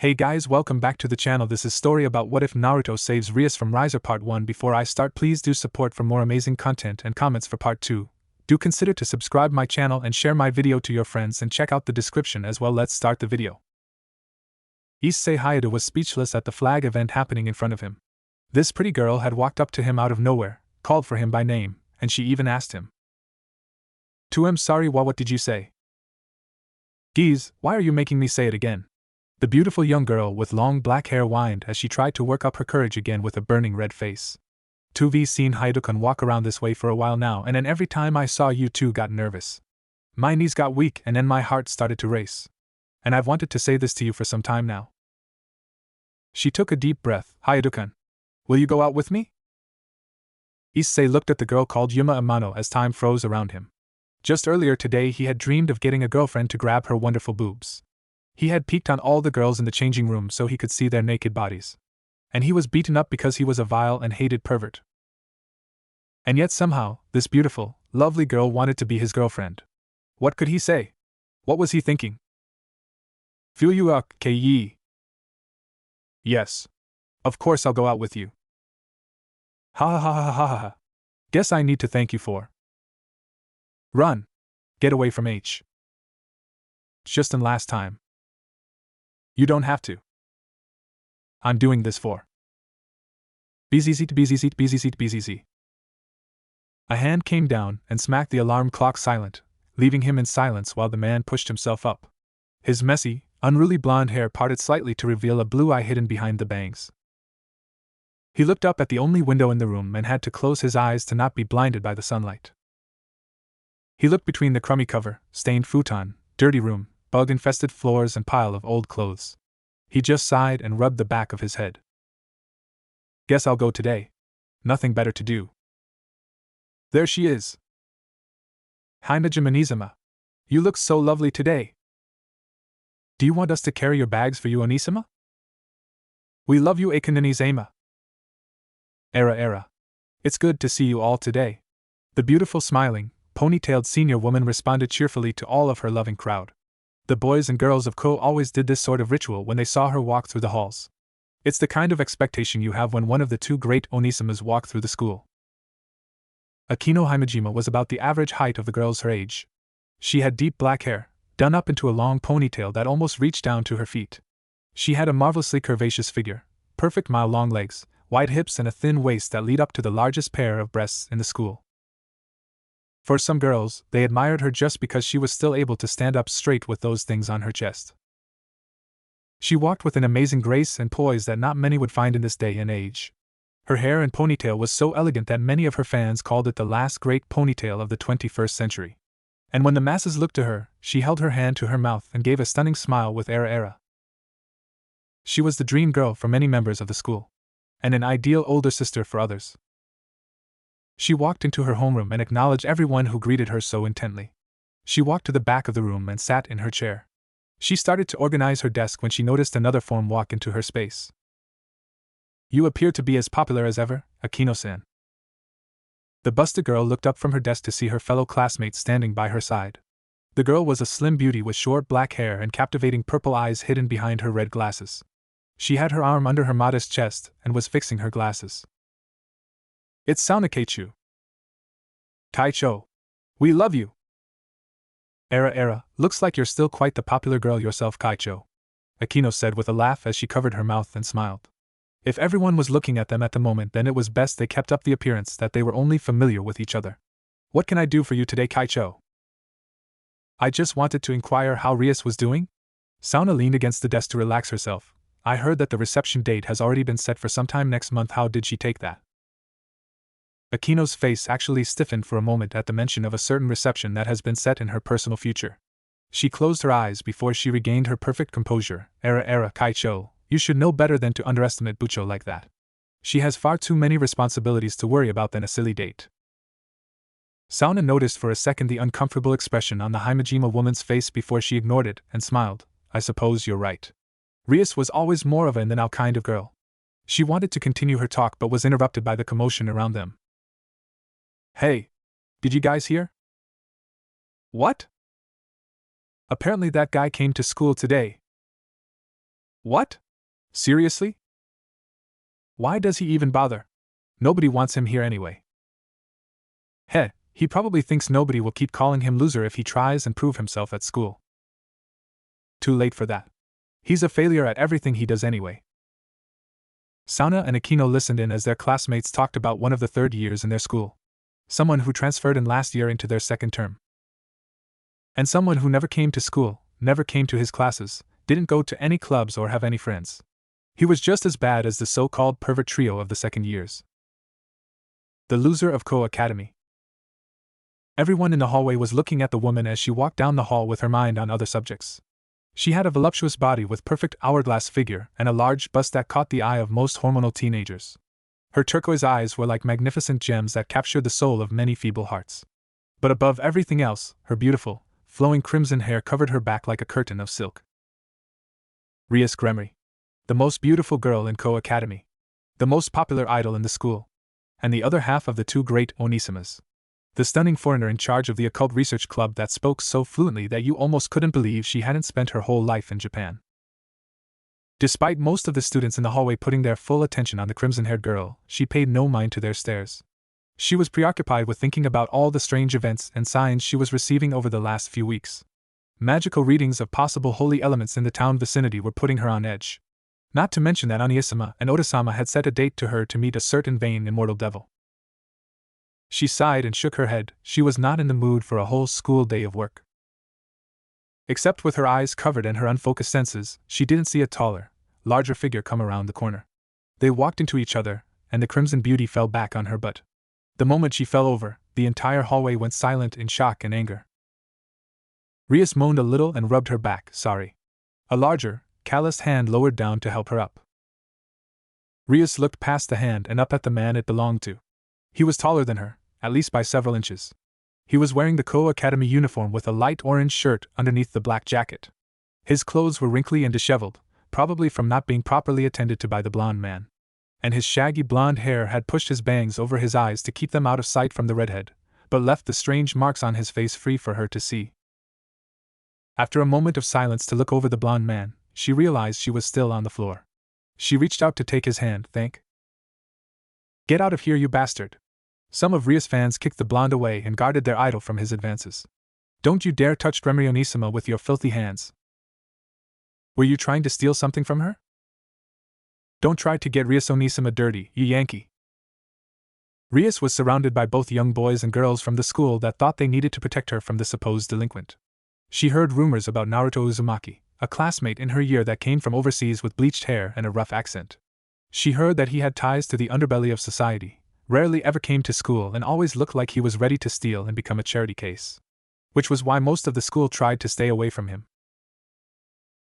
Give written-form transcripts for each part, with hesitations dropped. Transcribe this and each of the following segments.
Hey guys, welcome back to the channel. This is story about what if Naruto saves Rias from Rias part 1. Before I start, please do support for more amazing content and comments for part 2. Do consider to subscribe my channel and share my video to your friends and check out the description as well. Let's start the video. Issei Hayate was speechless at the flag event happening in front of him. This pretty girl had walked up to him out of nowhere, called for him by name, and she even asked him. "I'm sorry, what did you say?" "Geez, why are you making me say it again?" The beautiful young girl with long black hair whined as she tried to work up her courage again with a burning red face. "We've seen Hayate-kun walk around this way for a while now, and then every time I saw you two got nervous. My knees got weak and then my heart started to race. And I've wanted to say this to you for some time now." She took a deep breath. "Hayate-kun, will you go out with me?" Issei looked at the girl called Yuma Amano as time froze around him. Just earlier today he had dreamed of getting a girlfriend to grab her wonderful boobs. He had peeked on all the girls in the changing room so he could see their naked bodies. And he was beaten up because he was a vile and hated pervert. And yet somehow, this beautiful, lovely girl wanted to be his girlfriend. What could he say? What was he thinking? "Ke. Yes. Of course I'll go out with you." "Ha ha ha ha ha ha ha. Guess I need to thank you for." "Run. Get away from H. Just an last time." "You don't have to. I'm doing this for BZZ. A hand came down and smacked the alarm clock silent, leaving him in silence while the man pushed himself up. His messy, unruly blonde hair parted slightly to reveal a blue eye hidden behind the bangs. He looked up at the only window in the room and had to close his eyes to not be blinded by the sunlight. He looked between the crummy cover, stained futon, dirty room, bug-infested floors and pile of old clothes. He just sighed and rubbed the back of his head. "Guess I'll go today. Nothing better to do." There she is. "Himejima, you look so lovely today. Do you want us to carry your bags for you, Onisima? We love you, Akanini-sama. Era. It's good to see you all today." The beautiful smiling, ponytailed senior woman responded cheerfully to all of her loving crowd. The boys and girls of Ko always did this sort of ritual when they saw her walk through the halls. It's the kind of expectation you have when one of the two great Onisimas walk through the school. Akino Himejima was about the average height of the girls her age. She had deep black hair, done up into a long ponytail that almost reached down to her feet. She had a marvelously curvaceous figure, perfect mile-long legs, wide hips and a thin waist that lead up to the largest pair of breasts in the school. For some girls, they admired her just because she was still able to stand up straight with those things on her chest. She walked with an amazing grace and poise that not many would find in this day and age. Her hair and ponytail was so elegant that many of her fans called it the last great ponytail of the 21st century. And when the masses looked to her, she held her hand to her mouth and gave a stunning smile with era. She was the dream girl for many members of the school, and an ideal older sister for others. She walked into her homeroom and acknowledged everyone who greeted her so intently. She walked to the back of the room and sat in her chair. She started to organize her desk when she noticed another form walk into her space. "You appear to be as popular as ever, Akino-san." The busted girl looked up from her desk to see her fellow classmate standing by her side. The girl was a slim beauty with short black hair and captivating purple eyes hidden behind her red glasses. She had her arm under her modest chest and was fixing her glasses. "It's Sauna Keichu. Kaicho. We love you." Era, looks like you're still quite the popular girl yourself, Kaicho," Akino said with a laugh as she covered her mouth and smiled. If everyone was looking at them at the moment, then it was best they kept up the appearance that they were only familiar with each other. "What can I do for you today, Kaicho?" "I just wanted to inquire how Rias was doing." Sauna leaned against the desk to relax herself. "I heard that the reception date has already been set for sometime next month. How did she take that?" Akino's face actually stiffened for a moment at the mention of a certain reception that has been set in her personal future. She closed her eyes before she regained her perfect composure. Era, Kaicho, you should know better than to underestimate Bucho like that. She has far too many responsibilities to worry about than a silly date." Sauna noticed for a second the uncomfortable expression on the Himejima woman's face before she ignored it and smiled. "I suppose you're right. Rias was always more of an in-and-out kind of girl." She wanted to continue her talk but was interrupted by the commotion around them. "Hey! Did you guys hear?" "What?" "Apparently that guy came to school today." What? Seriously? Why does he even bother? Nobody wants him here anyway. Heh, he probably thinks nobody will keep calling him loser if he tries and prove himself at school. Too late for that. He's a failure at everything he does anyway. Sauna and Aquino listened in as their classmates talked about one of the third years in their school. Someone who transferred in last year into their second term. And someone who never came to school, never came to his classes, didn't go to any clubs or have any friends. He was just as bad as the so-called pervert trio of the second years. The loser of Ko Academy. Everyone in the hallway was looking at the woman as she walked down the hall with her mind on other subjects. She had a voluptuous body with perfect hourglass figure and a large bust that caught the eye of most hormonal teenagers. Her turquoise eyes were like magnificent gems that captured the soul of many feeble hearts. But above everything else, her beautiful, flowing crimson hair covered her back like a curtain of silk. Rias Gremery. The most beautiful girl in Ko Academy. The most popular idol in the school. And the other half of the two great Onisimas. The stunning foreigner in charge of the occult research club that spoke so fluently that you almost couldn't believe she hadn't spent her whole life in Japan. Despite most of the students in the hallway putting their full attention on the crimson-haired girl, she paid no mind to their stares. She was preoccupied with thinking about all the strange events and signs she was receiving over the last few weeks. Magical readings of possible holy elements in the town vicinity were putting her on edge. Not to mention that Oniisama and Otasama had set a date to her to meet a certain vain immortal devil. She sighed and shook her head. She was not in the mood for a whole school day of work. Except with her eyes covered and her unfocused senses, she didn't see a taller, larger figure come around the corner. They walked into each other, and the crimson beauty fell back on her butt. The moment she fell over, the entire hallway went silent in shock and anger. Rias moaned a little and rubbed her back, sorry. A larger, calloused hand lowered down to help her up. Rias looked past the hand and up at the man it belonged to. He was taller than her, at least by several inches. He was wearing the Ko Academy uniform with a light orange shirt underneath the black jacket. His clothes were wrinkly and disheveled, probably from not being properly attended to by the blond man. And his shaggy blonde hair had pushed his bangs over his eyes to keep them out of sight from the redhead, but left the strange marks on his face free for her to see. After a moment of silence to look over the blond man, she realized she was still on the floor. She reached out to take his hand. Get out of here, you bastard. Some of Rias' fans kicked the blonde away and guarded their idol from his advances. Don't you dare touch Gremery Onisama with your filthy hands. Were you trying to steal something from her? Don't try to get Rias Onisama dirty, you Yankee. Rias was surrounded by both young boys and girls from the school that thought they needed to protect her from the supposed delinquent. She heard rumors about Naruto Uzumaki, a classmate in her year that came from overseas with bleached hair and a rough accent. She heard that he had ties to the underbelly of society, rarely ever came to school and always looked like he was ready to steal and become a charity case. Which was why most of the school tried to stay away from him.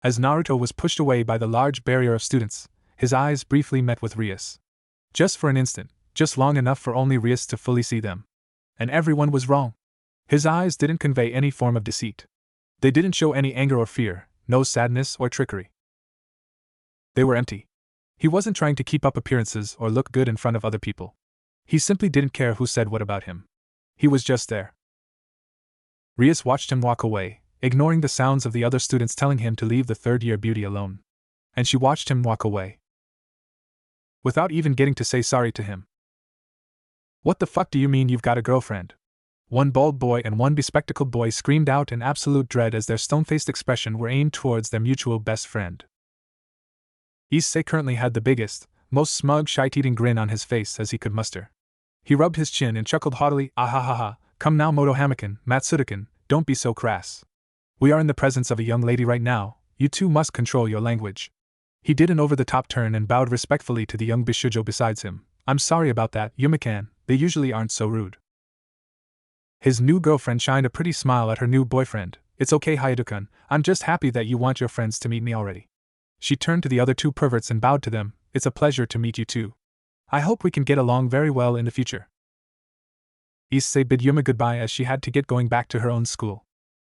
As Naruto was pushed away by the large barrier of students, his eyes briefly met with Rias. Just for an instant, just long enough for only Rias to fully see them. And everyone was wrong. His eyes didn't convey any form of deceit. They didn't show any anger or fear, no sadness or trickery. They were empty. He wasn't trying to keep up appearances or look good in front of other people. He simply didn't care who said what about him. He was just there. Rias watched him walk away, ignoring the sounds of the other students telling him to leave the third-year beauty alone. And she watched him walk away. Without even getting to say sorry to him. What the fuck do you mean you've got a girlfriend? One bald boy and one bespectacled boy screamed out in absolute dread as their stone-faced expression were aimed towards their mutual best friend. Issei currently had the biggest, most smug shite-eating grin on his face as he could muster. He rubbed his chin and chuckled haughtily, "Ahahaha, come now Moto Hamakin, Matsudakin, don't be so crass. We are in the presence of a young lady right now, you two must control your language." He did an over-the-top turn and bowed respectfully to the young Bishujo beside him. "I'm sorry about that, Yumikan, they usually aren't so rude." His new girlfriend shined a pretty smile at her new boyfriend. "It's okay Hayadukan, I'm just happy that you want your friends to meet me already." She turned to the other two perverts and bowed to them. "It's a pleasure to meet you too. I hope we can get along very well in the future." Issei bid Yuma goodbye as she had to get going back to her own school.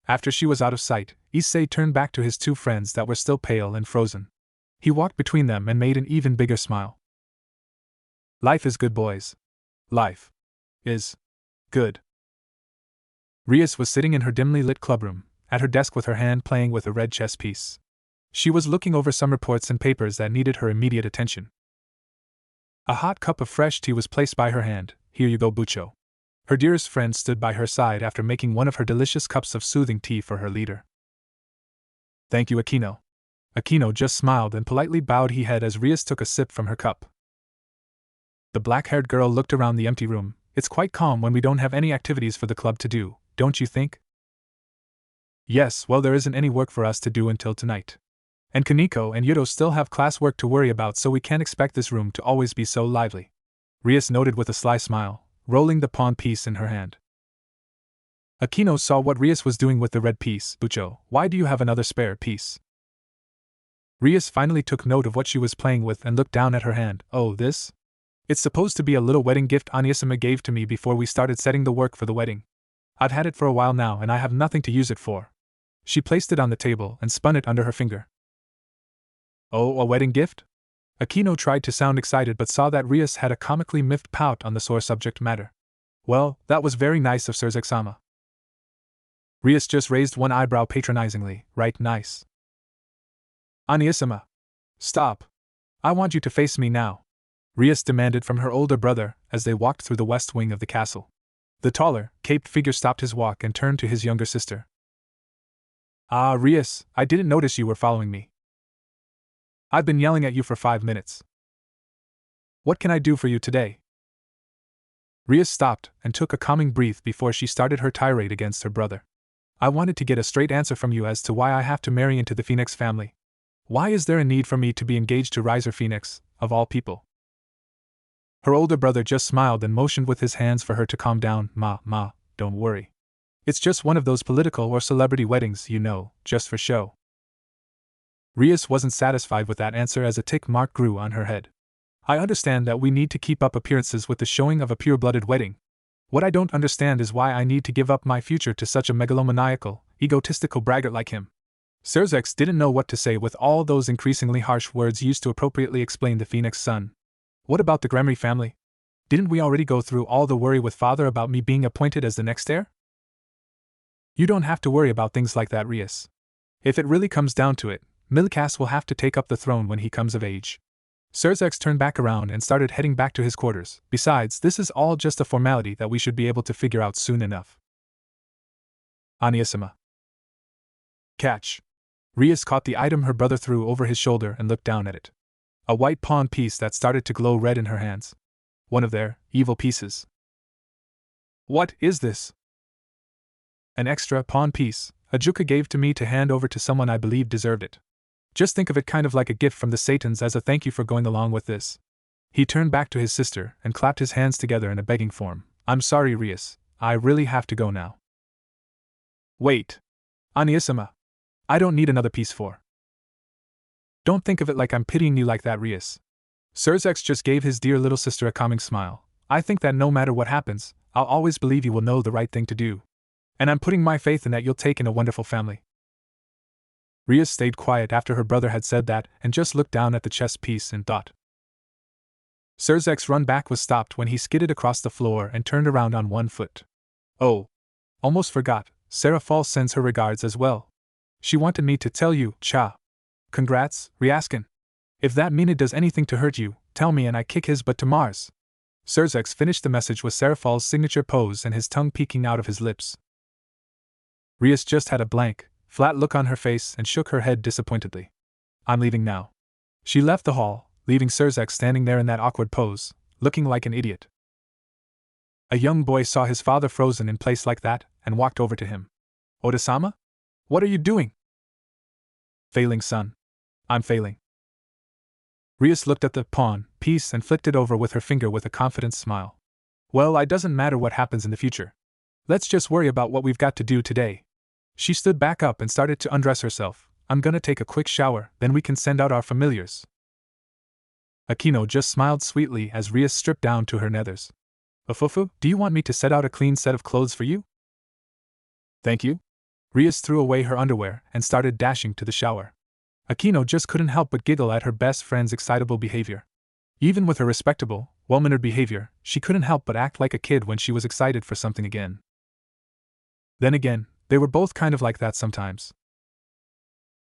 After she was out of sight, Issei turned back to his two friends that were still pale and frozen. He walked between them and made an even bigger smile. "Life is good, boys. Life is good." Rias was sitting in her dimly lit clubroom, at her desk with her hand playing with a red chess piece. She was looking over some reports and papers that needed her immediate attention. A hot cup of fresh tea was placed by her hand. Here you go, Bucho. Her dearest friend stood by her side after making one of her delicious cups of soothing tea for her leader. Thank you, Aquino. Aquino just smiled and politely bowed his head as Rias took a sip from her cup. The black-haired girl looked around the empty room. It's quite calm when we don't have any activities for the club to do, don't you think? Yes, well, there isn't any work for us to do until tonight. And Kaneko and Yuto still have class work to worry about, so we can't expect this room to always be so lively. Rias noted with a sly smile, rolling the pawn piece in her hand. Aquino saw what Rias was doing with the red piece. Bucho, why do you have another spare piece? Rias finally took note of what she was playing with and looked down at her hand. Oh, this? It's supposed to be a little wedding gift Oniasama gave to me before we started setting the work for the wedding. I've had it for a while now and I have nothing to use it for. She placed it on the table and spun it under her finger. Oh, a wedding gift? Aquino tried to sound excited but saw that Rias had a comically miffed pout on the sore subject matter. Well, that was very nice of Surzek-sama. Rias just raised one eyebrow patronizingly. Right, nice. Oniasama. Stop. I want you to face me now, Rias demanded from her older brother as they walked through the west wing of the castle. The taller, caped figure stopped his walk and turned to his younger sister. Ah, Rias, I didn't notice you were following me. I've been yelling at you for 5 minutes. What can I do for you today? Rias stopped and took a calming breath before she started her tirade against her brother. I wanted to get a straight answer from you as to why I have to marry into the Phoenix family. Why is there a need for me to be engaged to Riser Phoenix, of all people? Her older brother just smiled and motioned with his hands for her to calm down. Ma, don't worry. It's just one of those political or celebrity weddings, you know, just for show. Rias wasn't satisfied with that answer as a tick mark grew on her head. I understand that we need to keep up appearances with the showing of a pure-blooded wedding. What I don't understand is why I need to give up my future to such a megalomaniacal, egotistical braggart like him. Surzek didn't know what to say with all those increasingly harsh words used to appropriately explain the Phoenix Sun. What about the Gremory family? Didn't we already go through all the worry with father about me being appointed as the next heir? You don't have to worry about things like that, Rias. If it really comes down to it, Milikas will have to take up the throne when he comes of age. Surzek turned back around and started heading back to his quarters. Besides, this is all just a formality that we should be able to figure out soon enough. Oniasama. Catch. Rias caught the item her brother threw over his shoulder and looked down at it. A white pawn piece that started to glow red in her hands. One of their evil pieces. What is this? An extra pawn piece Ajuka gave to me to hand over to someone I believe deserved it. Just think of it kind of like a gift from the Satans as a thank you for going along with this. He turned back to his sister and clapped his hands together in a begging form. I'm sorry, Rias. I really have to go now. Wait. Oniasama. I don't need another piece for. Don't think of it like I'm pitying you like that, Rias. Surzek just gave his dear little sister a calming smile. I think that no matter what happens, I'll always believe you will know the right thing to do. And I'm putting my faith in that you'll take in a wonderful family. Rias stayed quiet after her brother had said that and just looked down at the chess piece and thought. Surzek's run back was stopped when he skidded across the floor and turned around on one foot. Oh. Almost forgot, Sarah Falls sends her regards as well. She wanted me to tell you, Cha. Congrats, Riaskin. If that mean it does anything to hurt you, tell me and I kick his butt to Mars. Surzek finished the message with Sarah Falls' signature pose and his tongue peeking out of his lips. Rias just had a blank, flat look on her face and shook her head disappointedly. I'm leaving now. She left the hall, leaving Surzek standing there in that awkward pose, looking like an idiot. A young boy saw his father frozen in place like that and walked over to him. Oda-sama? What are you doing? Failing, son. I'm failing. Rias looked at the pawn piece and flicked it over with her finger with a confident smile. Well, it doesn't matter what happens in the future. Let's just worry about what we've got to do today. She stood back up and started to undress herself. I'm gonna take a quick shower, then we can send out our familiars. Aquino just smiled sweetly as Rias stripped down to her nethers. Ofufu, do you want me to set out a clean set of clothes for you? Thank you. Rias threw away her underwear and started dashing to the shower. Aquino just couldn't help but giggle at her best friend's excitable behavior. Even with her respectable, well-mannered behavior, she couldn't help but act like a kid when she was excited for something again. Then again, they were both kind of like that sometimes.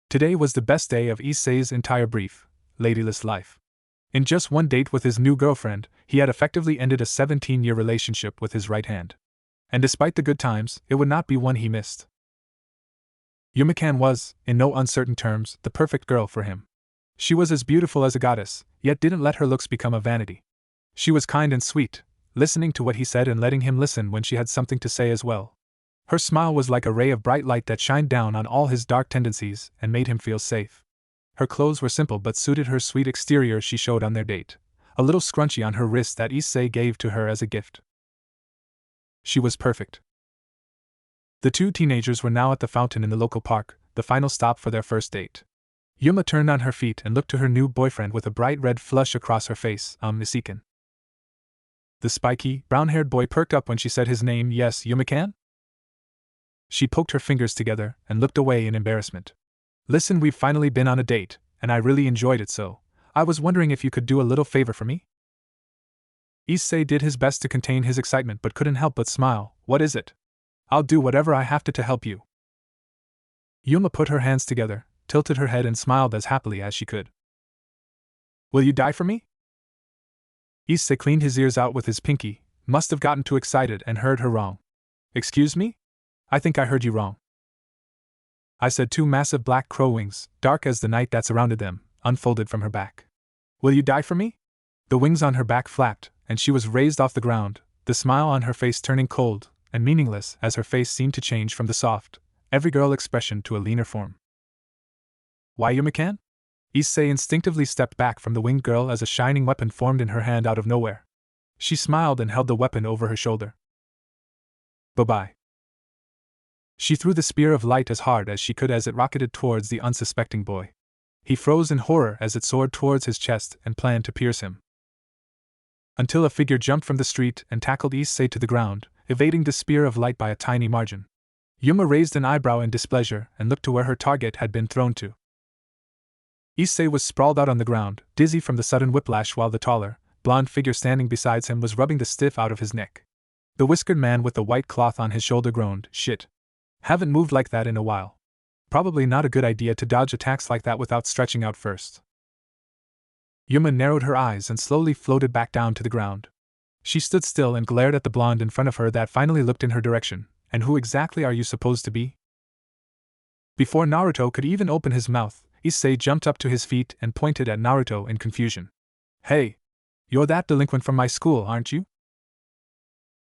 Today was the best day of Issei's entire brief, ladyless life. In just one date with his new girlfriend, he had effectively ended a 17-year relationship with his right hand. And despite the good times, it would not be one he missed. Yumikan was, in no uncertain terms, the perfect girl for him. She was as beautiful as a goddess, yet didn't let her looks become a vanity. She was kind and sweet, listening to what he said and letting him listen when she had something to say as well. Her smile was like a ray of bright light that shined down on all his dark tendencies and made him feel safe. Her clothes were simple but suited her sweet exterior she showed on their date, a little scrunchie on her wrist that Issei gave to her as a gift. She was perfect. The two teenagers were now at the fountain in the local park, the final stop for their first date. Yuma turned on her feet and looked to her new boyfriend with a bright red flush across her face. Isiken. The spiky, brown-haired boy perked up when she said his name. Yes, Yumikan? She poked her fingers together and looked away in embarrassment. Listen, we've finally been on a date, and I really enjoyed it, so I was wondering if you could do a little favor for me? Issei did his best to contain his excitement but couldn't help but smile. What is it? I'll do whatever I have to help you. Yuma put her hands together, tilted her head and smiled as happily as she could. Will you die for me? Issei cleaned his ears out with his pinky, must have gotten too excited and heard her wrong. Excuse me? I think I heard you wrong. I said two massive black crow wings, dark as the night that surrounded them, unfolded from her back. Will you die for me? The wings on her back flapped, and she was raised off the ground, the smile on her face turning cold and meaningless as her face seemed to change from the soft, every girl expression to a leaner form. Why, Yumikan? Issei instinctively stepped back from the winged girl as a shining weapon formed in her hand out of nowhere. She smiled and held the weapon over her shoulder. Bye-bye. She threw the spear of light as hard as she could as it rocketed towards the unsuspecting boy. He froze in horror as it soared towards his chest and planned to pierce him. Until a figure jumped from the street and tackled Issei to the ground, evading the spear of light by a tiny margin. Yuma raised an eyebrow in displeasure and looked to where her target had been thrown to. Issei was sprawled out on the ground, dizzy from the sudden whiplash, while the taller, blonde figure standing beside him was rubbing the stiff out of his neck. The whiskered man with the white cloth on his shoulder groaned, Shit. Haven't moved like that in a while. Probably not a good idea to dodge attacks like that without stretching out first. Yuma narrowed her eyes and slowly floated back down to the ground. She stood still and glared at the blonde in front of her that finally looked in her direction. And who exactly are you supposed to be? Before Naruto could even open his mouth, Issei jumped up to his feet and pointed at Naruto in confusion. Hey! You're that delinquent from my school, aren't you?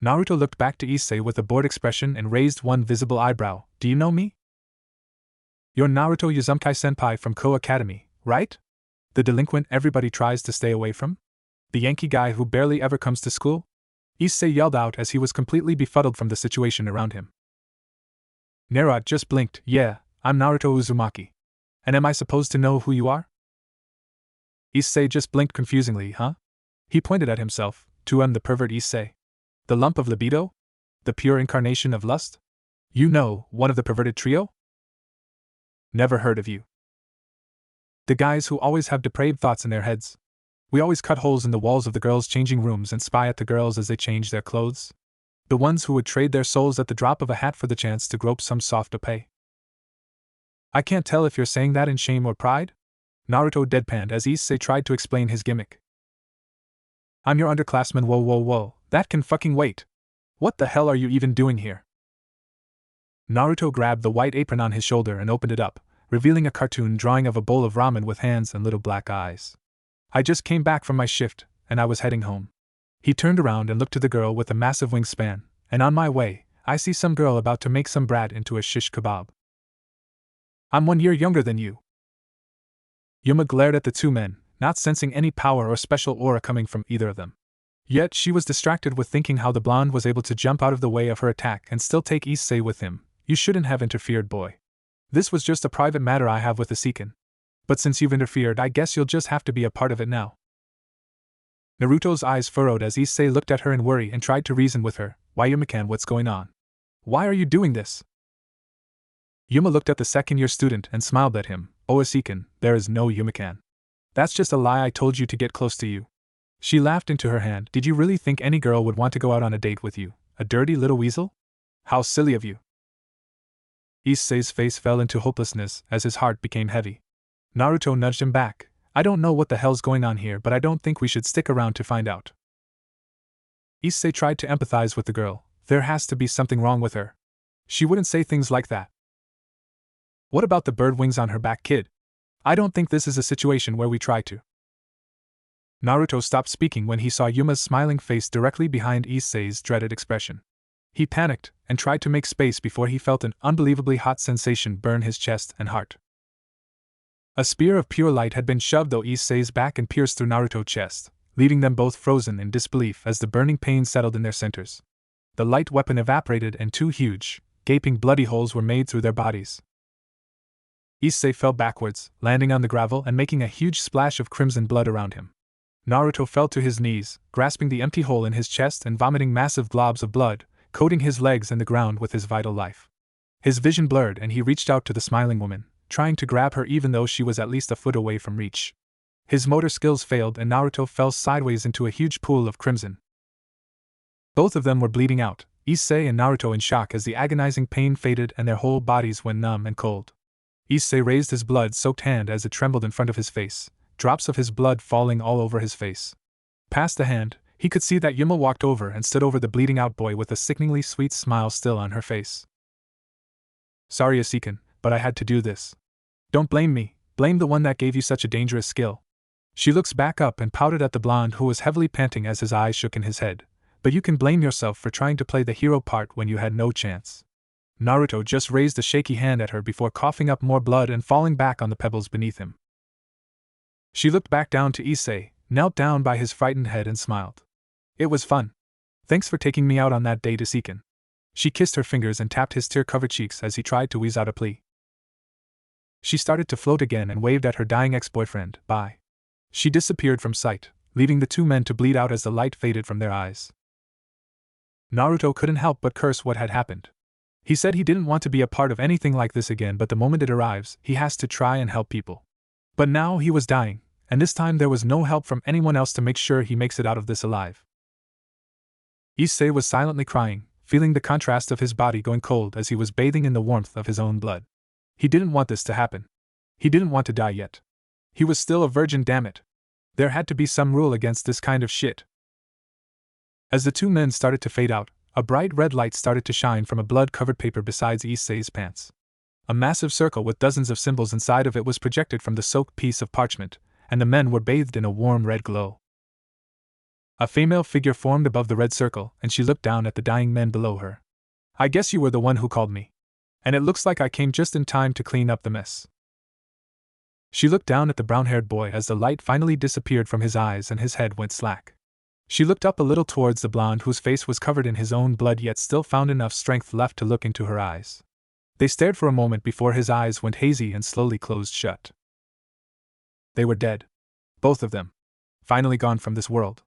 Naruto looked back to Issei with a bored expression and raised one visible eyebrow. Do you know me? You're Naruto Uzumaki-senpai from Ko Academy, right? The delinquent everybody tries to stay away from? The Yankee guy who barely ever comes to school? Issei yelled out as he was completely befuddled from the situation around him. Naruto just blinked. Yeah, I'm Naruto Uzumaki. And am I supposed to know who you are? Issei just blinked confusingly, huh? He pointed at himself. The pervert Issei. The lump of libido? The pure incarnation of lust? You know, one of the perverted trio? Never heard of you. The guys who always have depraved thoughts in their heads. We always cut holes in the walls of the girls' changing rooms and spy at the girls as they change their clothes. The ones who would trade their souls at the drop of a hat for the chance to grope some soft épée. I can't tell if you're saying that in shame or pride? Naruto deadpanned as Issei tried to explain his gimmick. I'm your underclassman. Whoa, that can fucking wait. What the hell are you even doing here? Naruto grabbed the white apron on his shoulder and opened it up, revealing a cartoon drawing of a bowl of ramen with hands and little black eyes. I just came back from my shift, and I was heading home. He turned around and looked to the girl with the massive wingspan, and on my way, I see some girl about to make some brat into a shish kebab. I'm 1 year younger than you. Yuma glared at the two men, not sensing any power or special aura coming from either of them. Yet she was distracted with thinking how the blonde was able to jump out of the way of her attack and still take Issei with him. You shouldn't have interfered, boy. This was just a private matter I have with Isiken. But since you've interfered, I guess you'll just have to be a part of it now. Naruto's eyes furrowed as Issei looked at her in worry and tried to reason with her. Why, Yumikan, what's going on? Why are you doing this? Yuma looked at the second-year student and smiled at him. Oh, Isiken, there is no Yumikan. That's just a lie I told you to get close to you. She laughed into her hand. Did you really think any girl would want to go out on a date with you, a dirty little weasel? How silly of you. Issei's face fell into hopelessness as his heart became heavy. Naruto nudged him back. I don't know what the hell's going on here, but I don't think we should stick around to find out. Issei tried to empathize with the girl. There has to be something wrong with her. She wouldn't say things like that. What about the bird wings on her back, kid? I don't think this is a situation where we try to. Naruto stopped speaking when he saw Yuma's smiling face directly behind Issei's dreaded expression. He panicked and tried to make space before he felt an unbelievably hot sensation burn his chest and heart. A spear of pure light had been shoved through Issei's back and pierced through Naruto's chest, leaving them both frozen in disbelief as the burning pain settled in their centers. The light weapon evaporated and two huge, gaping bloody holes were made through their bodies. Issei fell backwards, landing on the gravel and making a huge splash of crimson blood around him. Naruto fell to his knees, grasping the empty hole in his chest and vomiting massive globs of blood, coating his legs and the ground with his vital life. His vision blurred and he reached out to the smiling woman, trying to grab her even though she was at least a foot away from reach. His motor skills failed and Naruto fell sideways into a huge pool of crimson. Both of them were bleeding out, Issei and Naruto in shock as the agonizing pain faded and their whole bodies went numb and cold. Issei raised his blood-soaked hand as it trembled in front of his face, drops of his blood falling all over his face. Past the hand, he could see that Yuma walked over and stood over the bleeding-out boy with a sickeningly sweet smile still on her face. Sorry, Asuken, but I had to do this. Don't blame me, blame the one that gave you such a dangerous skill. She looks back up and pouted at the blonde who was heavily panting as his eyes shook in his head. But you can blame yourself for trying to play the hero part when you had no chance. Naruto just raised a shaky hand at her before coughing up more blood and falling back on the pebbles beneath him. She looked back down to Issei, knelt down by his frightened head and smiled. It was fun. Thanks for taking me out on that date, Asuken. She kissed her fingers and tapped his tear-covered cheeks as he tried to wheeze out a plea. She started to float again and waved at her dying ex-boyfriend, bye. She disappeared from sight, leaving the two men to bleed out as the light faded from their eyes. Naruto couldn't help but curse what had happened. He said he didn't want to be a part of anything like this again, but the moment it arrives, he has to try and help people. But now he was dying, and this time there was no help from anyone else to make sure he makes it out of this alive. Issei was silently crying, feeling the contrast of his body going cold as he was bathing in the warmth of his own blood. He didn't want this to happen. He didn't want to die yet. He was still a virgin, damn it. There had to be some rule against this kind of shit. As the two men started to fade out, a bright red light started to shine from a blood-covered paper beside Issei's pants. A massive circle with dozens of symbols inside of it was projected from the soaked piece of parchment, and the men were bathed in a warm red glow. A female figure formed above the red circle, and she looked down at the dying men below her. I guess you were the one who called me. And it looks like I came just in time to clean up the mess. She looked down at the brown-haired boy as the light finally disappeared from his eyes and his head went slack. She looked up a little towards the blonde whose face was covered in his own blood yet still found enough strength left to look into her eyes. They stared for a moment before his eyes went hazy and slowly closed shut. They were dead. Both of them. Finally gone from this world.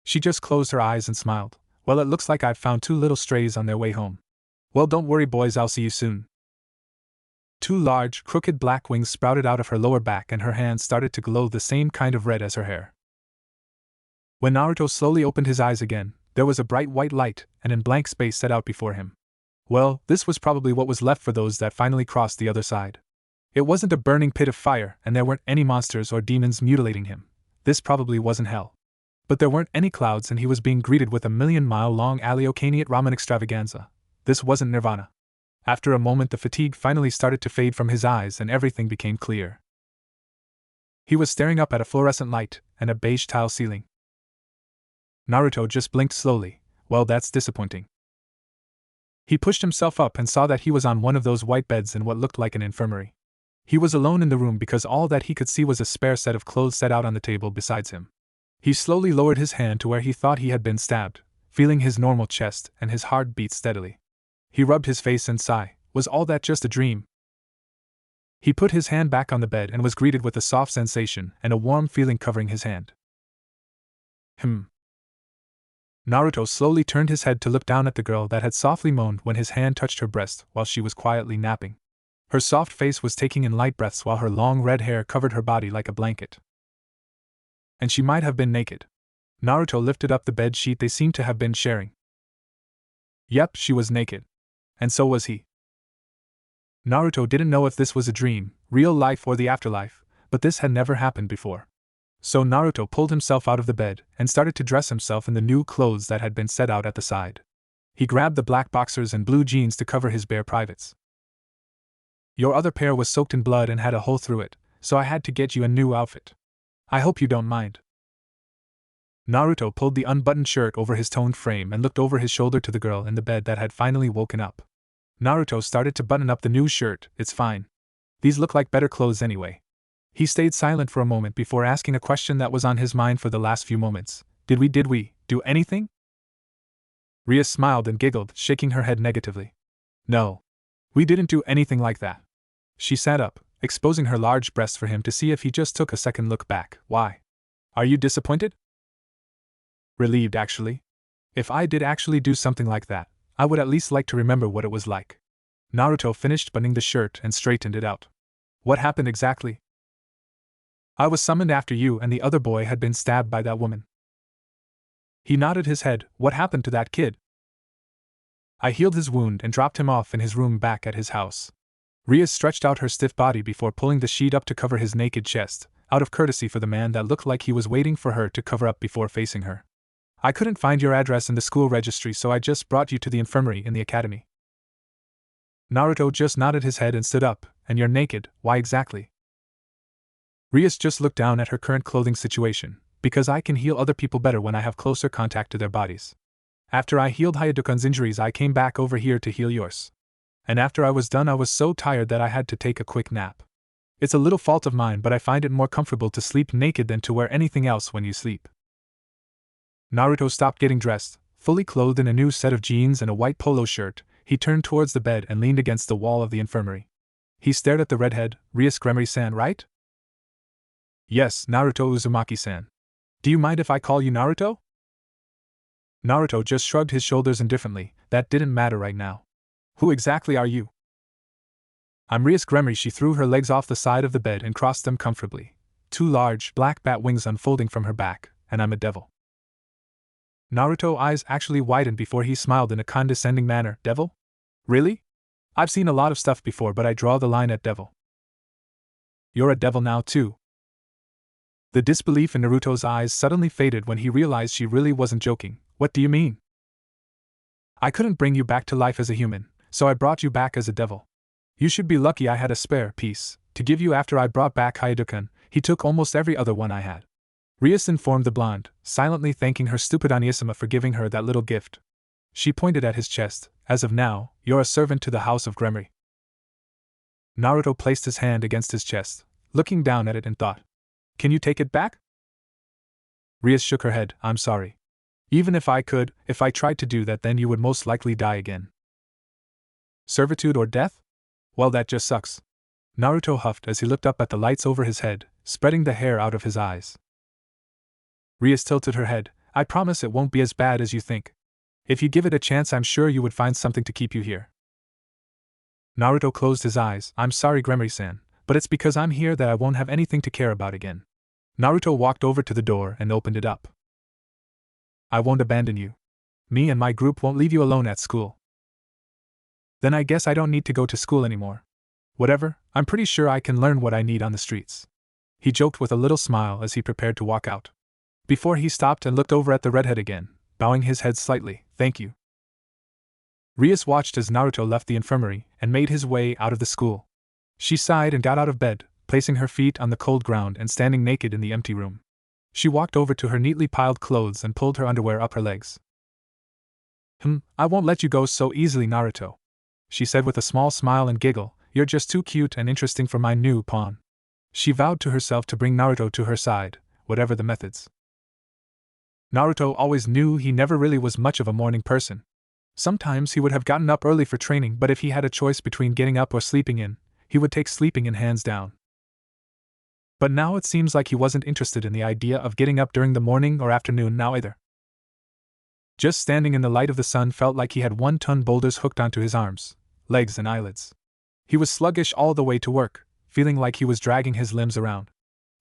She just closed her eyes and smiled. Well, it looks like I've found two little strays on their way home. Well, don't worry boys, I'll see you soon. Two large, crooked black wings sprouted out of her lower back and her hands started to glow the same kind of red as her hair. When Naruto slowly opened his eyes again, there was a bright white light and in blank space set out before him. Well, this was probably what was left for those that finally crossed the other side. It wasn't a burning pit of fire and there weren't any monsters or demons mutilating him. This probably wasn't hell. But there weren't any clouds and he was being greeted with a 1,000,000-mile-long Aleocaniate ramen extravaganza. This wasn't nirvana. After a moment the fatigue finally started to fade from his eyes and everything became clear. He was staring up at a fluorescent light and a beige tile ceiling. Naruto just blinked slowly. Well, that's disappointing. He pushed himself up and saw that he was on one of those white beds in what looked like an infirmary. He was alone in the room because all that he could see was a spare set of clothes set out on the table beside him. He slowly lowered his hand to where he thought he had been stabbed, feeling his normal chest and his heart beat steadily. He rubbed his face and sighed. Was all that just a dream? He put his hand back on the bed and was greeted with a soft sensation and a warm feeling covering his hand. Naruto slowly turned his head to look down at the girl that had softly moaned when his hand touched her breast while she was quietly napping. Her soft face was taking in light breaths while her long red hair covered her body like a blanket. And she might have been naked. Naruto lifted up the bed sheet they seemed to have been sharing. Yep, she was naked. And so was he. Naruto didn't know if this was a dream, real life or the afterlife, but this had never happened before. So Naruto pulled himself out of the bed and started to dress himself in the new clothes that had been set out at the side. He grabbed the black boxers and blue jeans to cover his bare privates. Your other pair was soaked in blood and had a hole through it, so I had to get you a new outfit. I hope you don't mind. Naruto pulled the unbuttoned shirt over his toned frame and looked over his shoulder to the girl in the bed that had finally woken up. Naruto started to button up the new shirt. It's fine. These look like better clothes anyway. He stayed silent for a moment before asking a question that was on his mind for the last few moments. Did we do anything? Rias smiled and giggled, shaking her head negatively. No. We didn't do anything like that. She sat up, exposing her large breasts for him to see if he just took a second look back. Why? Are you disappointed? Relieved, actually. If I did actually do something like that, I would at least like to remember what it was like. Naruto finished buttoning the shirt and straightened it out. What happened exactly? I was summoned after you and the other boy had been stabbed by that woman. He nodded his head. What happened to that kid? I healed his wound and dropped him off in his room back at his house. Rias stretched out her stiff body before pulling the sheet up to cover his naked chest, out of courtesy for the man that looked like he was waiting for her to cover up before facing her. I couldn't find your address in the school registry, so I just brought you to the infirmary in the academy. Naruto just nodded his head and stood up. And you're naked, why exactly? Rias just looked down at her current clothing situation. Because I can heal other people better when I have closer contact to their bodies. After I healed Hayadukan's injuries, I came back over here to heal yours. And after I was done, I was so tired that I had to take a quick nap. It's a little fault of mine, but I find it more comfortable to sleep naked than to wear anything else when you sleep. Naruto stopped getting dressed, fully clothed in a new set of jeans and a white polo shirt. He turned towards the bed and leaned against the wall of the infirmary. He stared at the redhead. Rias Gremory-san, right? Yes, Naruto Uzumaki-san. Do you mind if I call you Naruto? Naruto just shrugged his shoulders indifferently. That didn't matter right now. Who exactly are you? I'm Rias Gremory. She threw her legs off the side of the bed and crossed them comfortably. Two large, black bat wings unfolding from her back, and I'm a devil. Naruto's eyes actually widened before he smiled in a condescending manner. Devil? Really? I've seen a lot of stuff before, but I draw the line at devil. You're a devil now too. The disbelief in Naruto's eyes suddenly faded when he realized she really wasn't joking. What do you mean? I couldn't bring you back to life as a human, so I brought you back as a devil. You should be lucky I had a spare piece to give you after I brought back Hayadukan. He took almost every other one I had. Rias informed the blonde, silently thanking her stupid Onisama for giving her that little gift. She pointed at his chest. As of now, you're a servant to the house of Gremory. Naruto placed his hand against his chest, looking down at it and thought. Can you take it back? Rias shook her head. I'm sorry. Even if I could, if I tried to do that, then you would most likely die again. Servitude or death? Well, that just sucks. Naruto huffed as he looked up at the lights over his head, spreading the hair out of his eyes. Rias tilted her head. I promise it won't be as bad as you think. If you give it a chance, I'm sure you would find something to keep you here. Naruto closed his eyes. I'm sorry, Gremory-san, but it's because I'm here that I won't have anything to care about again. Naruto walked over to the door and opened it up. I won't abandon you. Me and my group won't leave you alone at school. Then I guess I don't need to go to school anymore. Whatever, I'm pretty sure I can learn what I need on the streets. He joked with a little smile as he prepared to walk out. Before he stopped and looked over at the redhead again, bowing his head slightly. Thank you. Rias watched as Naruto left the infirmary and made his way out of the school. She sighed and got out of bed, placing her feet on the cold ground and standing naked in the empty room. She walked over to her neatly piled clothes and pulled her underwear up her legs. I won't let you go so easily, Naruto, she said with a small smile and giggle. You're just too cute and interesting for my new pawn. She vowed to herself to bring Naruto to her side, whatever the methods. Naruto always knew he never really was much of a morning person. Sometimes he would have gotten up early for training, but if he had a choice between getting up or sleeping in, he would take sleeping in hands down. But now it seems like he wasn't interested in the idea of getting up during the morning or afternoon now either. Just standing in the light of the sun felt like he had 1-ton boulders hooked onto his arms, legs and eyelids. He was sluggish all the way to work, feeling like he was dragging his limbs around.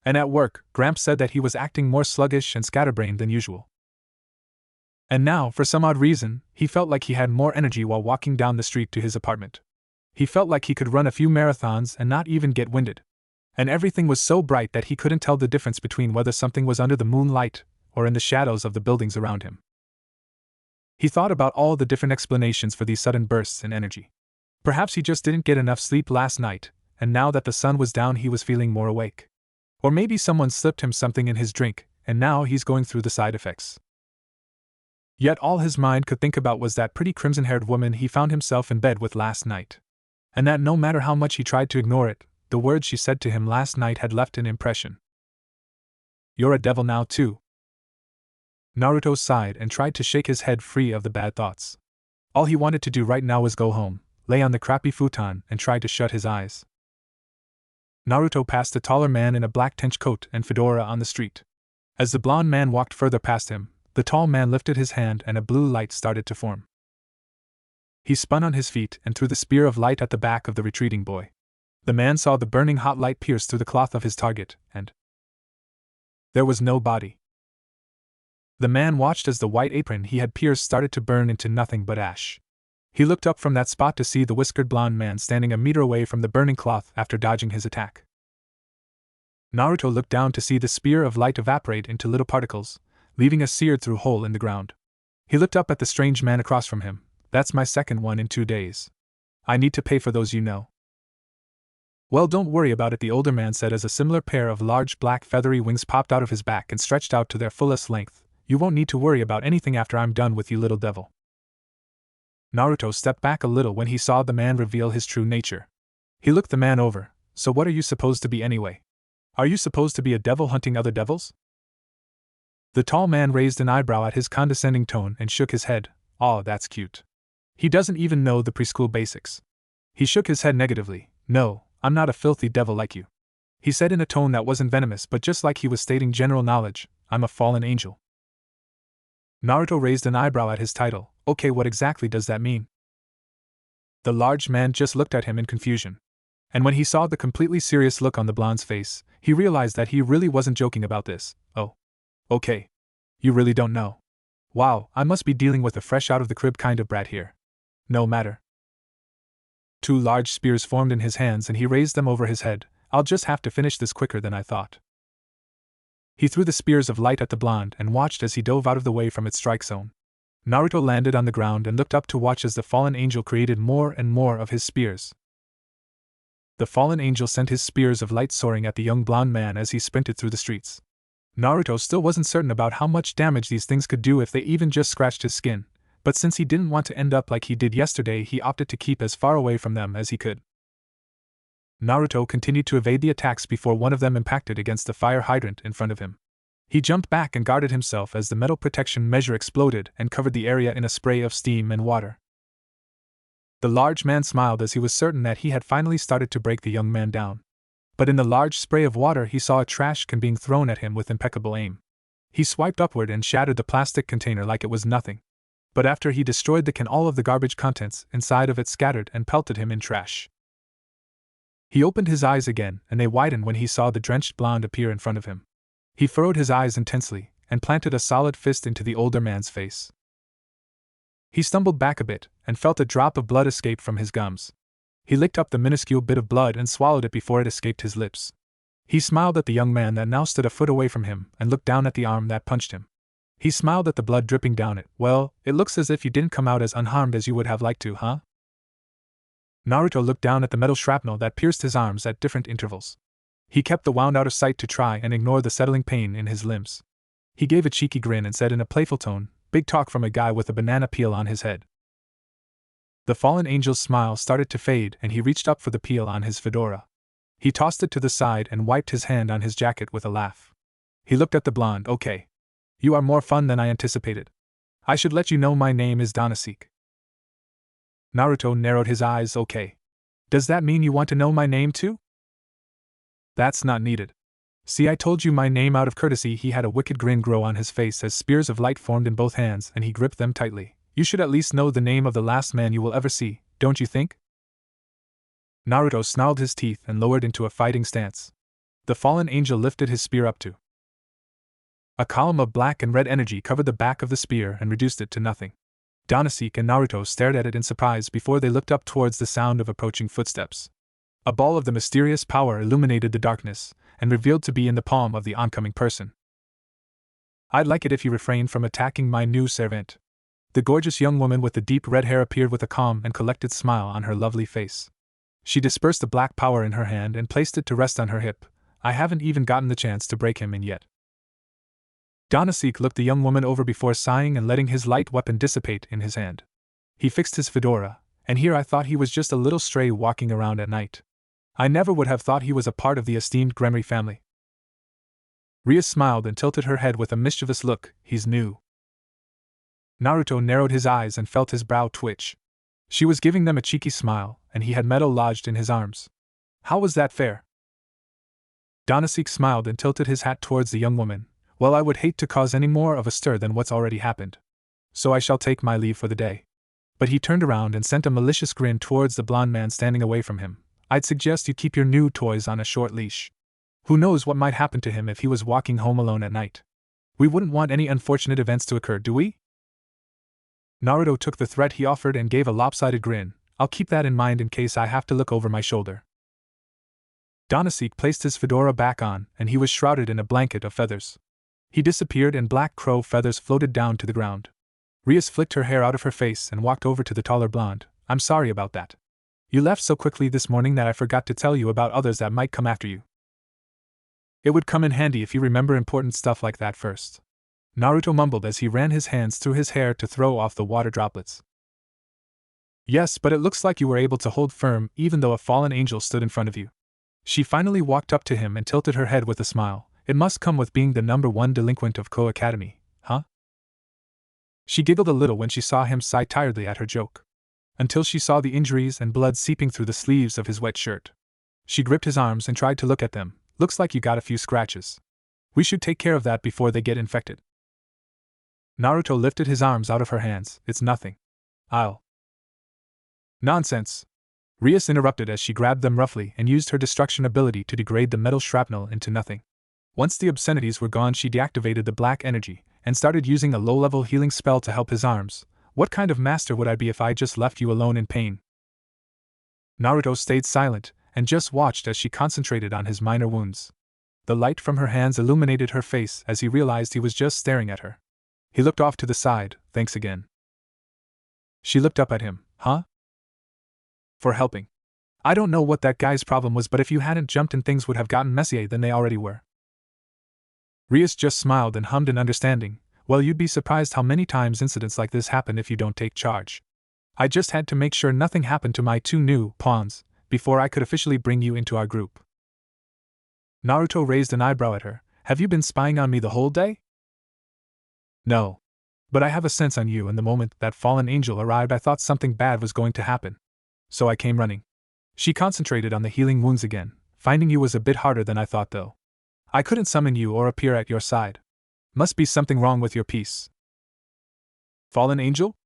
And at work, Gramps said that he was acting more sluggish and scatterbrained than usual. And now, for some odd reason, he felt like he had more energy while walking down the street to his apartment. He felt like he could run a few marathons and not even get winded. And everything was so bright that he couldn't tell the difference between whether something was under the moonlight or in the shadows of the buildings around him. He thought about all the different explanations for these sudden bursts in energy. Perhaps he just didn't get enough sleep last night, and now that the sun was down he was feeling more awake. Or maybe someone slipped him something in his drink, and now he's going through the side effects. Yet all his mind could think about was that pretty crimson-haired woman he found himself in bed with last night. And that no matter how much he tried to ignore it, the words she said to him last night had left an impression. "You're a devil now too." Naruto sighed and tried to shake his head free of the bad thoughts. All he wanted to do right now was go home, lay on the crappy futon, and try to shut his eyes. Naruto passed a taller man in a black trench coat and fedora on the street. As the blond man walked further past him, the tall man lifted his hand and a blue light started to form. He spun on his feet and threw the spear of light at the back of the retreating boy. The man saw the burning hot light pierce through the cloth of his target, and there was no body. The man watched as the white apron he had pierced started to burn into nothing but ash. He looked up from that spot to see the whiskered blond man standing a meter away from the burning cloth after dodging his attack. Naruto looked down to see the spear of light evaporate into little particles, leaving a seared-through hole in the ground. He looked up at the strange man across from him. "That's my second one in 2 days. I need to pay for those, you know." "Well, don't worry about it," the older man said as a similar pair of large black feathery wings popped out of his back and stretched out to their fullest length. "You won't need to worry about anything after I'm done with you, little devil." Naruto stepped back a little when he saw the man reveal his true nature. He looked the man over. "So what are you supposed to be anyway? Are you supposed to be a devil hunting other devils?" The tall man raised an eyebrow at his condescending tone and shook his head. "Aw, that's cute. He doesn't even know the preschool basics." He shook his head negatively. "No, I'm not a filthy devil like you," he said in a tone that wasn't venomous but just like he was stating general knowledge. "I'm a fallen angel." Naruto raised an eyebrow at his title. "Okay, what exactly does that mean?" The large man just looked at him in confusion. And when he saw the completely serious look on the blonde's face, he realized that he really wasn't joking about this. "Oh. Okay. You really don't know. Wow, I must be dealing with a fresh out of the crib kind of brat here. No matter." 2 large spears formed in his hands and he raised them over his head. "I'll just have to finish this quicker than I thought." He threw the spears of light at the blonde and watched as he dove out of the way from its strike zone. Naruto landed on the ground and looked up to watch as the fallen angel created more and more of his spears. The fallen angel sent his spears of light soaring at the young blonde man as he sprinted through the streets. Naruto still wasn't certain about how much damage these things could do if they even just scratched his skin, but since he didn't want to end up like he did yesterday, he opted to keep as far away from them as he could. Naruto continued to evade the attacks before one of them impacted against the fire hydrant in front of him. He jumped back and guarded himself as the metal protection measure exploded and covered the area in a spray of steam and water. The large man smiled as he was certain that he had finally started to break the young man down. But in the large spray of water he saw a trash can being thrown at him with impeccable aim. He swiped upward and shattered the plastic container like it was nothing. But after he destroyed the can, all of the garbage contents inside of it scattered and pelted him in trash. He opened his eyes again, and they widened when he saw the drenched blonde appear in front of him. He furrowed his eyes intensely, and planted a solid fist into the older man's face. He stumbled back a bit, and felt a drop of blood escape from his gums. He licked up the minuscule bit of blood and swallowed it before it escaped his lips. He smiled at the young man that now stood a foot away from him, and looked down at the arm that punched him. He smiled at the blood dripping down it. "Well, it looks as if you didn't come out as unharmed as you would have liked to, huh?" Naruto looked down at the metal shrapnel that pierced his arms at different intervals. He kept the wound out of sight to try and ignore the settling pain in his limbs. He gave a cheeky grin and said in a playful tone, "Big talk from a guy with a banana peel on his head." The fallen angel's smile started to fade and he reached up for the peel on his fedora. He tossed it to the side and wiped his hand on his jacket with a laugh. He looked at the blonde. "Okay. You are more fun than I anticipated. I should let you know my name is Donasek." Naruto narrowed his eyes. "Okay. Does that mean you want to know my name too?" "That's not needed. See, I told you my name out of courtesy." He had a wicked grin grow on his face as spears of light formed in both hands and he gripped them tightly. "You should at least know the name of the last man you will ever see, don't you think?" Naruto snarled his teeth and lowered into a fighting stance. The fallen angel lifted his spear up to. A column of black and red energy covered the back of the spear and reduced it to nothing. Donasek and Naruto stared at it in surprise before they looked up towards the sound of approaching footsteps. A ball of the mysterious power illuminated the darkness, and revealed to be in the palm of the oncoming person. "I'd like it if you refrained from attacking my new servant." The gorgeous young woman with the deep red hair appeared with a calm and collected smile on her lovely face. She dispersed the black power in her hand and placed it to rest on her hip. "I haven't even gotten the chance to break him in yet." Donasek looked the young woman over before sighing and letting his light weapon dissipate in his hand. He fixed his fedora, and here I thought he was just a little stray walking around at night. I never would have thought he was a part of the esteemed Gremory family. Rias smiled and tilted her head with a mischievous look. "He's new." Naruto narrowed his eyes and felt his brow twitch. She was giving them a cheeky smile, and he had metal lodged in his arms. How was that fair? Donasek smiled and tilted his hat towards the young woman. "Well, I would hate to cause any more of a stir than what's already happened. So I shall take my leave for the day." But he turned around and sent a malicious grin towards the blond man standing away from him. "I'd suggest you keep your new toys on a short leash. Who knows what might happen to him if he was walking home alone at night? We wouldn't want any unfortunate events to occur, do we?" Naruto took the threat he offered and gave a lopsided grin. "I'll keep that in mind in case I have to look over my shoulder." Donasek placed his fedora back on, and he was shrouded in a blanket of feathers. He disappeared and black crow feathers floated down to the ground. Rias flicked her hair out of her face and walked over to the taller blonde. "I'm sorry about that. You left so quickly this morning that I forgot to tell you about others that might come after you. It would come in handy if you remember important stuff like that first." Naruto mumbled as he ran his hands through his hair to throw off the water droplets. "Yes, but it looks like you were able to hold firm even though a fallen angel stood in front of you." She finally walked up to him and tilted her head with a smile. "It must come with being the #1 delinquent of Ko Academy, huh?" She giggled a little when she saw him sigh tiredly at her joke. Until she saw the injuries and blood seeping through the sleeves of his wet shirt. She gripped his arms and tried to look at them. "Looks like you got a few scratches. We should take care of that before they get infected." Naruto lifted his arms out of her hands. "It's nothing. I'll—" "Nonsense!" Rias interrupted as she grabbed them roughly and used her destruction ability to degrade the metal shrapnel into nothing. Once the obscenities were gone, she deactivated the black energy and started using a low-level healing spell to help his arms. "What kind of master would I be if I just left you alone in pain?" Naruto stayed silent and just watched as she concentrated on his minor wounds. The light from her hands illuminated her face as he realized he was just staring at her. He looked off to the side. "Thanks again." She looked up at him. "Huh? For helping. I don't know what that guy's problem was, but if you hadn't jumped in, things would have gotten messier than they already were." Rias just smiled and hummed in understanding. "Well, you'd be surprised how many times incidents like this happen if you don't take charge. I just had to make sure nothing happened to my 2 new pawns before I could officially bring you into our group." Naruto raised an eyebrow at her. "Have you been spying on me the whole day?" "No. But I have a sense on you, and the moment that fallen angel arrived I thought something bad was going to happen. So I came running." She concentrated on the healing wounds again. "Finding you was a bit harder than I thought, though. I couldn't summon you or appear at your side. Must be something wrong with your piece." "Fallen angel?"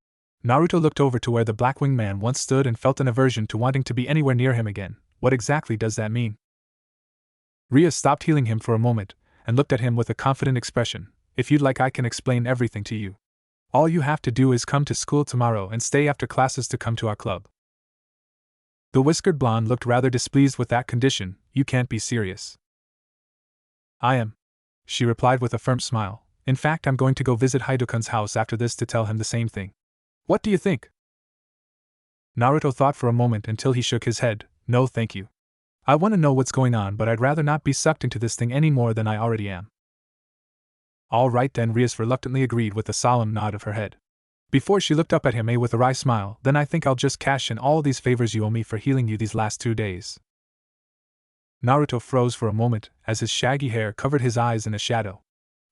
Naruto looked over to where the Blackwing man once stood and felt an aversion to wanting to be anywhere near him again. "What exactly does that mean?" Rias stopped healing him for a moment and looked at him with a confident expression. "If you'd like, I can explain everything to you. All you have to do is come to school tomorrow and stay after classes to come to our club." The whiskered blonde looked rather displeased with that condition. "You can't be serious." "I am," she replied with a firm smile. "In fact, I'm going to go visit Hidokun's house after this to tell him the same thing. What do you think?" Naruto thought for a moment until he shook his head. "No, thank you. I want to know what's going on, but I'd rather not be sucked into this thing any more than I already am." "All right then," Rias reluctantly agreed with a solemn nod of her head. Before she looked up at him with a wry smile. "Then I think I'll just cash in all these favors you owe me for healing you these last 2 days." Naruto froze for a moment as his shaggy hair covered his eyes in a shadow.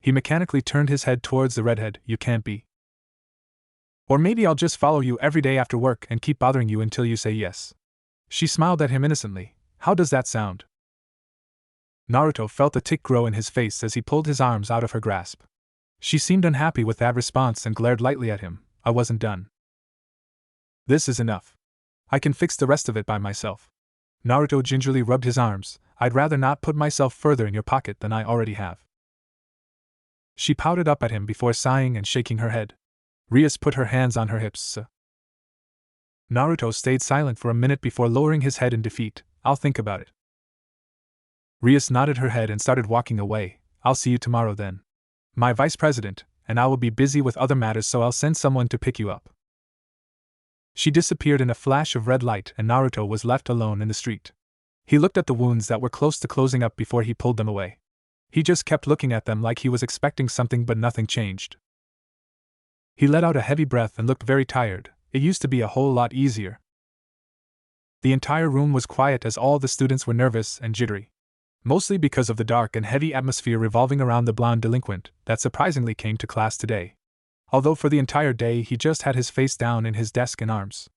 He mechanically turned his head towards the redhead. "You can't be. Or maybe I'll just follow you every day after work and keep bothering you until you say yes." She smiled at him innocently. "How does that sound?" Naruto felt a tick grow in his face as he pulled his arms out of her grasp. She seemed unhappy with that response and glared lightly at him. "I wasn't done. This is enough. I can fix the rest of it by myself." Naruto gingerly rubbed his arms. "I'd rather not put myself further in your pocket than I already have." She pouted up at him before sighing and shaking her head. Rias put her hands on her hips. Naruto stayed silent for a minute before lowering his head in defeat. I'll think about it. Rias nodded her head and started walking away. I'll see you tomorrow then. My vice president and I will be busy with other matters, so I'll send someone to pick you up. She disappeared in a flash of red light and Naruto was left alone in the street. He looked at the wounds that were close to closing up before he pulled them away. He just kept looking at them like he was expecting something, but nothing changed. He let out a heavy breath and looked very tired. It used to be a whole lot easier. The entire room was quiet as all the students were nervous and jittery. Mostly because of the dark and heavy atmosphere revolving around the blonde delinquent that surprisingly came to class today. Although for the entire day he just had his face down in his desk and arms.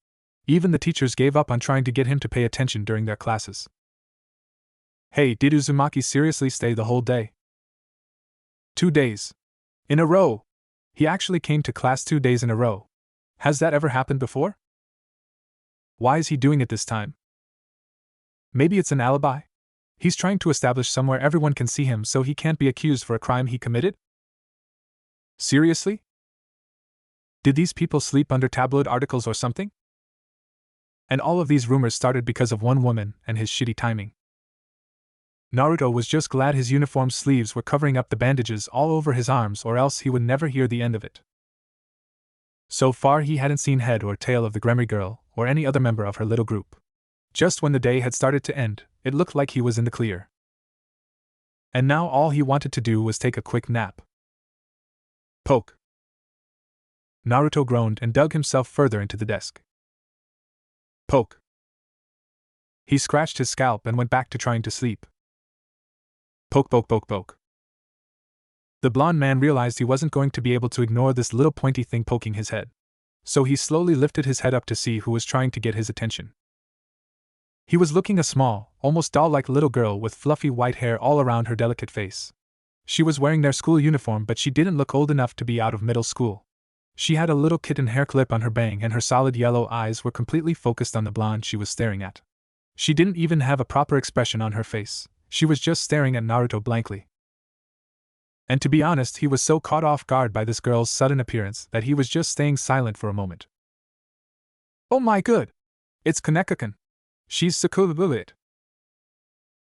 Even the teachers gave up on trying to get him to pay attention during their classes. Hey, did Uzumaki seriously stay the whole day? 2 days. In a row. He actually came to class 2 days in a row. Has that ever happened before? Why is he doing it this time? Maybe it's an alibi? He's trying to establish somewhere everyone can see him so he can't be accused for a crime he committed? Seriously? Did these people sleep under tabloid articles or something? And all of these rumors started because of one woman and his shitty timing. Naruto was just glad his uniform sleeves were covering up the bandages all over his arms, or else he would never hear the end of it. So far he hadn't seen head or tail of the Gremry girl or any other member of her little group. Just when the day had started to end, it looked like he was in the clear. And now all he wanted to do was take a quick nap. Poke. Naruto groaned and dug himself further into the desk. Poke. He scratched his scalp and went back to trying to sleep. Poke, poke, poke, poke. The blonde man realized he wasn't going to be able to ignore this little pointy thing poking his head. So he slowly lifted his head up to see who was trying to get his attention. He was looking a small, almost doll-like little girl with fluffy white hair all around her delicate face. She was wearing their school uniform, but she didn't look old enough to be out of middle school. She had a little kitten hair clip on her bang and her solid yellow eyes were completely focused on the blonde she was staring at. She didn't even have a proper expression on her face. She was just staring at Naruto blankly. And to be honest, he was so caught off guard by this girl's sudden appearance that he was just staying silent for a moment. Oh my god! It's Kaneka-kun. She's Sakurubulit.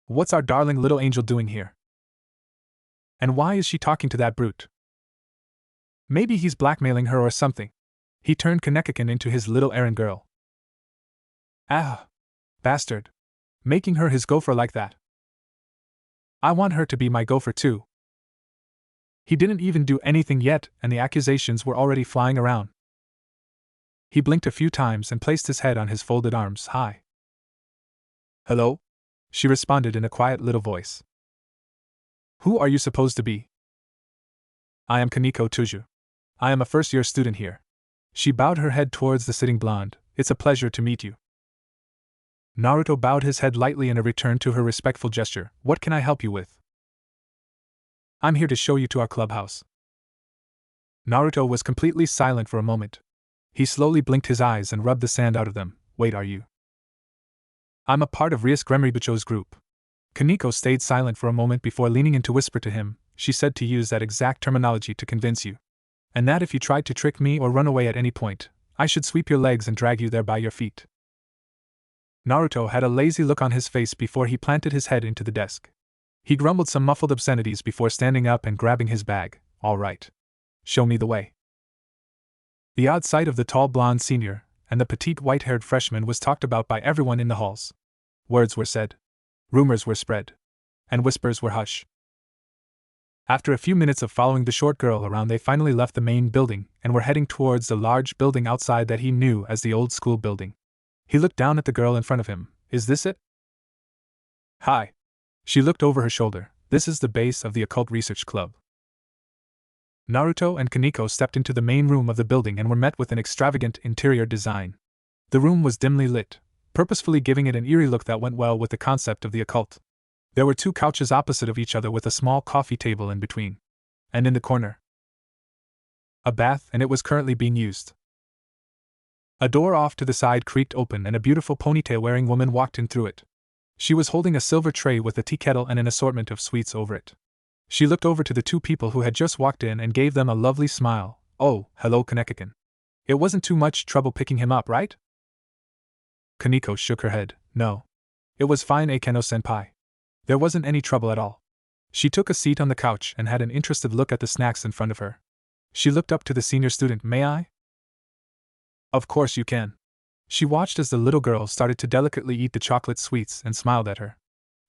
What's our darling little angel doing here? And why is she talking to that brute? Maybe he's blackmailing her or something. He turned Kaneka-kun into his little errand girl. Ah! Bastard. Making her his gopher like that. I want her to be my gopher too. He didn't even do anything yet, and the accusations were already flying around. He blinked a few times and placed his head on his folded arms high. Hello? She responded in a quiet little voice. Who are you supposed to be? I am Kaneko Tuju. I am a first-year student here. She bowed her head towards the sitting blonde. It's a pleasure to meet you. Naruto bowed his head lightly in a return to her respectful gesture. What can I help you with? I'm here to show you to our clubhouse. Naruto was completely silent for a moment. He slowly blinked his eyes and rubbed the sand out of them. Wait, are you? I'm a part of Rias Gremrybucho's group. Kaneko stayed silent for a moment before leaning in to whisper to him. She said to use that exact terminology to convince you. And that if you tried to trick me or run away at any point, I should sweep your legs and drag you there by your feet. Naruto had a lazy look on his face before he planted his head into the desk. He grumbled some muffled obscenities before standing up and grabbing his bag. All right. Show me the way. The odd sight of the tall blonde senior and the petite white-haired freshman was talked about by everyone in the halls. Words were said. Rumors were spread. And whispers were hushed. After a few minutes of following the short girl around, they finally left the main building and were heading towards the large building outside that he knew as the old school building. He looked down at the girl in front of him. Is this it? Hi. She looked over her shoulder. This is the base of the Occult Research Club. Naruto and Kaneko stepped into the main room of the building and were met with an extravagant interior design. The room was dimly lit, purposefully giving it an eerie look that went well with the concept of the occult. There were 2 couches opposite of each other with a small coffee table in between. And in the corner, a bath, and it was currently being used. A door off to the side creaked open and a beautiful ponytail-wearing woman walked in through it. She was holding a silver tray with a tea kettle and an assortment of sweets over it. She looked over to the 2 people who had just walked in and gave them a lovely smile. Oh, hello Kanekakin. It wasn't too much trouble picking him up, right? Kaneko shook her head. No. It was fine, Akeno-senpai. There wasn't any trouble at all. She took a seat on the couch and had an interested look at the snacks in front of her. She looked up to the senior student. May I? Of course you can. She watched as the little girl started to delicately eat the chocolate sweets and smiled at her.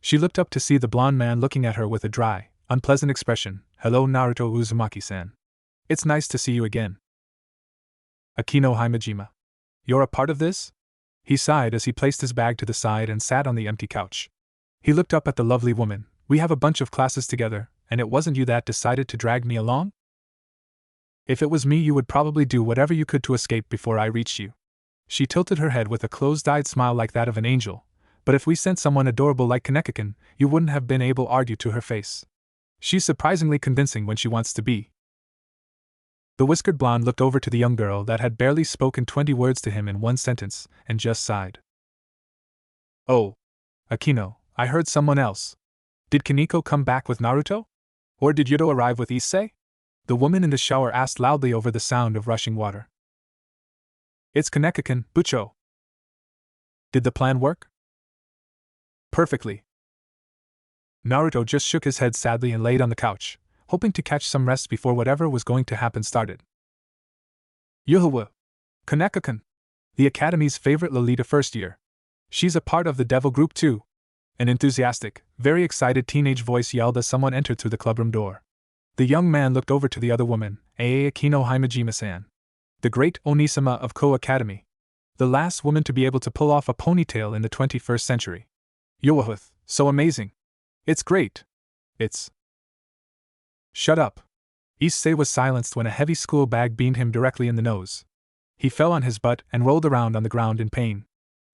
She looked up to see the blonde man looking at her with a dry, unpleasant expression. Hello Naruto Uzumaki-san. It's nice to see you again. Akino Himejima. You're a part of this? He sighed as he placed his bag to the side and sat on the empty couch. He looked up at the lovely woman. We have a bunch of classes together, and it wasn't you that decided to drag me along? If it was me, you would probably do whatever you could to escape before I reached you. She tilted her head with a closed-eyed smile like that of an angel, but if we sent someone adorable like Kanekakin, you wouldn't have been able to argue to her face. She's surprisingly convincing when she wants to be. The whiskered blonde looked over to the young girl that had barely spoken 20 words to him in one sentence, and just sighed. Oh. Akino, I heard someone else. Did Kaneko come back with Naruto? Or did Yuto arrive with Issei? The woman in the shower asked loudly over the sound of rushing water. It's Kanekakin, Bucho. Did the plan work? Perfectly. Naruto just shook his head sadly and laid on the couch, hoping to catch some rest before whatever was going to happen started. Yuhawa. Kanekakin. The Academy's favorite Lolita first year. She's a part of the Devil Group too. An enthusiastic, very excited teenage voice yelled as someone entered through the clubroom door. The young man looked over to the other woman, Akino Himejima-san. The great Onisama of Ko Academy. The last woman to be able to pull off a ponytail in the 21st century. Yowahuth, so amazing. It's great. It's... Shut up. Issei was silenced when a heavy school bag beamed him directly in the nose. He fell on his butt and rolled around on the ground in pain.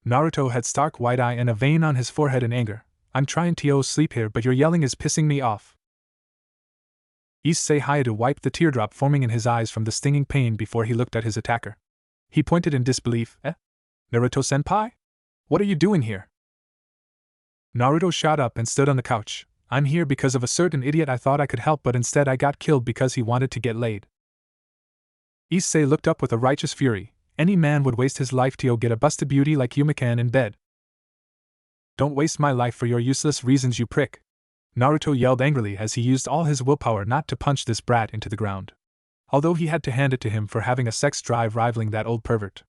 Naruto had stark white eye and a vein on his forehead in anger. I'm trying to sleep here, but your yelling is pissing me off. Issei Hayato wiped the teardrop forming in his eyes from the stinging pain before he looked at his attacker. He pointed in disbelief. Naruto-senpai? What are you doing here? Naruto shot up and stood on the couch. I'm here because of a certain idiot I thought I could help, but instead I got killed because he wanted to get laid. Issei looked up with a righteous fury. Any man would waste his life to get a busted beauty like Yumikan in bed. Don't waste my life for your useless reasons, you prick. Naruto yelled angrily as he used all his willpower not to punch this brat into the ground. Although he had to hand it to him for having a sex drive rivaling that old pervert.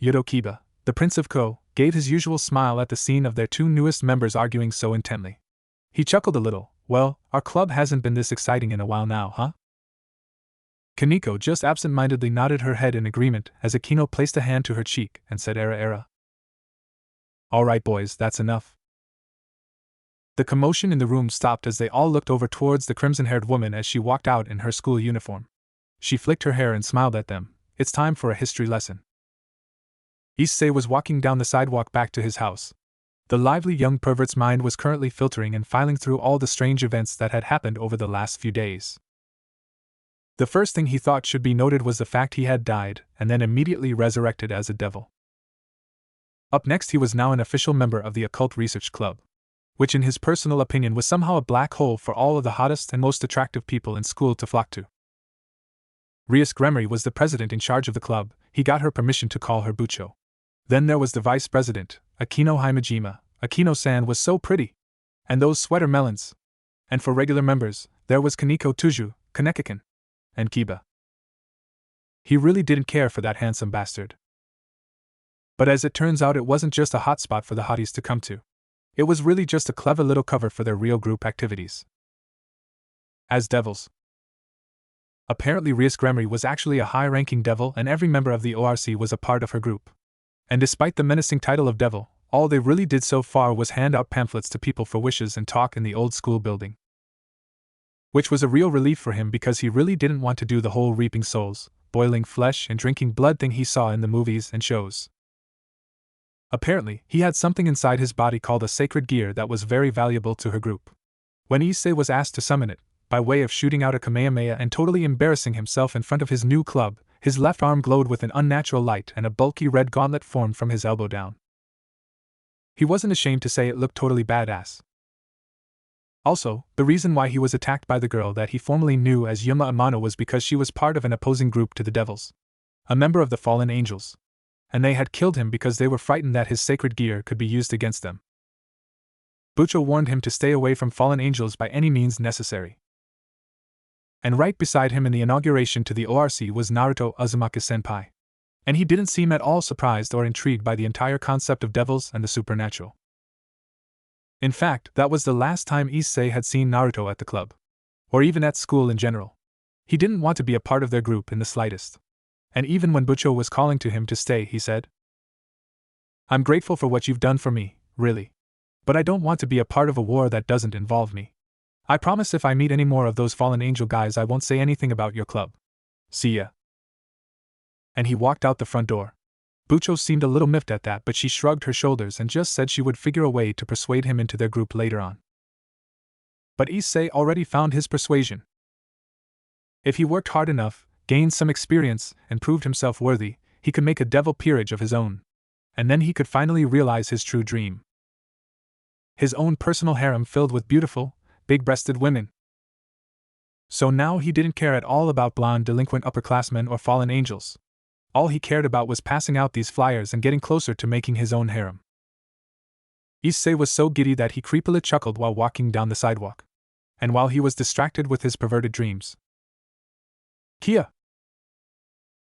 Yuto Kiba, the Prince of Ko, gave his usual smile at the scene of their two newest members arguing so intently. He chuckled a little. Well, our club hasn't been this exciting in a while now, huh? Kaneko just absent-mindedly nodded her head in agreement as Akino placed a hand to her cheek and said era. Alright boys, that's enough. The commotion in the room stopped as they all looked over towards the crimson-haired woman as she walked out in her school uniform. She flicked her hair and smiled at them. It's time for a history lesson. Issei was walking down the sidewalk back to his house. The lively young pervert's mind was currently filtering and filing through all the strange events that had happened over the last few days. The first thing he thought should be noted was the fact he had died and then immediately resurrected as a devil. Up next, he was now an official member of the Occult Research Club, which in his personal opinion was somehow a black hole for all of the hottest and most attractive people in school to flock to. Rias Gremory was the president in charge of the club. He got her permission to call her Bucho. Then there was the vice president, Akino Himejima. Akino-san was so pretty. And those sweater melons. And for regular members, there was Kaneko Tuju, Kanekakin, and Kiba. He really didn't care for that handsome bastard. But as it turns out, it wasn't just a hotspot for the hotties to come to. It was really just a clever little cover for their real group activities. As devils. Apparently Rias Gremory was actually a high-ranking devil and every member of the ORC was a part of her group. And despite the menacing title of devil, all they really did so far was hand out pamphlets to people for wishes and talk in the old school building. Which was a real relief for him because he really didn't want to do the whole reaping souls, boiling flesh and drinking blood thing he saw in the movies and shows. Apparently, he had something inside his body called a sacred gear that was very valuable to her group. When Issei was asked to summon it, by way of shooting out a Kamehameha and totally embarrassing himself in front of his new club, his left arm glowed with an unnatural light and a bulky red gauntlet formed from his elbow down. He wasn't ashamed to say it looked totally badass. Also, the reason why he was attacked by the girl that he formerly knew as Yuma Amano was because she was part of an opposing group to the devils, a member of the fallen angels, and they had killed him because they were frightened that his sacred gear could be used against them. Bucho warned him to stay away from fallen angels by any means necessary. And right beside him in the inauguration to the ORC was Naruto Uzumaki-senpai. And he didn't seem at all surprised or intrigued by the entire concept of devils and the supernatural. In fact, that was the last time Issei had seen Naruto at the club, or even at school in general. He didn't want to be a part of their group in the slightest. And even when Bucho was calling to him to stay, he said, "I'm grateful for what you've done for me, really. But I don't want to be a part of a war that doesn't involve me. I promise if I meet any more of those fallen angel guys I won't say anything about your club. See ya." And he walked out the front door. Bucho seemed a little miffed at that, but she shrugged her shoulders and just said she would figure a way to persuade him into their group later on. But Issei already found his persuasion. If he worked hard enough, gained some experience, and proved himself worthy, he could make a devil peerage of his own. And then he could finally realize his true dream. His own personal harem filled with beautiful, big-breasted women. So now he didn't care at all about blonde delinquent upperclassmen or fallen angels. All he cared about was passing out these flyers and getting closer to making his own harem. Issei was so giddy that he creepily chuckled while walking down the sidewalk. And while he was distracted with his perverted dreams. Kia!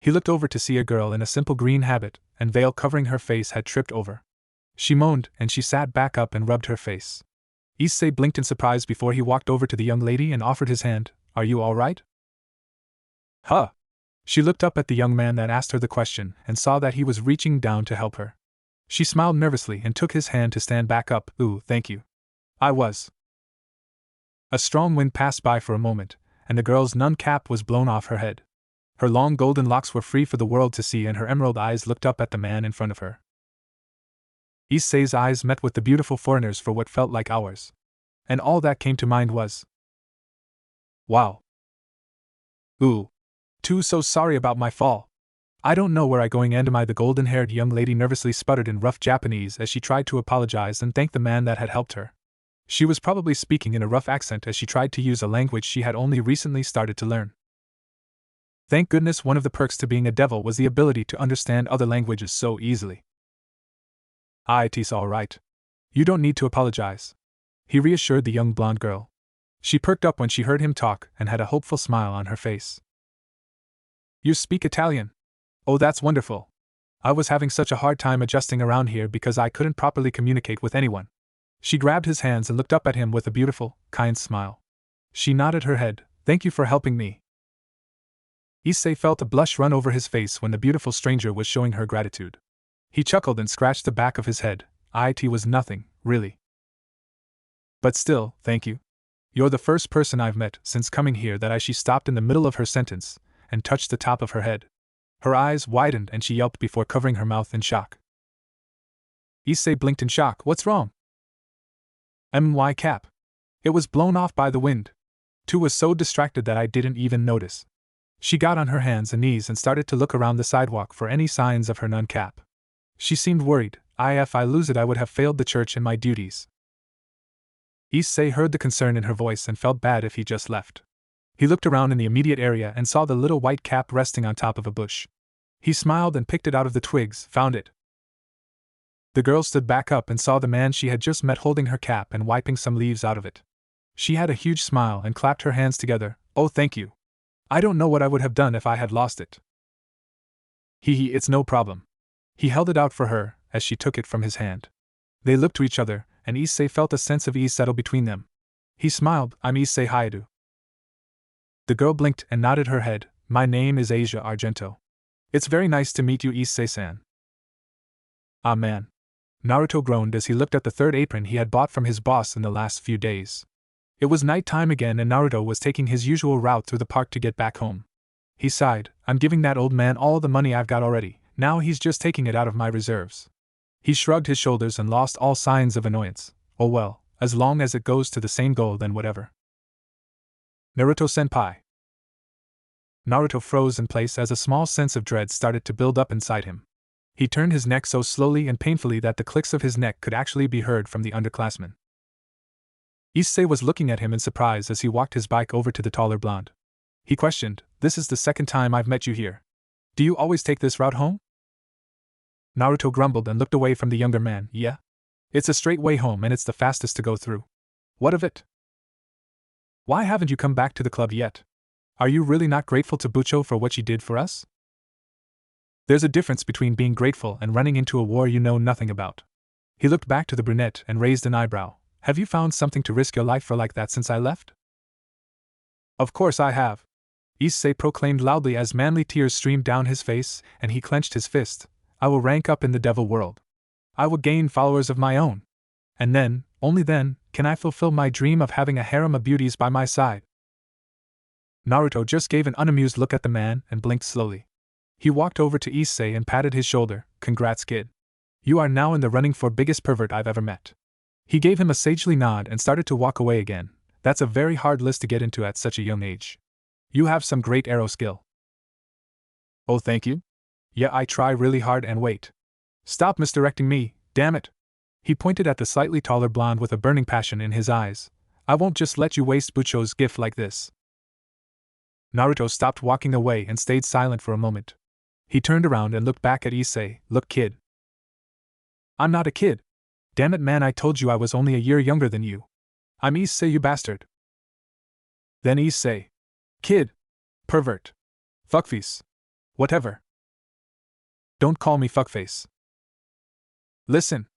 He looked over to see a girl in a simple green habit and veil covering her face had tripped over. She moaned and she sat back up and rubbed her face. Issei blinked in surprise before he walked over to the young lady and offered his hand. "Are you all right?" "Huh." She looked up at the young man that asked her the question and saw that he was reaching down to help her. She smiled nervously and took his hand to stand back up. "Ooh, thank you. I was." A strong wind passed by for a moment, and the girl's nun cap was blown off her head. Her long golden locks were free for the world to see and her emerald eyes looked up at the man in front of her. Issei's eyes met with the beautiful foreigner's for what felt like hours. And all that came to mind was, "Wow. Ooh. Too so sorry about my fall. I don't know where I going." And am I the golden-haired young lady nervously sputtered in rough Japanese as she tried to apologize and thank the man that had helped her. She was probably speaking in a rough accent as she tried to use a language she had only recently started to learn. Thank goodness one of the perks to being a devil was the ability to understand other languages so easily. "It's all right. You don't need to apologize," he reassured the young blonde girl. She perked up when she heard him talk and had a hopeful smile on her face. "You speak Italian? Oh, that's wonderful. I was having such a hard time adjusting around here because I couldn't properly communicate with anyone." She grabbed his hands and looked up at him with a beautiful, kind smile. She nodded her head. "Thank you for helping me." Issei felt a blush run over his face when the beautiful stranger was showing her gratitude. He chuckled and scratched the back of his head. "It was nothing, really. But still, thank you. You're the first person I've met since coming here that she stopped in the middle of her sentence and touched the top of her head. Her eyes widened and she yelped before covering her mouth in shock. Issei blinked in shock. "What's wrong?" "My cap. It was blown off by the wind. Too was so distracted that I didn't even notice." She got on her hands and knees and started to look around the sidewalk for any signs of her nun cap. She seemed worried. If I lose it I would have failed the church in my duties." Issei heard the concern in her voice and felt bad if he just left. He looked around in the immediate area and saw the little white cap resting on top of a bush. He smiled and picked it out of the twigs, found it. The girl stood back up and saw the man she had just met holding her cap and wiping some leaves out of it. She had a huge smile and clapped her hands together. "Oh, thank you. I don't know what I would have done if I had lost it." It's no problem." He held it out for her as she took it from his hand. They looked to each other, and Issei felt a sense of ease settle between them. He smiled. "I'm Issei Hayato." The girl blinked and nodded her head. "My name is Asia Argento. It's very nice to meet you, Issei-san." "Ah man." Naruto groaned as he looked at the third apron he had bought from his boss in the last few days. It was night time again and Naruto was taking his usual route through the park to get back home. He sighed. "I'm giving that old man all the money I've got already, now he's just taking it out of my reserves." He shrugged his shoulders and lost all signs of annoyance. "Oh well, as long as it goes to the same goal then whatever." "Naruto-senpai." Naruto froze in place as a small sense of dread started to build up inside him. He turned his neck so slowly and painfully that the clicks of his neck could actually be heard from the underclassmen. Issei was looking at him in surprise as he walked his bike over to the taller blonde. He questioned, "This is the second time I've met you here. Do you always take this route home?" Naruto grumbled and looked away from the younger man. "Yeah. It's a straight way home and it's the fastest to go through." "What of it? Why haven't you come back to the club yet? Are you really not grateful to Bucho for what she did for us?" "There's a difference between being grateful and running into a war you know nothing about." He looked back to the brunette and raised an eyebrow. "Have you found something to risk your life for like that since I left?" "Of course I have," Issei proclaimed loudly as manly tears streamed down his face, and he clenched his fist. "I will rank up in the devil world. I will gain followers of my own. And then, only then, can I fulfill my dream of having a harem of beauties by my side." Naruto just gave an unamused look at the man and blinked slowly. He walked over to Issei and patted his shoulder. "Congrats, kid. You are now in the running for biggest pervert I've ever met." He gave him a sagely nod and started to walk away again. "That's a very hard list to get into at such a young age. You have some great arrow skill." "Oh, thank you? Yeah, I try really hard and wait. Stop misdirecting me, damn it." He pointed at the slightly taller blonde with a burning passion in his eyes. "I won't just let you waste Bucho's gift like this." Naruto stopped walking away and stayed silent for a moment. He turned around and looked back at Issei. "Look, kid. I'm not a kid. Damn it, man, I told you I was only a year younger than you. I'm Issei, you bastard." Then Issei. "Kid. Pervert. Fuckface. Whatever. Don't call me fuckface." "Listen,"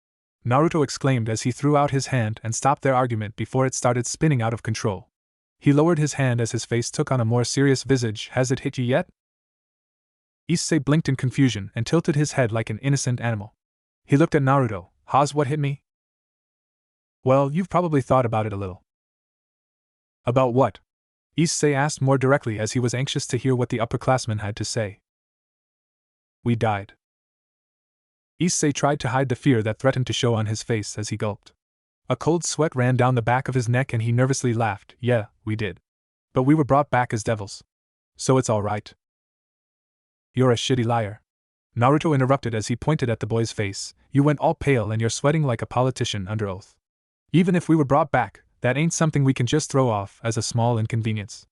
Naruto exclaimed as he threw out his hand and stopped their argument before it started spinning out of control. He lowered his hand as his face took on a more serious visage. "Has it hit you yet?" Issei blinked in confusion and tilted his head like an innocent animal. He looked at Naruto. "Has what hit me?" "Well, you've probably thought about it a little." "About what?" Issei asked more directly as he was anxious to hear what the upperclassman had to say. "We died." Issei tried to hide the fear that threatened to show on his face as he gulped. A cold sweat ran down the back of his neck and he nervously laughed. "Yeah, we did. But we were brought back as devils. So it's all right." "You're a shitty liar," Naruto interrupted as he pointed at the boy's face. "You went all pale and you're sweating like a politician under oath. Even if we were brought back, that ain't something we can just throw off as a small inconvenience.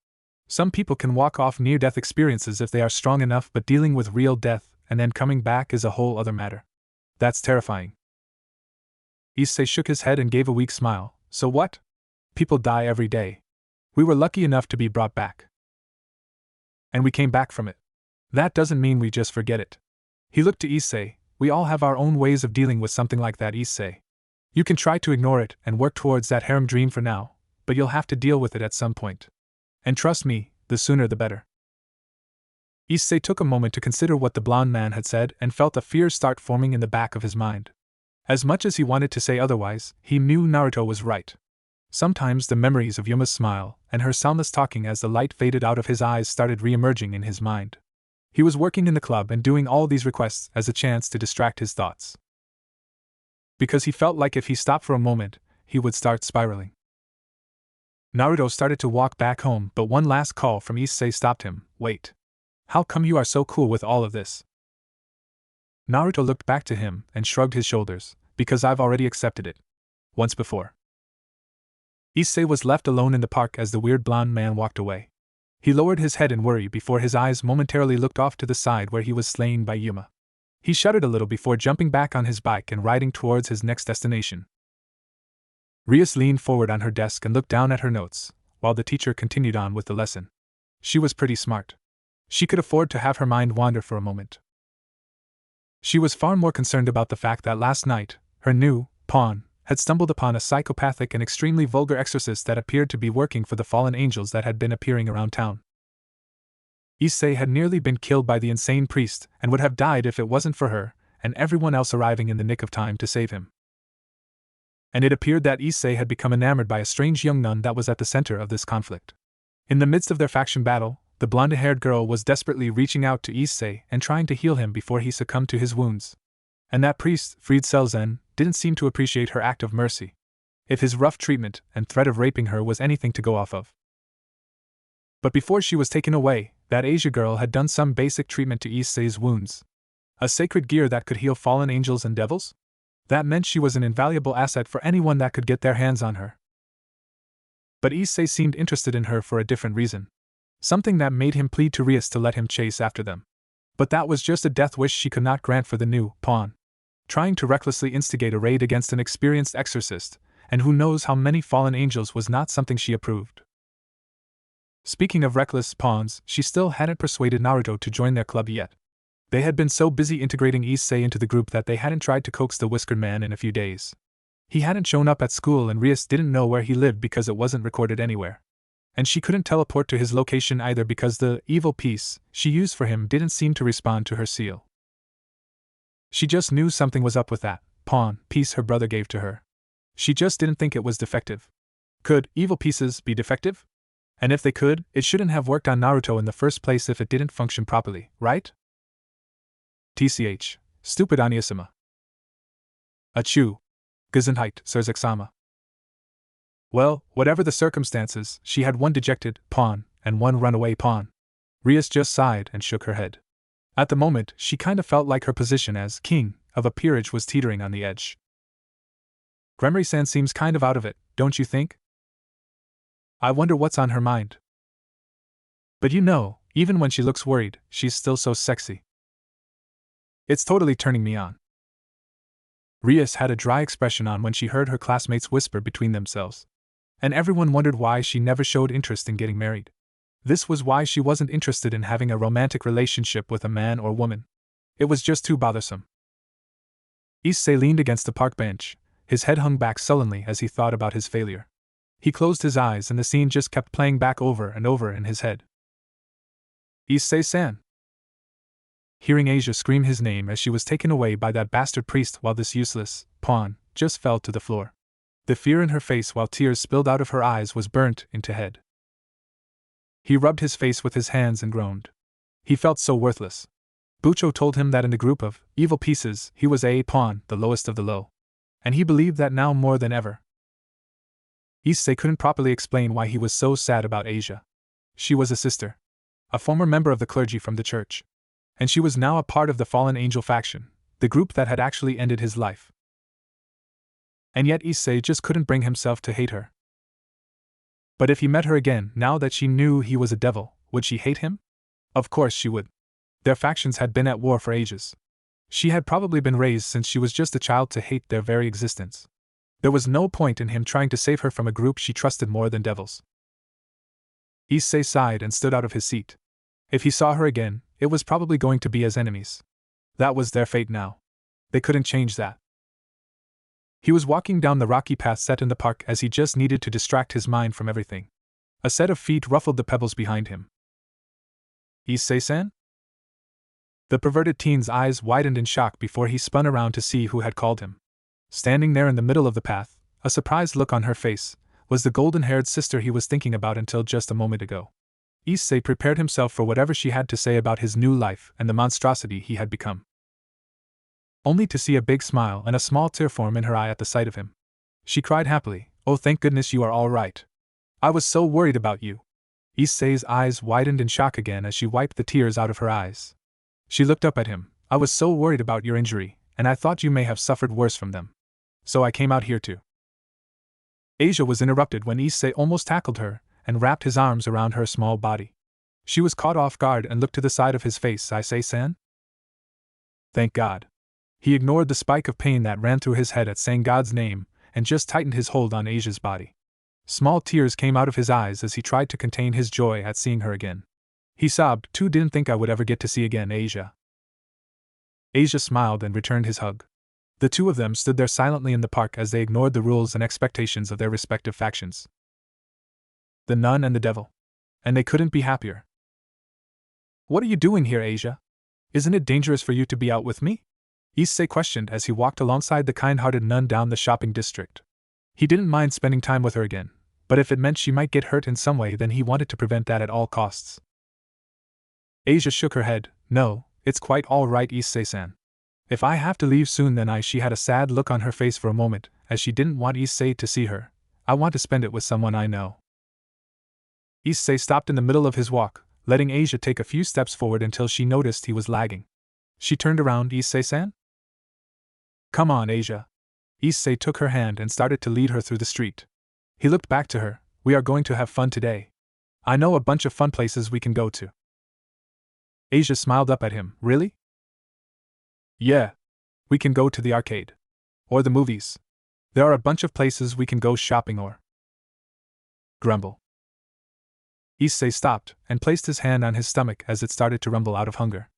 Some people can walk off near-death experiences if they are strong enough, but dealing with real death and then coming back is a whole other matter. That's terrifying." Issei shook his head and gave a weak smile. "So what? People die every day. We were lucky enough to be brought back. And we came back from it. That doesn't mean we just forget it." He looked to Issei. "We all have our own ways of dealing with something like that, Issei. You can try to ignore it and work towards that harem dream for now, but you'll have to deal with it at some point. And trust me, the sooner the better." Issei took a moment to consider what the blonde man had said and felt a fear start forming in the back of his mind. As much as he wanted to say otherwise, he knew Naruto was right. Sometimes the memories of Yuma's smile and her soundless talking as the light faded out of his eyes started re-emerging in his mind. He was working in the club and doing all these requests as a chance to distract his thoughts. Because he felt like if he stopped for a moment, he would start spiraling. Naruto started to walk back home, but one last call from Issei stopped him. "Wait. How come you are so cool with all of this?" Naruto looked back to him and shrugged his shoulders. "Because I've already accepted it. Once before." Issei was left alone in the park as the weird blonde man walked away. He lowered his head in worry before his eyes momentarily looked off to the side where he was slain by Yuma. He shuddered a little before jumping back on his bike and riding towards his next destination. Rias leaned forward on her desk and looked down at her notes, while the teacher continued on with the lesson. She was pretty smart. She could afford to have her mind wander for a moment. She was far more concerned about the fact that last night, her new pawn had stumbled upon a psychopathic and extremely vulgar exorcist that appeared to be working for the fallen angels that had been appearing around town. Issei had nearly been killed by the insane priest and would have died if it wasn't for her and everyone else arriving in the nick of time to save him. And it appeared that Issei had become enamored by a strange young nun that was at the center of this conflict. In the midst of their faction battle, the blonde-haired girl was desperately reaching out to Issei and trying to heal him before he succumbed to his wounds. And that priest, Fried Selzen, didn't seem to appreciate her act of mercy, if his rough treatment and threat of raping her was anything to go off of. But before she was taken away, that Asia girl had done some basic treatment to Issei's wounds. A sacred gear that could heal fallen angels and devils? That meant she was an invaluable asset for anyone that could get their hands on her. But Issei seemed interested in her for a different reason. Something that made him plead to Rias to let him chase after them. But that was just a death wish she could not grant for the new pawn. Trying to recklessly instigate a raid against an experienced exorcist, and who knows how many fallen angels, was not something she approved. Speaking of reckless pawns, she still hadn't persuaded Naruto to join their club yet. They had been so busy integrating Issei into the group that they hadn't tried to coax the Whiskered Man in a few days. He hadn't shown up at school and Rias didn't know where he lived because it wasn't recorded anywhere. And she couldn't teleport to his location either because the evil piece she used for him didn't seem to respond to her seal. She just knew something was up with that pawn piece her brother gave to her. She just didn't think it was defective. Could evil pieces be defective? And if they could, it shouldn't have worked on Naruto in the first place if it didn't function properly, right? TCH. Stupid Anisama. Achoo. Gesundheit, Surzak-sama. Well, whatever the circumstances, she had one dejected pawn and one runaway pawn. Rias just sighed and shook her head. At the moment, she kind of felt like her position as king of a peerage was teetering on the edge. Gremory-san seems kind of out of it, don't you think? I wonder what's on her mind. But you know, even when she looks worried, she's still so sexy. It's totally turning me on. Rias had a dry expression on when she heard her classmates whisper between themselves. And everyone wondered why she never showed interest in getting married. This was why she wasn't interested in having a romantic relationship with a man or woman. It was just too bothersome. Issei leaned against the park bench, his head hung back sullenly as he thought about his failure. He closed his eyes and the scene just kept playing back over and over in his head. Issei-san. Hearing Asia scream his name as she was taken away by that bastard priest while this useless pawn just fell to the floor. The fear in her face while tears spilled out of her eyes was burnt into head. He rubbed his face with his hands and groaned. He felt so worthless. Bucho told him that in the group of evil pieces he was a pawn, the lowest of the low. And he believed that now more than ever. Issei couldn't properly explain why he was so sad about Asia. She was a sister. A former member of the clergy from the church. And she was now a part of the fallen angel faction, the group that had actually ended his life. And yet Issei just couldn't bring himself to hate her. But if he met her again, now that she knew he was a devil, would she hate him? Of course she would. Their factions had been at war for ages. She had probably been raised since she was just a child to hate their very existence. There was no point in him trying to save her from a group she trusted more than devils. Issei sighed and stood out of his seat. If he saw her again, it was probably going to be as enemies. That was their fate now. They couldn't change that. He was walking down the rocky path set in the park as he just needed to distract his mind from everything. A set of feet ruffled the pebbles behind him. Issei-san? The perverted teen's eyes widened in shock before he spun around to see who had called him. Standing there in the middle of the path, a surprised look on her face, was the golden-haired sister he was thinking about until just a moment ago. Issei prepared himself for whatever she had to say about his new life and the monstrosity he had become. Only to see a big smile and a small tear form in her eye at the sight of him. She cried happily, "Oh, thank goodness you are all right. I was so worried about you." Issei's eyes widened in shock again as she wiped the tears out of her eyes. She looked up at him. "I was so worried about your injury, and I thought you may have suffered worse from them. So I came out here too." Asia was interrupted when Issei almost tackled her and wrapped his arms around her small body. She was caught off guard and looked to the side of his face. "Issei-san?" Thank God. He ignored the spike of pain that ran through his head at saying God's name and just tightened his hold on Asia's body. Small tears came out of his eyes as he tried to contain his joy at seeing her again. He sobbed, "Too didn't think I would ever get to see again, Asia." Asia smiled and returned his hug. The two of them stood there silently in the park as they ignored the rules and expectations of their respective factions. The nun and the devil. And they couldn't be happier. "What are you doing here, Asia? Isn't it dangerous for you to be out with me?" Issei questioned as he walked alongside the kind-hearted nun down the shopping district. He didn't mind spending time with her again, but if it meant she might get hurt in some way, then he wanted to prevent that at all costs. Asia shook her head. "No, it's quite all right, Issei-san. If I have to leave soon, then she had a sad look on her face for a moment, as she didn't want Issei to see her. "I want to spend it with someone I know." Issei stopped in the middle of his walk, letting Asia take a few steps forward until she noticed he was lagging. She turned around. "Issei-san?" "Come on, Asia." Issei took her hand and started to lead her through the street. He looked back to her, We are going to have fun today. I know a bunch of fun places we can go to. Asia smiled up at him. Really? Yeah. We can go to the arcade. Or the movies. There are a bunch of places we can go shopping or grumble. Issei stopped and placed his hand on his stomach as it started to rumble out of hunger.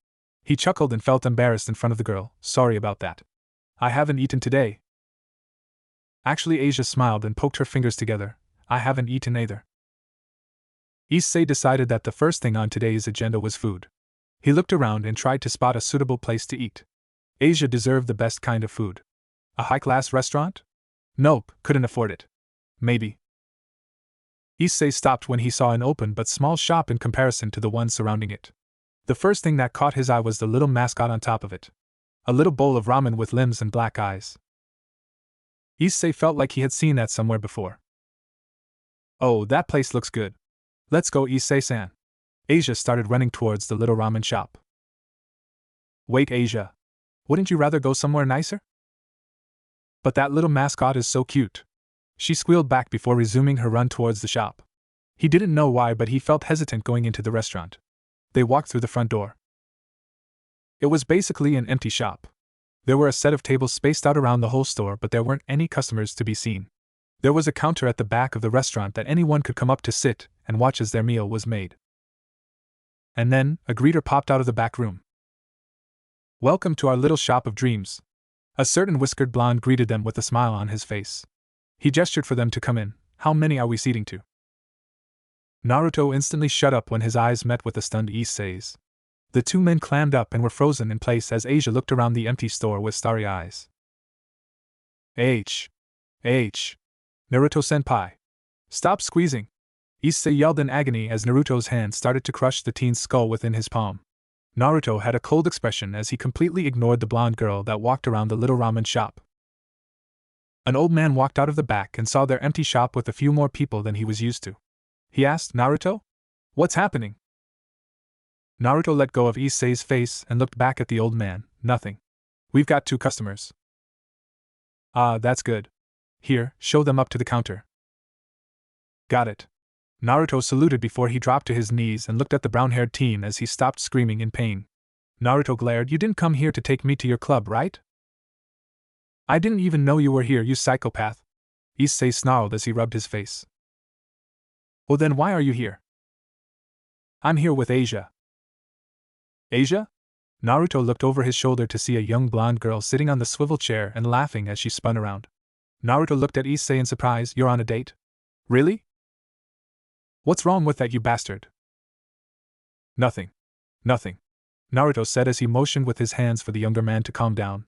He chuckled and felt embarrassed in front of the girl. Sorry about that. I haven't eaten today. Actually, Asia smiled and poked her fingers together. I haven't eaten either. Issei decided that the first thing on today's agenda was food. He looked around and tried to spot a suitable place to eat. Asia deserved the best kind of food. A high-class restaurant? Nope, couldn't afford it. Maybe. Issei stopped when he saw an open but small shop in comparison to the one surrounding it. The first thing that caught his eye was the little mascot on top of it. A little bowl of ramen with limbs and black eyes. Issei felt like he had seen that somewhere before. Oh, that place looks good. Let's go, Issei-san. Asia started running towards the little ramen shop. Wait, Asia. Wouldn't you rather go somewhere nicer? But that little mascot is so cute. She squealed back before resuming her run towards the shop. He didn't know why, but he felt hesitant going into the restaurant. They walked through the front door. It was basically an empty shop. There were a set of tables spaced out around the whole store, but there weren't any customers to be seen. There was a counter at the back of the restaurant that anyone could come up to sit and watch as their meal was made. And then, a greeter popped out of the back room. Welcome to our little shop of dreams. A certain whiskered blonde greeted them with a smile on his face. He gestured for them to come in. How many are we seating to? Naruto instantly shut up when his eyes met with the stunned Issei's. The two men clammed up and were frozen in place as Asia looked around the empty store with starry eyes. Naruto-senpai. Stop squeezing! Issei yelled in agony as Naruto's hand started to crush the teen's skull within his palm. Naruto had a cold expression as he completely ignored the blonde girl that walked around the little ramen shop. An old man walked out of the back and saw their empty shop with a few more people than he was used to. He asked, Naruto? What's happening? Naruto let go of Issei's face and looked back at the old man. Nothing. We've got 2 customers. Ah, that's good. Here, show them up to the counter. Got it. Naruto saluted before he dropped to his knees and looked at the brown-haired teen as he stopped screaming in pain. Naruto glared. You didn't come here to take me to your club, right? I didn't even know you were here, you psychopath. Issei snarled as he rubbed his face. Well then why are you here? I'm here with Asia. Asia? Naruto looked over his shoulder to see a young blonde girl sitting on the swivel chair and laughing as she spun around. Naruto looked at Issei in surprise. You're on a date? Really? What's wrong with that, you bastard? Nothing. Naruto said as he motioned with his hands for the younger man to calm down.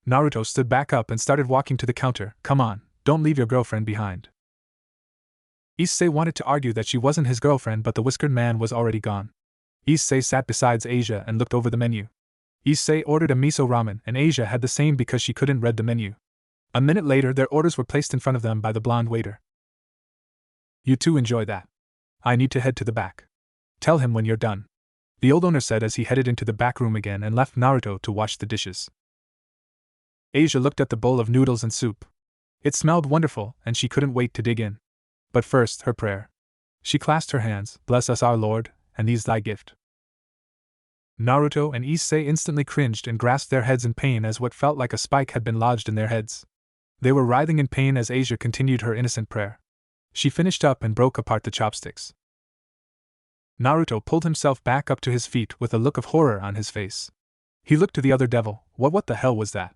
Naruto stood back up and started walking to the counter. Come on, don't leave your girlfriend behind. Issei wanted to argue that she wasn't his girlfriend, but the whiskered man was already gone. Issei sat beside Asia and looked over the menu. Issei ordered a miso ramen and Asia had the same because she couldn't read the menu. A minute later their orders were placed in front of them by the blonde waiter. You two enjoy that. I need to head to the back. Tell him when you're done, the old owner said as he headed into the back room again and left Naruto to wash the dishes. Asia looked at the bowl of noodles and soup. It smelled wonderful and she couldn't wait to dig in. But first, her prayer. She clasped her hands. Bless us, our Lord, and these thy gift. Naruto and Issei instantly cringed and grasped their heads in pain as what felt like a spike had been lodged in their heads. They were writhing in pain as Asia continued her innocent prayer. She finished up and broke apart the chopsticks. Naruto pulled himself back up to his feet with a look of horror on his face. He looked to the other devil. What the hell was that?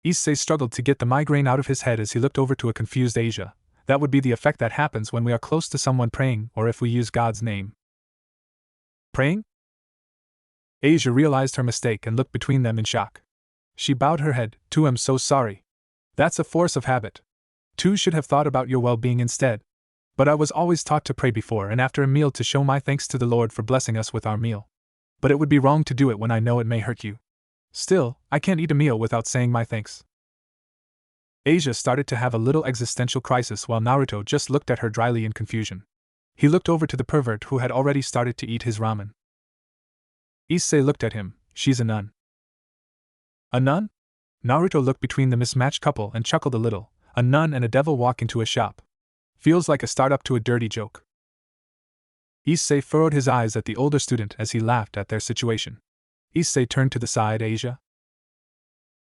Issei struggled to get the migraine out of his head as he looked over to a confused Asia. That would be the effect that happens when we are close to someone praying or if we use God's name. Praying? Asia realized her mistake and looked between them in shock. She bowed her head. I'm so sorry. That's a force of habit. You should have thought about your well-being instead. But I was always taught to pray before and after a meal to show my thanks to the Lord for blessing us with our meal. But it would be wrong to do it when I know it may hurt you. Still, I can't eat a meal without saying my thanks. Asia started to have a little existential crisis while Naruto just looked at her dryly in confusion. He looked over to the pervert who had already started to eat his ramen. Issei looked at him. She's a nun. A nun? Naruto looked between the mismatched couple and chuckled a little. A nun and a devil walk into a shop. Feels like a startup to a dirty joke. Issei furrowed his eyes at the older student as he laughed at their situation. Issei turned to the side. Asia?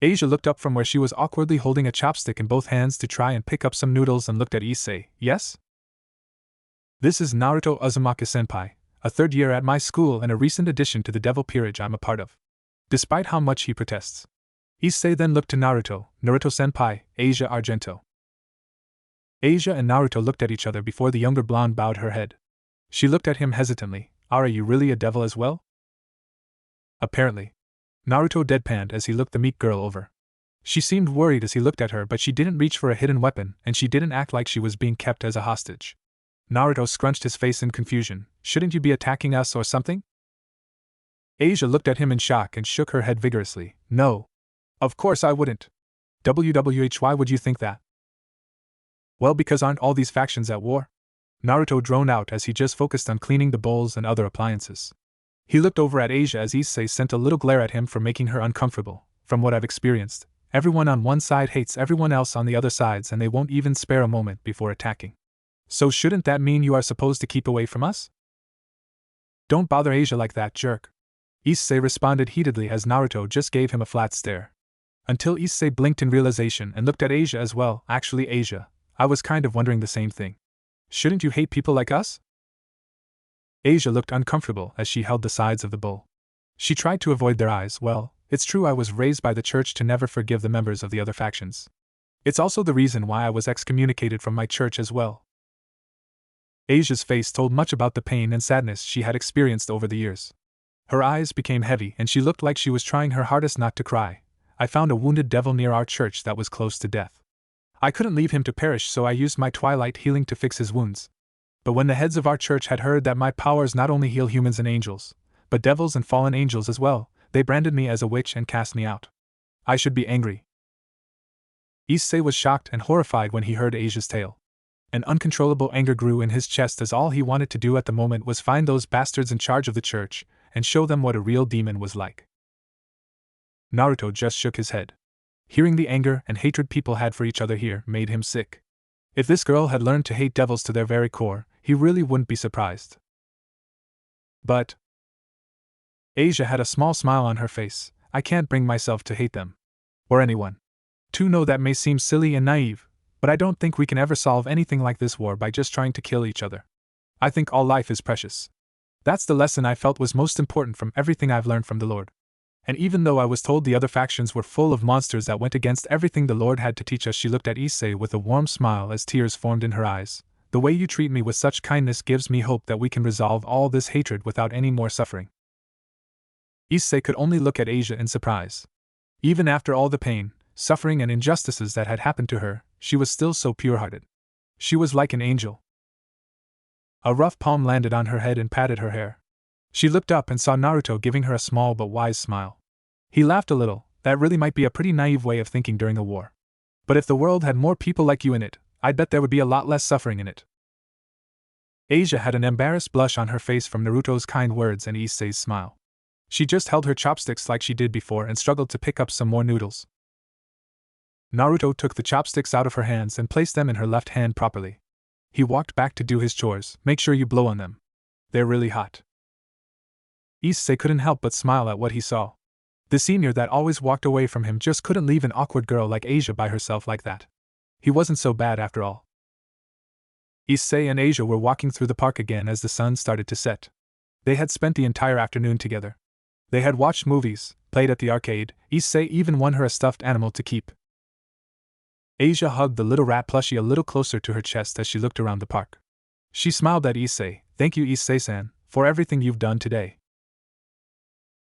Asia looked up from where she was awkwardly holding a chopstick in both hands to try and pick up some noodles and looked at Issei. Yes? This is Naruto Uzumaki-senpai, a third year at my school and a recent addition to the devil peerage I'm a part of. Despite how much he protests. Issei then looked to Naruto, Naruto-senpai, Asia Argento. Asia and Naruto looked at each other before the younger blonde bowed her head. She looked at him hesitantly. Are you really a devil as well? Apparently. Naruto deadpanned as he looked the meek girl over. She seemed worried as he looked at her, but she didn't reach for a hidden weapon, and she didn't act like she was being kept as a hostage. Naruto scrunched his face in confusion. Shouldn't you be attacking us or something? Asia looked at him in shock and shook her head vigorously. No. Of course I wouldn't. Why would you think that? Well, because aren't all these factions at war? Naruto droned out as he just focused on cleaning the bowls and other appliances. He looked over at Asia as Issei sent a little glare at him for making her uncomfortable. From what I've experienced, everyone on one side hates everyone else on the other sides and they won't even spare a moment before attacking. So shouldn't that mean you are supposed to keep away from us? Don't bother Asia like that, jerk. Issei responded heatedly as Naruto just gave him a flat stare. Until Issei blinked in realization and looked at Asia as well. Actually, Asia, I was kind of wondering the same thing. Shouldn't you hate people like us? Asia looked uncomfortable as she held the sides of the bowl. She tried to avoid their eyes. Well, it's true I was raised by the church to never forgive the members of the other factions. It's also the reason why I was excommunicated from my church as well. Asia's face told much about the pain and sadness she had experienced over the years. Her eyes became heavy and she looked like she was trying her hardest not to cry. I found a wounded devil near our church that was close to death. I couldn't leave him to perish, so I used my twilight healing to fix his wounds. But when the heads of our church had heard that my powers not only heal humans and angels, but devils and fallen angels as well, they branded me as a witch and cast me out. I should be angry. Issei was shocked and horrified when he heard Asia's tale. An uncontrollable anger grew in his chest as all he wanted to do at the moment was find those bastards in charge of the church and show them what a real demon was like. Naruto just shook his head. Hearing the anger and hatred people had for each other here made him sick. If this girl had learned to hate devils to their very core, he really wouldn't be surprised. But Asia had a small smile on her face. I can't bring myself to hate them. Or anyone. To know that may seem silly and naive, but I don't think we can ever solve anything like this war by just trying to kill each other. I think all life is precious. That's the lesson I felt was most important from everything I've learned from the Lord. And even though I was told the other factions were full of monsters that went against everything the Lord had to teach us, she looked at Issei with a warm smile as tears formed in her eyes. The way you treat me with such kindness gives me hope that we can resolve all this hatred without any more suffering. Issei could only look at Asia in surprise. Even after all the pain, suffering and injustices that had happened to her, she was still so pure-hearted. She was like an angel. A rough palm landed on her head and patted her hair. She looked up and saw Naruto giving her a small but wise smile. He laughed a little. That really might be a pretty naive way of thinking during a war. But if the world had more people like you in it, I'd bet there would be a lot less suffering in it. Asia had an embarrassed blush on her face from Naruto's kind words and Issei's smile. She just held her chopsticks like she did before and struggled to pick up some more noodles. Naruto took the chopsticks out of her hands and placed them in her left hand properly. He walked back to do his chores. Make sure you blow on them. They're really hot. Issei couldn't help but smile at what he saw. The senior that always walked away from him just couldn't leave an awkward girl like Asia by herself like that. He wasn't so bad after all. Issei and Asia were walking through the park again as the sun started to set. They had spent the entire afternoon together. They had watched movies, played at the arcade. Issei even won her a stuffed animal to keep. Asia hugged the little rat plushie a little closer to her chest as she looked around the park. She smiled at Issei. Thank you, Issei-san, for everything you've done today.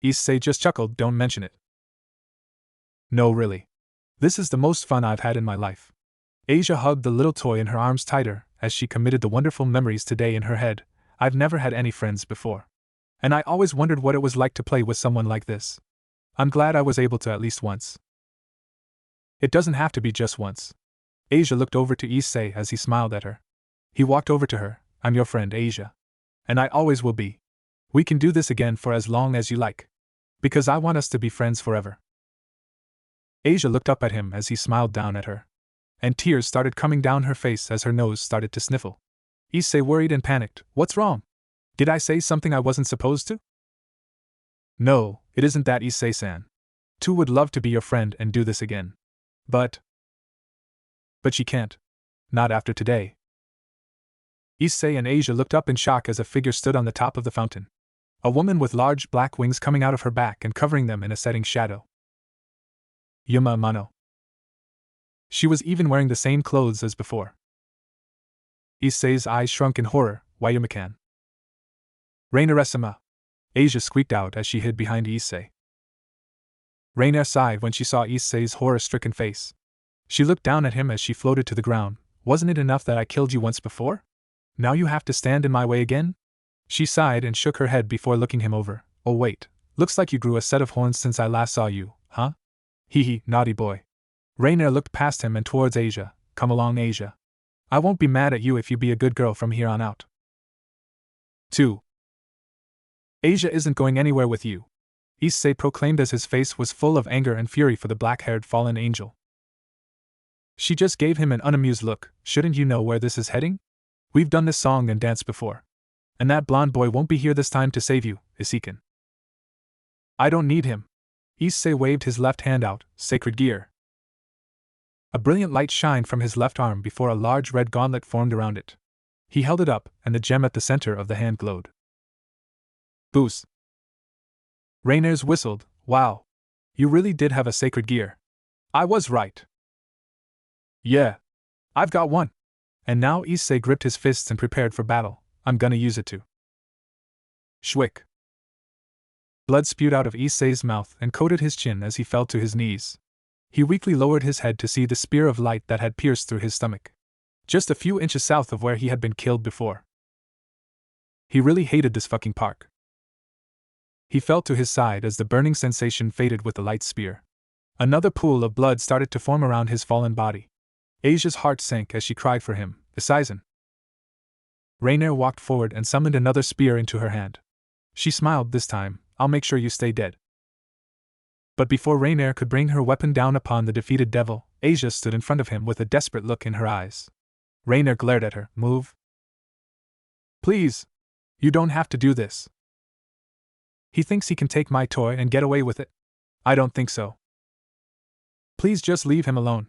Issei just chuckled. Don't mention it. No, really. This is the most fun I've had in my life. Asia hugged the little toy in her arms tighter as she committed the wonderful memories today in her head. I've never had any friends before. And I always wondered what it was like to play with someone like this. I'm glad I was able to at least once. It doesn't have to be just once. Asia looked over to Issei as he smiled at her. He walked over to her. I'm your friend, Asia. And I always will be. We can do this again for as long as you like. Because I want us to be friends forever. Asia looked up at him as he smiled down at her. and tears started coming down her face as her nose started to sniffle. Issei worried and panicked. What's wrong? Did I say something I wasn't supposed to? No, it isn't that, Issei-san. Tu would love to be your friend and do this again. But she can't. Not after today. Issei and Asia looked up in shock as a figure stood on the top of the fountain. A woman with large black wings coming out of her back and covering them in a setting shadow. Yuma Amano. She was even wearing the same clothes as before. Issei's eyes shrunk in horror. Why Yuma-kan? Rainer-sama. Asia squeaked out as she hid behind Issei. Rainer sighed when she saw Issei's horror-stricken face. She looked down at him as she floated to the ground. Wasn't it enough that I killed you once before? Now you have to stand in my way again? She sighed and shook her head before looking him over. Oh wait, looks like you grew a set of horns since I last saw you, huh? Hee, naughty boy. Rainer looked past him and towards Asia. Come along, Asia. I won't be mad at you if you be a good girl from here on out. 2. Asia isn't going anywhere with you, Issei proclaimed as his face was full of anger and fury for the black-haired fallen angel. She just gave him an unamused look. Shouldn't you know where this is heading? We've done this song and dance before. And that blonde boy won't be here this time to save you, Issei-kan. I don't need him. Issei waved his left hand out. Sacred gear. A brilliant light shined from his left arm before a large red gauntlet formed around it. He held it up, and the gem at the center of the hand glowed. Boost. Rainer's whistled. Wow. You really did have a sacred gear. I was right. Yeah. I've got one. And now Issei gripped his fists and prepared for battle. I'm gonna use it too. Shwick. Blood spewed out of Issei's mouth and coated his chin as he fell to his knees. He weakly lowered his head to see the spear of light that had pierced through his stomach. Just a few inches south of where he had been killed before. He really hated this fucking park. He fell to his side as the burning sensation faded with the light spear. Another pool of blood started to form around his fallen body. Asia's heart sank as she cried for him. Issei-san. Rainer walked forward and summoned another spear into her hand. She smiled this time. I'll make sure you stay dead. But before Rainer could bring her weapon down upon the defeated devil, Asia stood in front of him with a desperate look in her eyes. Rainer glared at her. Move. Please. You don't have to do this. He thinks he can take my toy and get away with it? I don't think so. Please just leave him alone.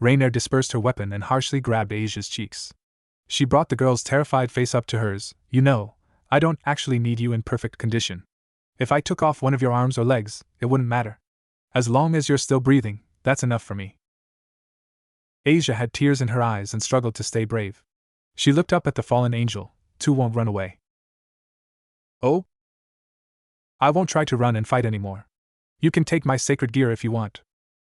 Rainer dispersed her weapon and harshly grabbed Asia's cheeks. She brought the girl's terrified face up to hers. You know, I don't actually need you in perfect condition. If I took off one of your arms or legs, it wouldn't matter. As long as you're still breathing, that's enough for me. Asia had tears in her eyes and struggled to stay brave. She looked up at the fallen angel. Tu won't run away. Oh? I won't try to run and fight anymore. You can take my sacred gear if you want.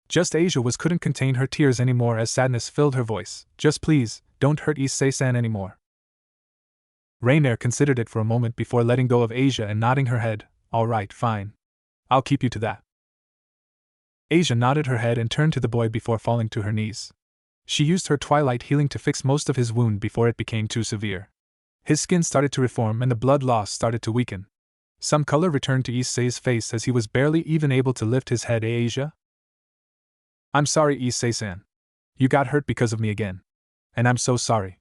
Just Asia couldn't contain her tears anymore as sadness filled her voice. Just please, don't hurt Issei-san anymore. Rainer considered it for a moment before letting go of Asia and nodding her head. All right, fine. I'll keep you to that. Asia nodded her head and turned to the boy before falling to her knees. She used her twilight healing to fix most of his wound before it became too severe. His skin started to reform and the blood loss started to weaken. Some color returned to Issei's face as he was barely even able to lift his head. Asia? I'm sorry, Issei-san. You got hurt because of me again. And I'm so sorry.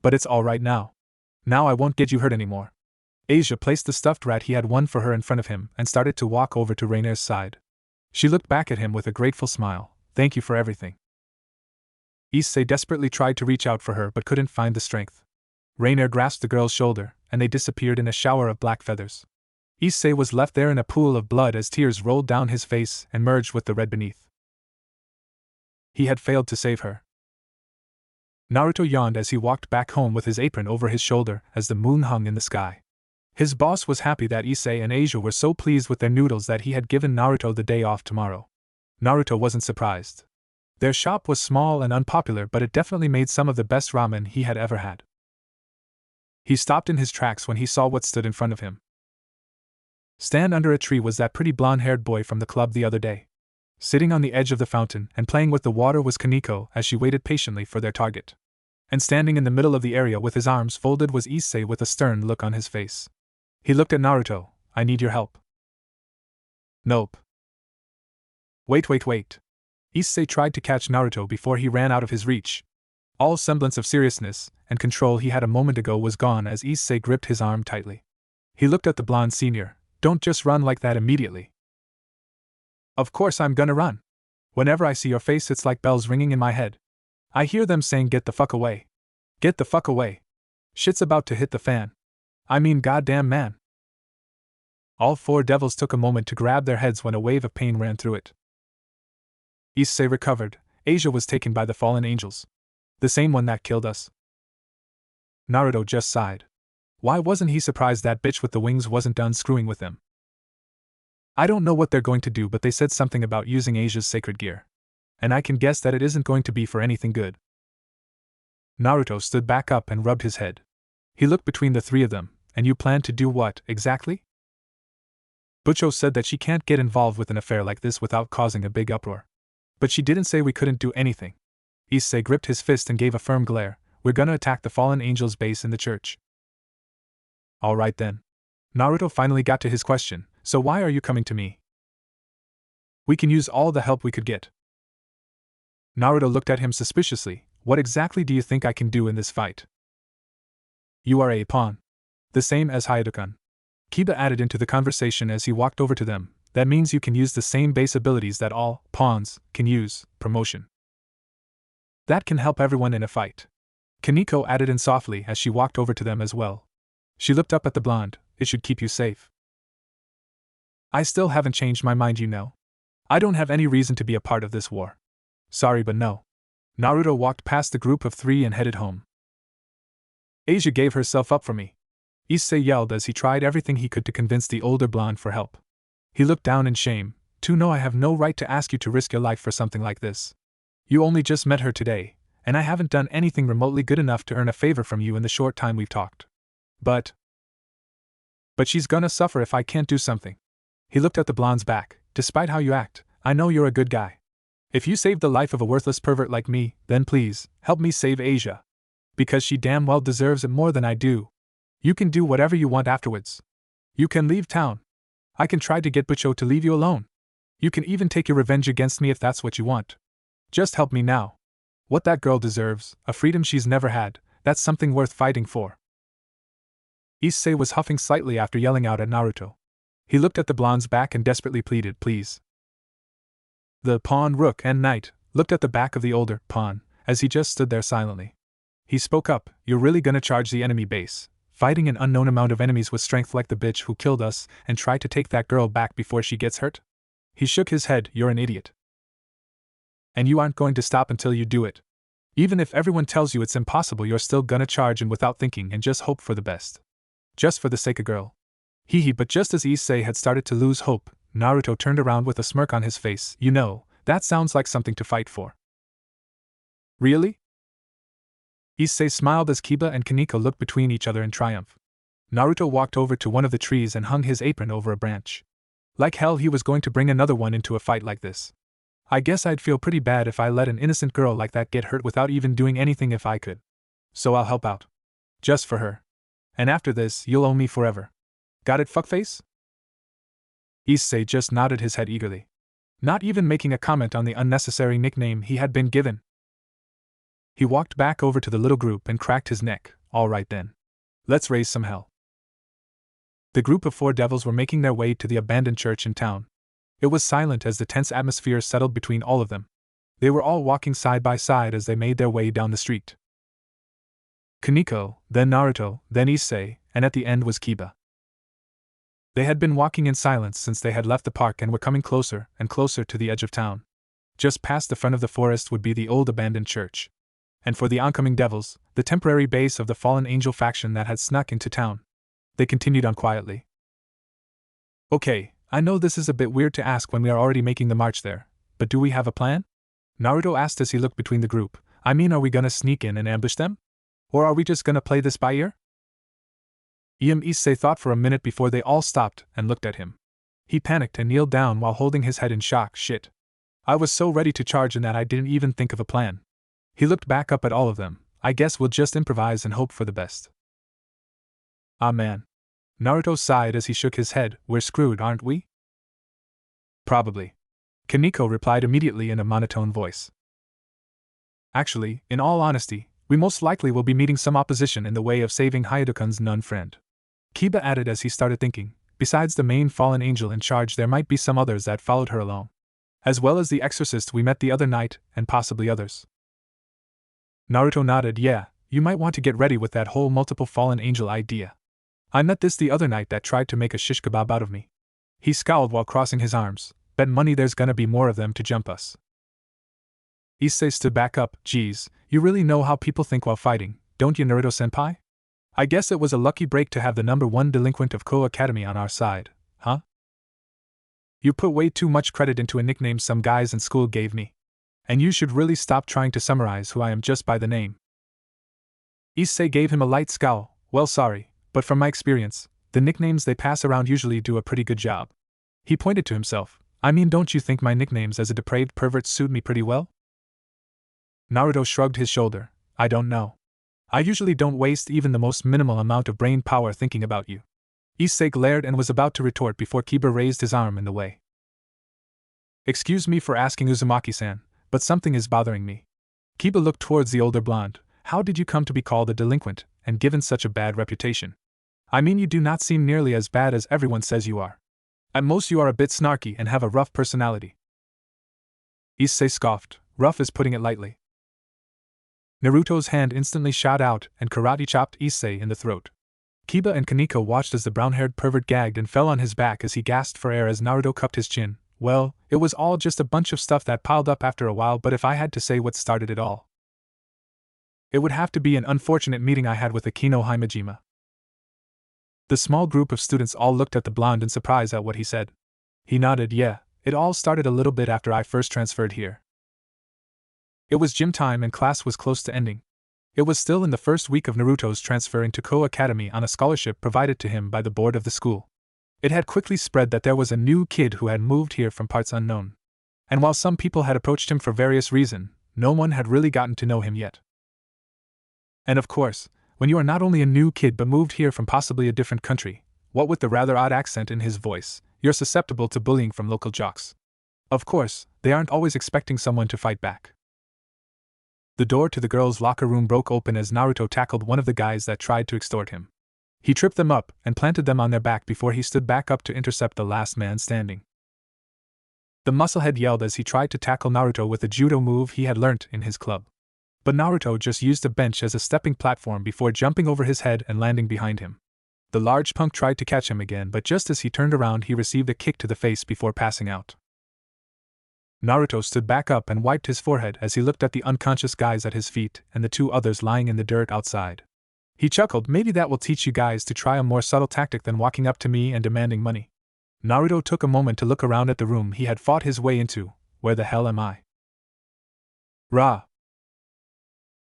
But it's all right now. Now I won't get you hurt anymore. Asia placed the stuffed rat he had won for her in front of him and started to walk over to Rainer's side. She looked back at him with a grateful smile. Thank you for everything. Issei desperately tried to reach out for her but couldn't find the strength. Rainer grasped the girl's shoulder, and they disappeared in a shower of black feathers. Issei was left there in a pool of blood as tears rolled down his face and merged with the red beneath. He had failed to save her. Naruto yawned as he walked back home with his apron over his shoulder as the moon hung in the sky. His boss was happy that Issei and Asia were so pleased with their noodles that he had given Naruto the day off tomorrow. Naruto wasn't surprised. Their shop was small and unpopular, but it definitely made some of the best ramen he had ever had. He stopped in his tracks when he saw what stood in front of him. Stand under a tree was that pretty blonde-haired boy from the club the other day. Sitting on the edge of the fountain and playing with the water was Kaneko as she waited patiently for their target. And standing in the middle of the area with his arms folded was Issei with a stern look on his face. He looked at Naruto. I need your help. Nope. Wait. Issei tried to catch Naruto before he ran out of his reach. All semblance of seriousness and control he had a moment ago was gone as Issei gripped his arm tightly. He looked at the blonde senior. Don't just run like that immediately. Of course I'm gonna run. Whenever I see your face it's like bells ringing in my head. I hear them saying get the fuck away. Get the fuck away. Shit's about to hit the fan. I mean goddamn man. All four devils took a moment to grab their heads when a wave of pain ran through it. Issei recovered. Asia was taken by the fallen angels. The same one that killed us. Naruto just sighed. Why wasn't he surprised that bitch with the wings wasn't done screwing with him? I don't know what they're going to do, but they said something about using Asia's sacred gear. And I can guess that it isn't going to be for anything good. Naruto stood back up and rubbed his head. He looked between the three of them. And you plan to do what, exactly? Butcho said that she can't get involved with an affair like this without causing a big uproar. But she didn't say we couldn't do anything. Issei gripped his fist and gave a firm glare. We're gonna attack the fallen angels' base in the church. Alright then. Naruto finally got to his question. So why are you coming to me? We can use all the help we could get. Naruto looked at him suspiciously. What exactly do you think I can do in this fight? You are a pawn. The same as Hayato-kun. Kiba added into the conversation as he walked over to them. That means you can use the same base abilities that all pawns can use, promotion. That can help everyone in a fight. Kaneko added in softly as she walked over to them as well. She looked up at the blonde. It should keep you safe. I still haven't changed my mind, you know. I don't have any reason to be a part of this war. Sorry, but no. Naruto walked past the group of three and headed home. Asia gave herself up for me. Issei yelled as he tried everything he could to convince the older blonde for help. He looked down in shame. No, I have no right to ask you to risk your life for something like this. You only just met her today, and I haven't done anything remotely good enough to earn a favor from you in the short time we've talked. But she's gonna suffer if I can't do something. He looked at the blonde's back. Despite how you act, I know you're a good guy. If you saved the life of a worthless pervert like me, then please, help me save Asia. Because she damn well deserves it more than I do. You can do whatever you want afterwards. You can leave town. I can try to get Butcho to leave you alone. You can even take your revenge against me if that's what you want. Just help me now. What that girl deserves, a freedom she's never had, that's something worth fighting for. Issei was huffing slightly after yelling out at Naruto. He looked at the blonde's back and desperately pleaded, please. The pawn, rook, and knight looked at the back of the older pawn as he just stood there silently. He spoke up, you're really gonna charge the enemy base, fighting an unknown amount of enemies with strength like the bitch who killed us, and try to take that girl back before she gets hurt? He shook his head, you're an idiot. And you aren't going to stop until you do it. Even if everyone tells you it's impossible, you're still gonna charge and without thinking and just hope for the best. Just for the sake of girl. But just as Issei had started to lose hope, Naruto turned around with a smirk on his face. You know, that sounds like something to fight for. Really? Issei smiled as Kiba and Kaneko looked between each other in triumph. Naruto walked over to one of the trees and hung his apron over a branch. Like hell he was going to bring another one into a fight like this. I guess I'd feel pretty bad if I let an innocent girl like that get hurt without even doing anything if I could. So I'll help out. Just for her. And after this, you'll owe me forever. Got it, fuckface? Issei just nodded his head eagerly. Not even making a comment on the unnecessary nickname he had been given. He walked back over to the little group and cracked his neck. All right then. Let's raise some hell. The group of four devils were making their way to the abandoned church in town. It was silent as the tense atmosphere settled between all of them. They were all walking side by side as they made their way down the street. Kaneko, then Naruto, then Issei, and at the end was Kiba. They had been walking in silence since they had left the park and were coming closer and closer to the edge of town. Just past the front of the forest would be the old abandoned church. And for the oncoming devils, the temporary base of the fallen angel faction that had snuck into town. They continued on quietly. Okay, I know this is a bit weird to ask when we are already making the march there, but do we have a plan? Naruto asked as he looked between the group. I mean, are we gonna sneak in and ambush them? Or are we just gonna play this by ear? Issei thought for a minute before they all stopped and looked at him. He panicked and kneeled down while holding his head in shock. Shit. I was so ready to charge in that I didn't even think of a plan. He looked back up at all of them. I guess we'll just improvise and hope for the best. Ah man. Naruto sighed as he shook his head. We're screwed, aren't we? Probably. Kaneko replied immediately in a monotone voice. Actually, in all honesty, we most likely will be meeting some opposition in the way of saving Hyadokun's nun friend. Kiba added as he started thinking, besides the main fallen angel in charge there might be some others that followed her along. As well as the exorcist we met the other night, and possibly others. Naruto nodded. Yeah, you might want to get ready with that whole multiple fallen angel idea. I met this the other night that tried to make a shish kebab out of me. He scowled while crossing his arms. Bet money there's gonna be more of them to jump us. Issei stood back up. Geez, you really know how people think while fighting, don't you, Naruto-senpai? I guess it was a lucky break to have the #1 delinquent of Koa Academy on our side, huh? You put way too much credit into a nickname some guys in school gave me. And you should really stop trying to summarize who I am just by the name. Issei gave him a light scowl. Well, sorry, but from my experience, the nicknames they pass around usually do a pretty good job. He pointed to himself. I mean, don't you think my nicknames as a depraved pervert suit me pretty well? Naruto shrugged his shoulder. I don't know. I usually don't waste even the most minimal amount of brain power thinking about you. Issei glared and was about to retort before Kiba raised his arm in the way. Excuse me for asking, Uzumaki-san, but something is bothering me. Kiba looked towards the older blonde. How did you come to be called a delinquent, and given such a bad reputation? I mean, you do not seem nearly as bad as everyone says you are. At most you are a bit snarky and have a rough personality. Issei scoffed. Rough is putting it lightly. Naruto's hand instantly shot out and karate chopped Issei in the throat. Kiba and Kaneko watched as the brown-haired pervert gagged and fell on his back as he gasped for air as Naruto cupped his chin. Well, it was all just a bunch of stuff that piled up after a while, but if I had to say what started it all, it would have to be an unfortunate meeting I had with Akino Himejima. The small group of students all looked at the blonde in surprise at what he said. He nodded. Yeah, it all started a little bit after I first transferred here. It was gym time and class was close to ending. It was still in the first week of Naruto's transferring to Koa Academy on a scholarship provided to him by the board of the school. It had quickly spread that there was a new kid who had moved here from parts unknown. And while some people had approached him for various reasons, no one had really gotten to know him yet. And of course, when you are not only a new kid but moved here from possibly a different country, what with the rather odd accent in his voice, you're susceptible to bullying from local jocks. Of course, they aren't always expecting someone to fight back. The door to the girls' locker room broke open as Naruto tackled one of the guys that tried to extort him. He tripped them up and planted them on their back before he stood back up to intercept the last man standing. The musclehead yelled as he tried to tackle Naruto with a judo move he had learnt in his club. But Naruto just used a bench as a stepping platform before jumping over his head and landing behind him. The large punk tried to catch him again, but just as he turned around he received a kick to the face before passing out. Naruto stood back up and wiped his forehead as he looked at the unconscious guys at his feet and the two others lying in the dirt outside. He chuckled. Maybe that will teach you guys to try a more subtle tactic than walking up to me and demanding money. Naruto took a moment to look around at the room he had fought his way into. Where the hell am I? Rah!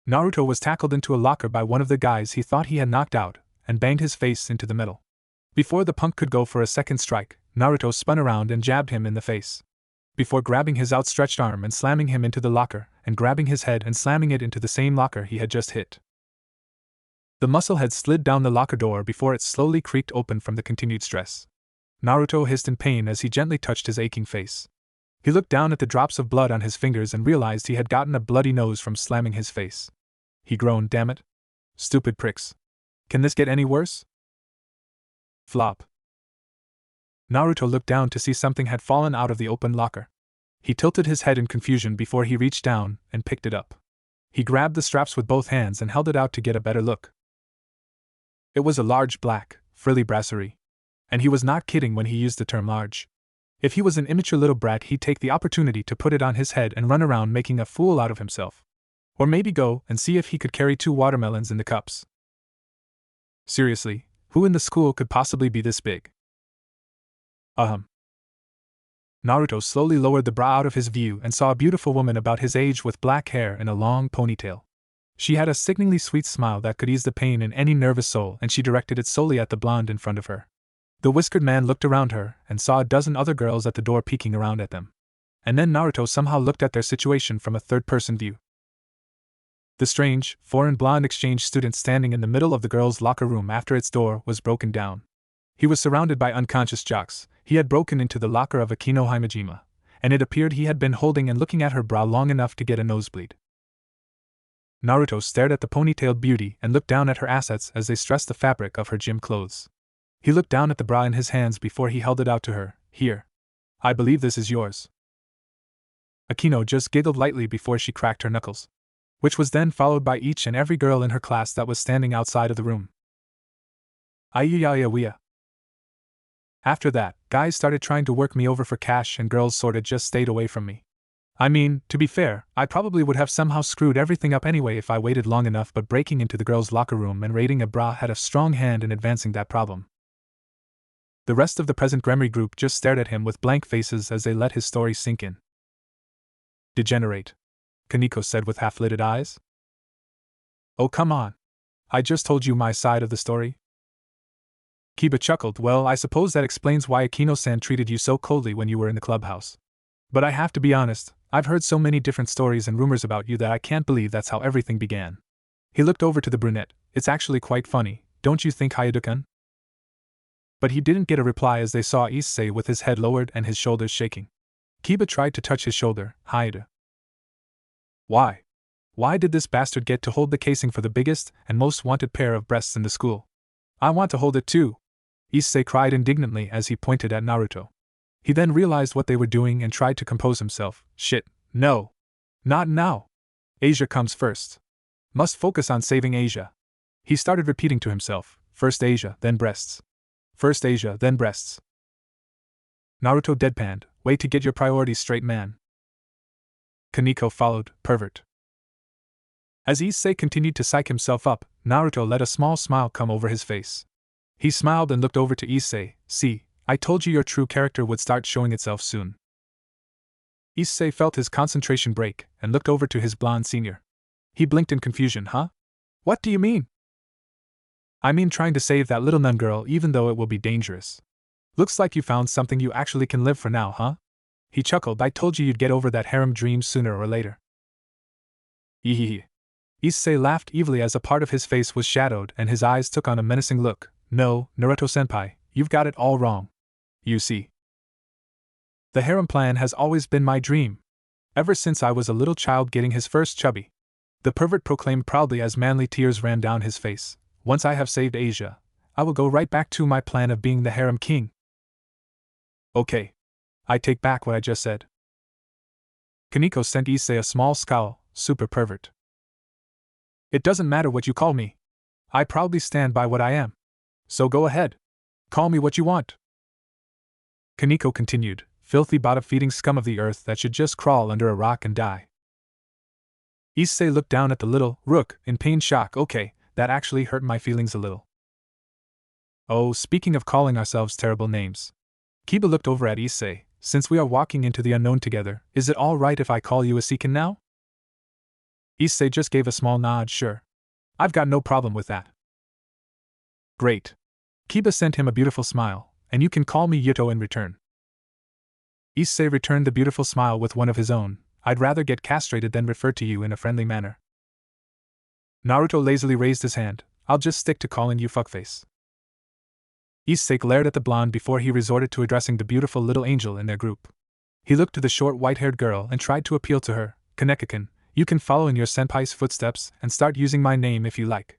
Naruto was tackled into a locker by one of the guys he thought he had knocked out, and banged his face into the metal. Before the punk could go for a second strike, Naruto spun around and jabbed him in the face. Before grabbing his outstretched arm and slamming him into the locker, and grabbing his head and slamming it into the same locker he had just hit. The musclehead slid down the locker door before it slowly creaked open from the continued stress. Naruto hissed in pain as he gently touched his aching face. He looked down at the drops of blood on his fingers and realized he had gotten a bloody nose from slamming his face. He groaned. Damn it. Stupid pricks. Can this get any worse? Flop. Naruto looked down to see something had fallen out of the open locker. He tilted his head in confusion before he reached down and picked it up. He grabbed the straps with both hands and held it out to get a better look. It was a large black, frilly brasserie. And he was not kidding when he used the term large. If he was an immature little brat, he'd take the opportunity to put it on his head and run around making a fool out of himself. Or maybe go and see if he could carry 2 watermelons in the cups. Seriously, who in the school could possibly be this big? Naruto slowly lowered the bra out of his view and saw a beautiful woman about his age with black hair and a long ponytail. She had a sickeningly sweet smile that could ease the pain in any nervous soul, and she directed it solely at the blonde in front of her. The whiskered man looked around her and saw a dozen other girls at the door peeking around at them. And then Naruto somehow looked at their situation from a third-person view. The strange, foreign blonde exchange student standing in the middle of the girls' locker room after its door was broken down. He was surrounded by unconscious jocks. He had broken into the locker of Akino Himejima, and it appeared he had been holding and looking at her bra long enough to get a nosebleed. Naruto stared at the ponytailed beauty and looked down at her assets as they stressed the fabric of her gym clothes. He looked down at the bra in his hands before he held it out to her. Here. I believe this is yours. Akino just giggled lightly before she cracked her knuckles, which was then followed by each and every girl in her class that was standing outside of the room. Ayuyayawea. After that, guys started trying to work me over for cash and girls sorta just stayed away from me. I mean, to be fair, I probably would have somehow screwed everything up anyway if I waited long enough, but breaking into the girls' locker room and raiding a bra had a strong hand in advancing that problem. The rest of the present Gremory group just stared at him with blank faces as they let his story sink in. Degenerate, Kaneko said with half-lidded eyes. Oh come on. I just told you my side of the story. Kiba chuckled. Well, I suppose that explains why Akino-san treated you so coldly when you were in the clubhouse. But I have to be honest, I've heard so many different stories and rumors about you that I can't believe that's how everything began. He looked over to the brunette. It's actually quite funny, don't you think, Hayado-kun? But he didn't get a reply as they saw Issei with his head lowered and his shoulders shaking. Kiba tried to touch his shoulder. Hayado. Why? Why did this bastard get to hold the casing for the biggest and most wanted pair of breasts in the school? I want to hold it too, Issei cried indignantly as he pointed at Naruto. He then realized what they were doing and tried to compose himself. Shit, no. Not now. Asia comes first. Must focus on saving Asia. He started repeating to himself, first Asia, then breasts. First Asia, then breasts. Naruto deadpanned, way to get your priorities straight, man. Kaneko followed, pervert. As Issei continued to psych himself up, Naruto let a small smile come over his face. He smiled and looked over to Issei. See, I told you your true character would start showing itself soon. Issei felt his concentration break and looked over to his blonde senior. He blinked in confusion. Huh? What do you mean? I mean trying to save that little nun girl even though it will be dangerous. Looks like you found something you actually can live for now, huh? He chuckled. I told you you'd get over that harem dream sooner or later. Hehehe. Issei laughed evilly as a part of his face was shadowed and his eyes took on a menacing look. No, Naruto-senpai, you've got it all wrong. You see. The harem plan has always been my dream. Ever since I was a little child getting his first chubby. The pervert proclaimed proudly as manly tears ran down his face. Once I have saved Asia, I will go right back to my plan of being the harem king. Okay. I take back what I just said. Kaneko sent Issei a small scowl. Super pervert. It doesn't matter what you call me. I proudly stand by what I am. So go ahead. Call me what you want. Kaneko continued, filthy bottom-feeding scum of the earth that should just crawl under a rock and die. Issei looked down at the little rook in pain shock. Okay, that actually hurt my feelings a little. Oh, speaking of calling ourselves terrible names. Kiba looked over at Issei. Since we are walking into the unknown together, is it all right if I call you a Seiken now? Issei just gave a small nod. Sure. I've got no problem with that. Great. Kiba sent him a beautiful smile, and you can call me Yuto in return. Issei returned the beautiful smile with one of his own. I'd rather get castrated than refer to you in a friendly manner. Naruto lazily raised his hand. I'll just stick to calling you fuckface. Issei glared at the blonde before he resorted to addressing the beautiful little angel in their group. He looked to the short white-haired girl and tried to appeal to her. Kaneko-kun, you can follow in your senpai's footsteps and start using my name if you like.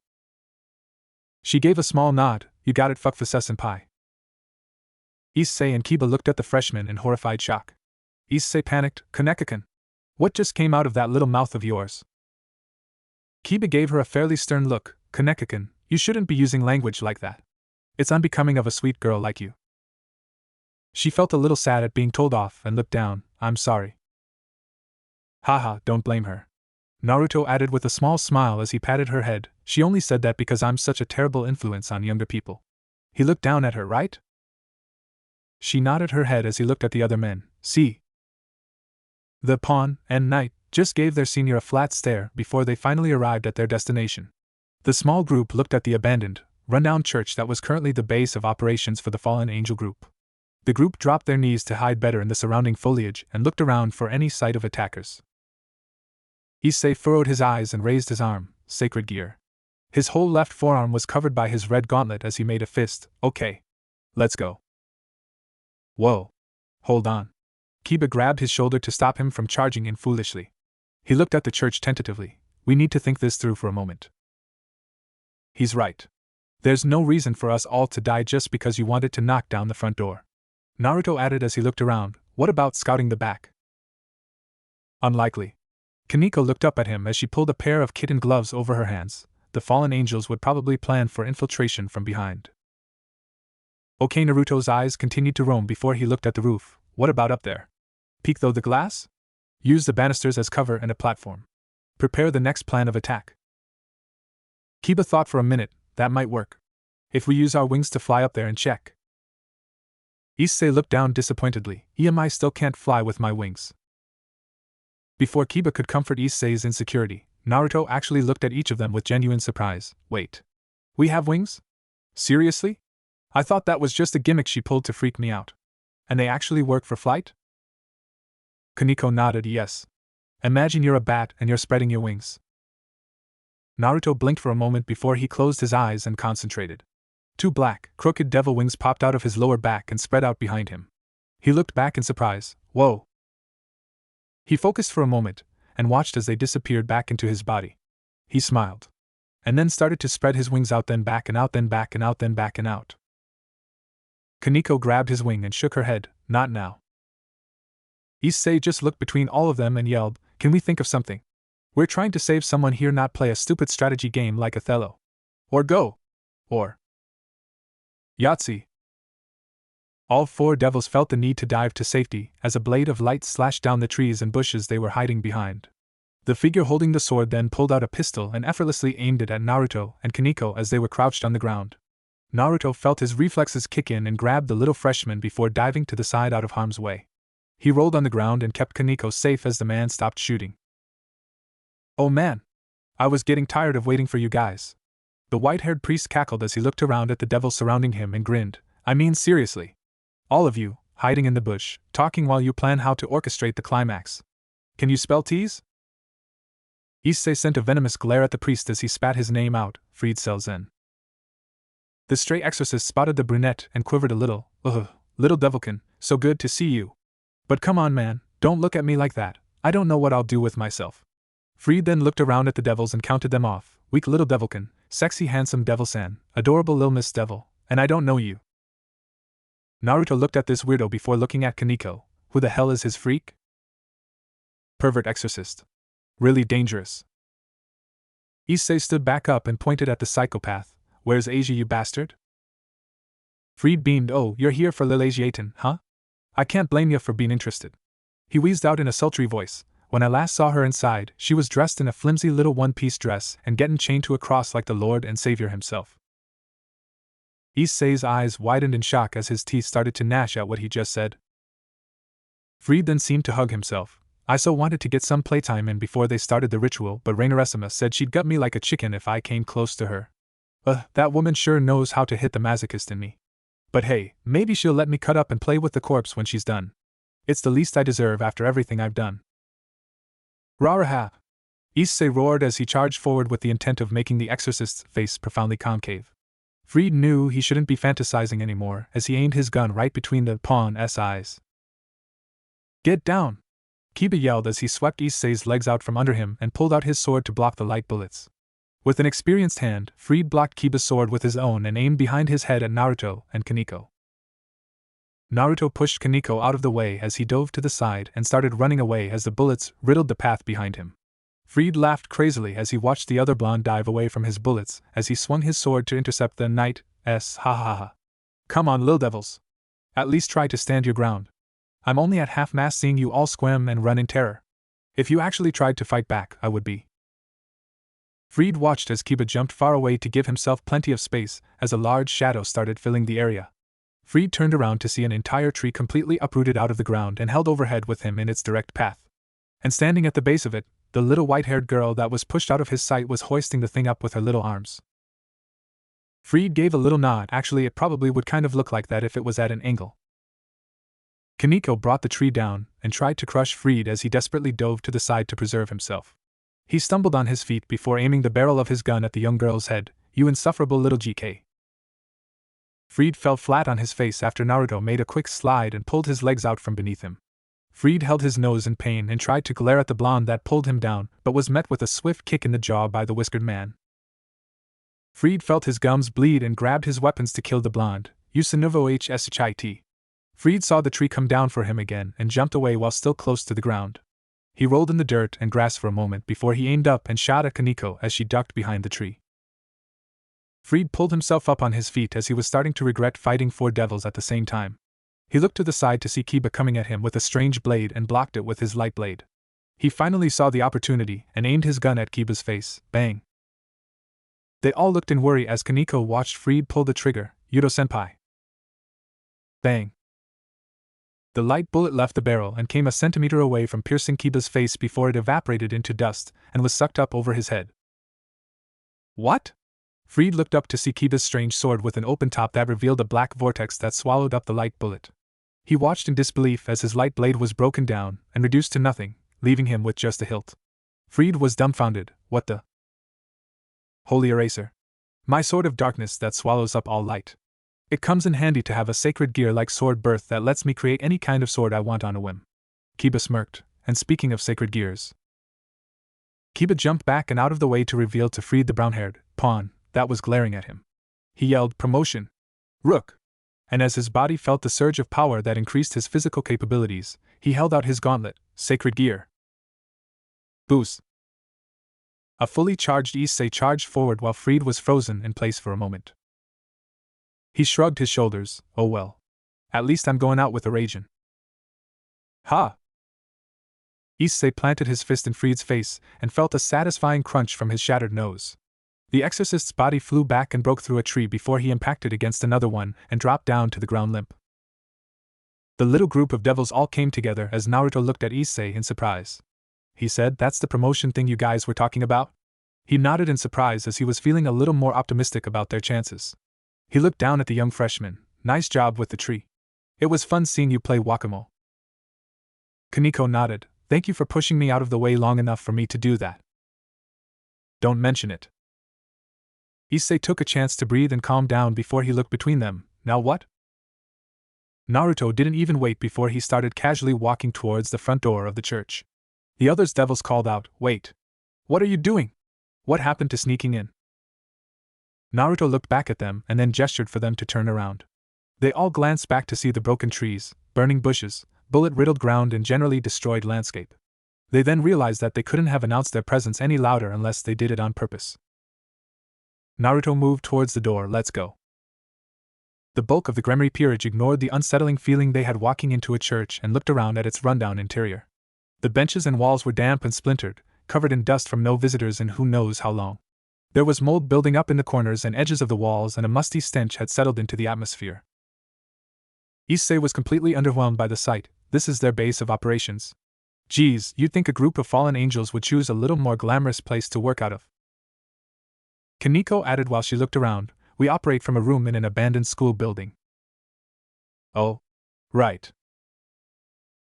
She gave a small nod. You got it, fuckface-senpai. Issei and Kiba looked at the freshman in horrified shock. Issei panicked. Kaneko-kun, what just came out of that little mouth of yours? Kiba gave her a fairly stern look. Kaneko-kun, you shouldn't be using language like that. It's unbecoming of a sweet girl like you. She felt a little sad at being told off and looked down. I'm sorry. Haha, don't blame her. Naruto added with a small smile as he patted her head. She only said that because I'm such a terrible influence on younger people. He looked down at her, right? She nodded her head as he looked at the other men. See? The pawn and knight just gave their senior a flat stare before they finally arrived at their destination. The small group looked at the abandoned, rundown church that was currently the base of operations for the fallen angel group. The group dropped their knees to hide better in the surrounding foliage and looked around for any sight of attackers. Issei furrowed his eyes and raised his arm. Sacred gear. His whole left forearm was covered by his red gauntlet as he made a fist. Okay. Let's go. Whoa. Hold on. Kiba grabbed his shoulder to stop him from charging in foolishly. He looked at the church tentatively. We need to think this through for a moment. He's right. There's no reason for us all to die just because you wanted to knock down the front door. Naruto added as he looked around, what about scouting the back? Unlikely. Kaneko looked up at him as she pulled a pair of kitten gloves over her hands. The fallen angels would probably plan for infiltration from behind. Okay, Naruto's eyes continued to roam before he looked at the roof. What about up there? Peek through the glass? Use the banisters as cover and a platform. Prepare the next plan of attack. Kiba thought for a minute. That might work. If we use our wings to fly up there and check. Issei looked down disappointedly. I still can't fly with my wings. Before Kiba could comfort Issei's insecurity, Naruto actually looked at each of them with genuine surprise. Wait. We have wings? Seriously? I thought that was just a gimmick she pulled to freak me out. And they actually work for flight? Kaneko nodded yes. Imagine you're a bat and you're spreading your wings. Naruto blinked for a moment before he closed his eyes and concentrated. Two black, crooked devil wings popped out of his lower back and spread out behind him. He looked back in surprise. Whoa! He focused for a moment, and watched as they disappeared back into his body. He smiled. And then started to spread his wings out, then back and out, then back and out, then back and out. Kaneko grabbed his wing and shook her head. Not now. Issei just looked between all of them and yelled, Can we think of something? We're trying to save someone here, not play a stupid strategy game like Othello. Or Go. Or Yahtzee. All four devils felt the need to dive to safety as a blade of light slashed down the trees and bushes they were hiding behind. The figure holding the sword then pulled out a pistol and effortlessly aimed it at Naruto and Kaneko as they were crouched on the ground. Naruto felt his reflexes kick in and grabbed the little freshman before diving to the side out of harm's way. He rolled on the ground and kept Kaneko safe as the man stopped shooting. Oh man! I was getting tired of waiting for you guys. The white-haired priest cackled as he looked around at the devils surrounding him and grinned. I mean seriously. All of you, hiding in the bush, talking while you plan how to orchestrate the climax. Can you spell tease? Issei sent a venomous glare at the priest as he spat his name out, Fried Selzen. The stray exorcist spotted the brunette and quivered a little. Little devilkin, so good to see you. But come on man, don't look at me like that, I don't know what I'll do with myself. Fried then looked around at the devils and counted them off. Weak little devilkin, sexy handsome devil-san, adorable lil Miss Devil, and I don't know you. Naruto looked at this weirdo before looking at Kaneko. Who the hell is his freak? Pervert exorcist. Really dangerous. Issei stood back up and pointed at the psychopath. Where's Asia, you bastard? Fried beamed. Oh, you're here for Lil Asiaten, huh? I can't blame you for being interested. He wheezed out in a sultry voice. When I last saw her inside, she was dressed in a flimsy little one-piece dress and getting chained to a cross like the Lord and Savior himself. Issei's eyes widened in shock as his teeth started to gnash at what he just said. Fried then seemed to hug himself. I so wanted to get some playtime in before they started the ritual, but Raineressima said she'd gut me like a chicken if I came close to her. That woman sure knows how to hit the masochist in me. But hey, maybe she'll let me cut up and play with the corpse when she's done. It's the least I deserve after everything I've done. Raraha! Issei roared as he charged forward with the intent of making the exorcist's face profoundly concave. Fried knew he shouldn't be fantasizing anymore as he aimed his gun right between the pawn's eyes. Get down! Kiba yelled as he swept Issei's legs out from under him and pulled out his sword to block the light bullets. With an experienced hand, Fried blocked Kiba's sword with his own and aimed behind his head at Naruto and Kaneko. Naruto pushed Kaneko out of the way as he dove to the side and started running away as the bullets riddled the path behind him. Fried laughed crazily as he watched the other blonde dive away from his bullets as he swung his sword to intercept the knight's. Ha ha ha. Come on, lil devils. At least try to stand your ground. I'm only at half-mast seeing you all squirm and run in terror. If you actually tried to fight back, I would be. Fried watched as Kiba jumped far away to give himself plenty of space as a large shadow started filling the area. Fried turned around to see an entire tree completely uprooted out of the ground and held overhead with him in its direct path. And standing at the base of it, the little white-haired girl that was pushed out of his sight was hoisting the thing up with her little arms. Fried gave a little nod. Actually, it probably would kind of look like that if it was at an angle. Kaneko brought the tree down and tried to crush Fried as he desperately dove to the side to preserve himself. He stumbled on his feet before aiming the barrel of his gun at the young girl's head. You insufferable little GK. Fried fell flat on his face after Naruto made a quick slide and pulled his legs out from beneath him. Fried held his nose in pain and tried to glare at the blonde that pulled him down, but was met with a swift kick in the jaw by the whiskered man. Fried felt his gums bleed and grabbed his weapons to kill the blonde. Usinuvo hshit. Fried saw the tree come down for him again and jumped away while still close to the ground. He rolled in the dirt and grass for a moment before he aimed up and shot at Kaneko as she ducked behind the tree. Fried pulled himself up on his feet as he was starting to regret fighting 4 devils at the same time. He looked to the side to see Kiba coming at him with a strange blade and blocked it with his light blade. He finally saw the opportunity and aimed his gun at Kiba's face. Bang! They all looked in worry as Kaneko watched Fried pull the trigger. Yudo-senpai. Bang! The light bullet left the barrel and came a centimeter away from piercing Kiba's face before it evaporated into dust and was sucked up over his head. What? Fried looked up to see Kiba's strange sword with an open top that revealed a black vortex that swallowed up the light bullet. He watched in disbelief as his light blade was broken down and reduced to nothing, leaving him with just a hilt. Fried was dumbfounded. What the? Holy eraser. My sword of darkness that swallows up all light. It comes in handy to have a sacred gear like Sword Birth that lets me create any kind of sword I want on a whim. Kiba smirked, and speaking of sacred gears. Kiba jumped back and out of the way to reveal to Fried the brown-haired pawn that was glaring at him. He yelled, "Promotion! Rook!" And as his body felt the surge of power that increased his physical capabilities, he held out his gauntlet, Sacred Gear. Boost! A fully charged Issei charged forward while Fried was frozen in place for a moment. He shrugged his shoulders. Oh well. At least I'm going out with a ragin'. Ha! Issei planted his fist in Fried's face and felt a satisfying crunch from his shattered nose. The exorcist's body flew back and broke through a tree before he impacted against another one and dropped down to the ground limp. The little group of devils all came together as Naruto looked at Issei in surprise. He said, "That's the promotion thing you guys were talking about?" He nodded in surprise as he was feeling a little more optimistic about their chances. He looked down at the young freshman. "Nice job with the tree. It was fun seeing you play whack-a-mole." Kaneko nodded. "Thank you for pushing me out of the way long enough for me to do that." "Don't mention it." Issei took a chance to breathe and calm down before he looked between them. "Now what?" Naruto didn't even wait before he started casually walking towards the front door of the church. The other devils called out, "Wait! What are you doing? What happened to sneaking in?" Naruto looked back at them and then gestured for them to turn around. They all glanced back to see the broken trees, burning bushes, bullet-riddled ground and generally destroyed landscape. They then realized that they couldn't have announced their presence any louder unless they did it on purpose. Naruto moved towards the door. "Let's go." The bulk of the Gremory peerage ignored the unsettling feeling they had walking into a church and looked around at its rundown interior. The benches and walls were damp and splintered, covered in dust from no visitors in who knows how long. There was mold building up in the corners and edges of the walls and a musty stench had settled into the atmosphere. Issei was completely underwhelmed by the sight. This is their base of operations. Geez, you'd think a group of fallen angels would choose a little more glamorous place to work out of. Kaneko added while she looked around, "We operate from a room in an abandoned school building." "Oh. Right."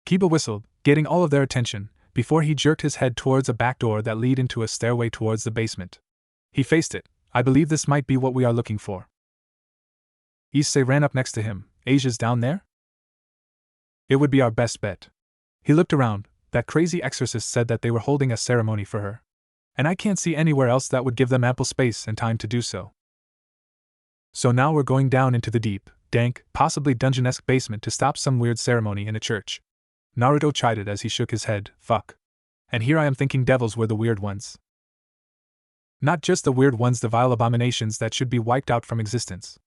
Kiba whistled, getting all of their attention, before he jerked his head towards a back door that led into a stairway towards the basement. He faced it. "I believe this might be what we are looking for." Issei ran up next to him. "Asia's down there?" "It would be our best bet." He looked around. That crazy exorcist said that they were holding a ceremony for her. And I can't see anywhere else that would give them ample space and time to do so. So now we're going down into the deep, dank, possibly dungeon-esque basement to stop some weird ceremony in a church. Naruto chided as he shook his head. Fuck. And here I am thinking devils were the weird ones. Not just the weird ones, the vile abominations that should be wiped out from existence.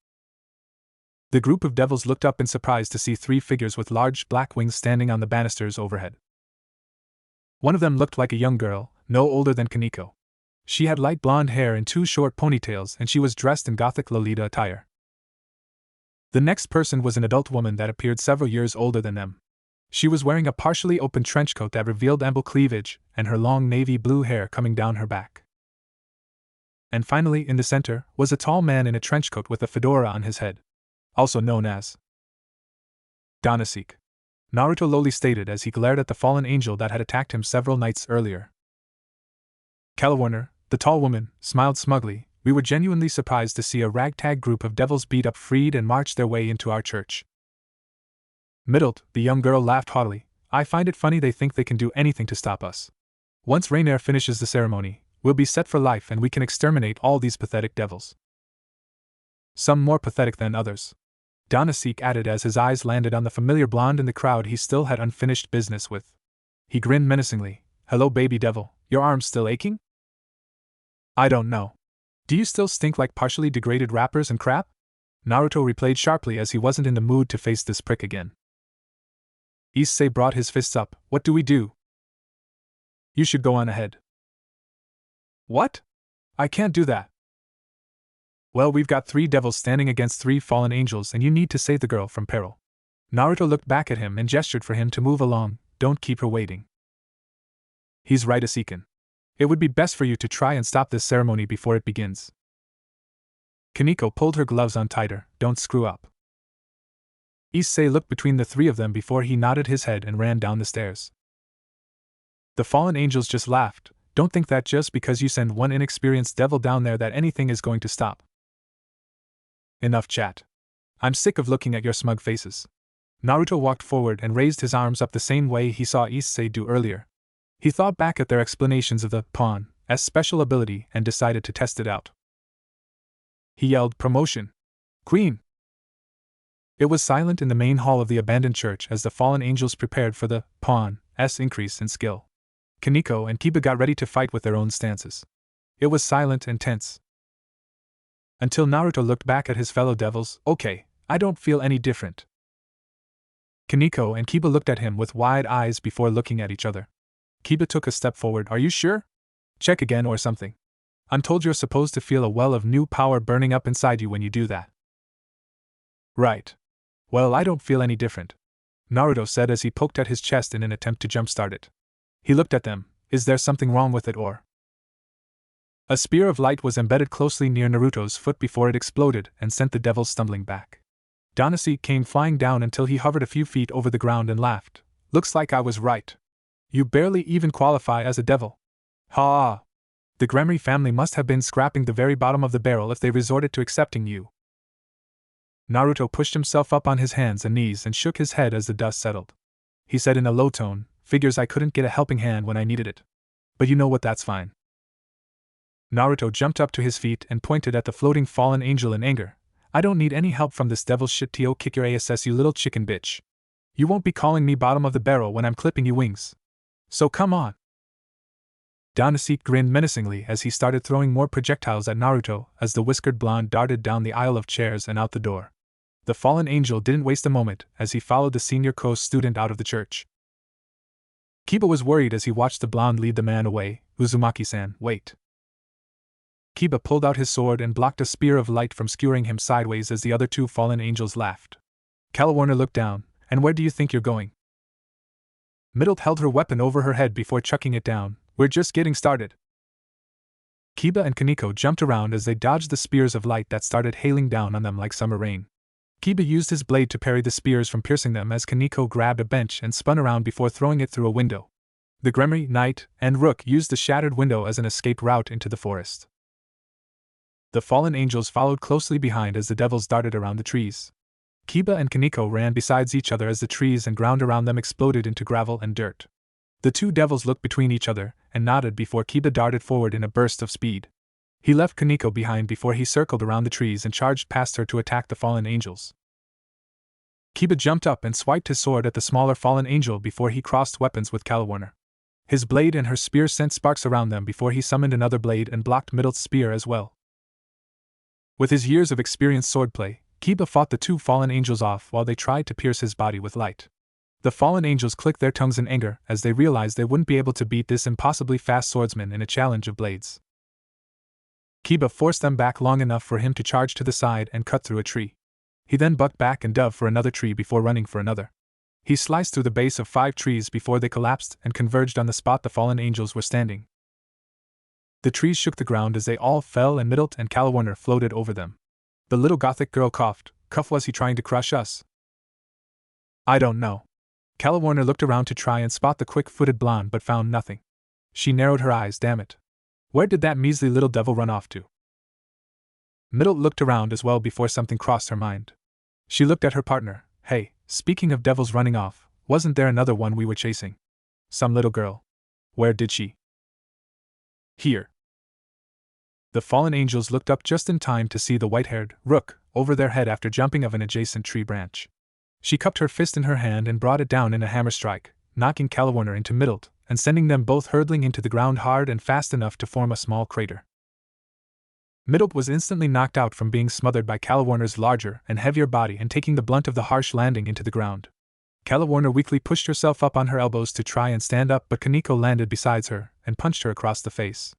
The group of devils looked up in surprise to see 3 figures with large black wings standing on the banisters overhead. One of them looked like a young girl, no older than Kaneko. She had light blonde hair and 2 short ponytails and she was dressed in gothic Lolita attire. The next person was an adult woman that appeared several years older than them. She was wearing a partially open trenchcoat that revealed ample cleavage and her long navy blue hair coming down her back. And finally, in the center, was a tall man in a trenchcoat with a fedora on his head. Also known as Danasik. Naruto lowly stated as he glared at the fallen angel that had attacked him several nights earlier. Calawarner, the tall woman, smiled smugly. "We were genuinely surprised to see a ragtag group of devils beat up Fried and march their way into our church." Middled, the young girl laughed haughtily. I find it funny they think they can do anything to stop us. Once Rainier finishes the ceremony, we'll be set for life and we can exterminate all these pathetic devils. Some more pathetic than others, Donasek added as his eyes landed on the familiar blonde in the crowd he still had unfinished business with. He grinned menacingly. Hello, baby devil, your arm's still aching? I don't know. Do you still stink like partially degraded wrappers and crap? Naruto replayed sharply as he wasn't in the mood to face this prick again. Issei brought his fists up. What do we do? You should go on ahead. What? I can't do that. Well, we've got 3 devils standing against 3 fallen angels and you need to save the girl from peril. Naruto looked back at him and gestured for him to move along. Don't keep her waiting. He's right, Asiken. It would be best for you to try and stop this ceremony before it begins. Kaneko pulled her gloves on tighter. Don't screw up. Issei looked between the 3 of them before he nodded his head and ran down the stairs. The fallen angels just laughed. Don't think that just because you send one inexperienced devil down there that anything is going to stop. Enough chat. I'm sick of looking at your smug faces. Naruto walked forward and raised his arms up the same way he saw Issei do earlier. He thought back at their explanations of the pawn's special ability and decided to test it out. He yelled, "Promotion! Queen!" It was silent in the main hall of the abandoned church as the fallen angels prepared for the pawn's increase in skill. Kaneko and Kiba got ready to fight with their own stances. It was silent and tense. Until Naruto looked back at his fellow devils. Okay, I don't feel any different. Kaneko and Kiba looked at him with wide eyes before looking at each other. Kiba took a step forward. Are you sure? Check again or something. I'm told you're supposed to feel a well of new power burning up inside you when you do that. Right. Well, I don't feel any different, Naruto said as he poked at his chest in an attempt to jumpstart it. He looked at them. Is there something wrong with it or? A spear of light was embedded closely near Naruto's foot before it exploded and sent the devils stumbling back. Donasek came flying down until he hovered a few feet over the ground and laughed. Looks like I was right. You barely even qualify as a devil. Ha! The Gremory family must have been scraping the very bottom of the barrel if they resorted to accepting you. Naruto pushed himself up on his hands and knees and shook his head as the dust settled. He said in a low tone, figures I couldn't get a helping hand when I needed it. But you know what, that's fine. Naruto jumped up to his feet and pointed at the floating fallen angel in anger. I don't need any help from this devil shit. To kick your ass, you little chicken bitch. You won't be calling me bottom of the barrel when I'm clipping you wings. So come on. Donasek grinned menacingly as he started throwing more projectiles at Naruto as the whiskered blonde darted down the aisle of chairs and out the door. The fallen angel didn't waste a moment as he followed the senior course student out of the church. Kiba was worried as he watched the blonde lead the man away. Uzumaki-san, wait. Kiba pulled out his sword and blocked a spear of light from skewering him sideways as the other 2 fallen angels laughed. Calawarner looked down. And where do you think you're going? Middle held her weapon over her head before chucking it down. We're just getting started. Kiba and Kaneko jumped around as they dodged the spears of light that started hailing down on them like summer rain. Kiba used his blade to parry the spears from piercing them as Kaneko grabbed a bench and spun around before throwing it through a window. The Gremory, Knight, and Rook used the shattered window as an escape route into the forest. The fallen angels followed closely behind as the devils darted around the trees. Kiba and Kaneko ran besides each other as the trees and ground around them exploded into gravel and dirt. The 2 devils looked between each other and nodded before Kiba darted forward in a burst of speed. He left Kaneko behind before he circled around the trees and charged past her to attack the fallen angels. Kiba jumped up and swiped his sword at the smaller fallen angel before he crossed weapons with Calawarner. His blade and her spear sent sparks around them before he summoned another blade and blocked Middle's spear as well. With his years of experienced swordplay, Kiba fought the 2 fallen angels off while they tried to pierce his body with light. The fallen angels clicked their tongues in anger as they realized they wouldn't be able to beat this impossibly fast swordsman in a challenge of blades. Kiba forced them back long enough for him to charge to the side and cut through a tree. He then bucked back and dove for another tree before running for another. He sliced through the base of 5 trees before they collapsed and converged on the spot the fallen angels were standing. The trees shook the ground as they all fell and Middle and Calawarner floated over them. The little gothic girl coughed. Cuff, was he trying to crush us? I don't know. Calawarner looked around to try and spot the quick-footed blonde but found nothing. She narrowed her eyes. Damn it. Where did that measly little devil run off to? Middle looked around as well before something crossed her mind. She looked at her partner. Hey, speaking of devils running off, Wasn't there another one we were chasing? Some little girl. Where did she? Here. The fallen angels looked up just in time to see the white-haired Rook over their head after jumping off an adjacent tree branch. She cupped her fist in her hand and brought it down in a hammer strike, knocking Calawarner into middle, and sending them both hurtling into the ground hard and fast enough to form a small crater. Middle was instantly knocked out from being smothered by Calawarner's larger and heavier body and taking the blunt of the harsh landing into the ground. Calawarner weakly pushed herself up on her elbows to try and stand up, but Kaneko landed beside her and punched her across the face.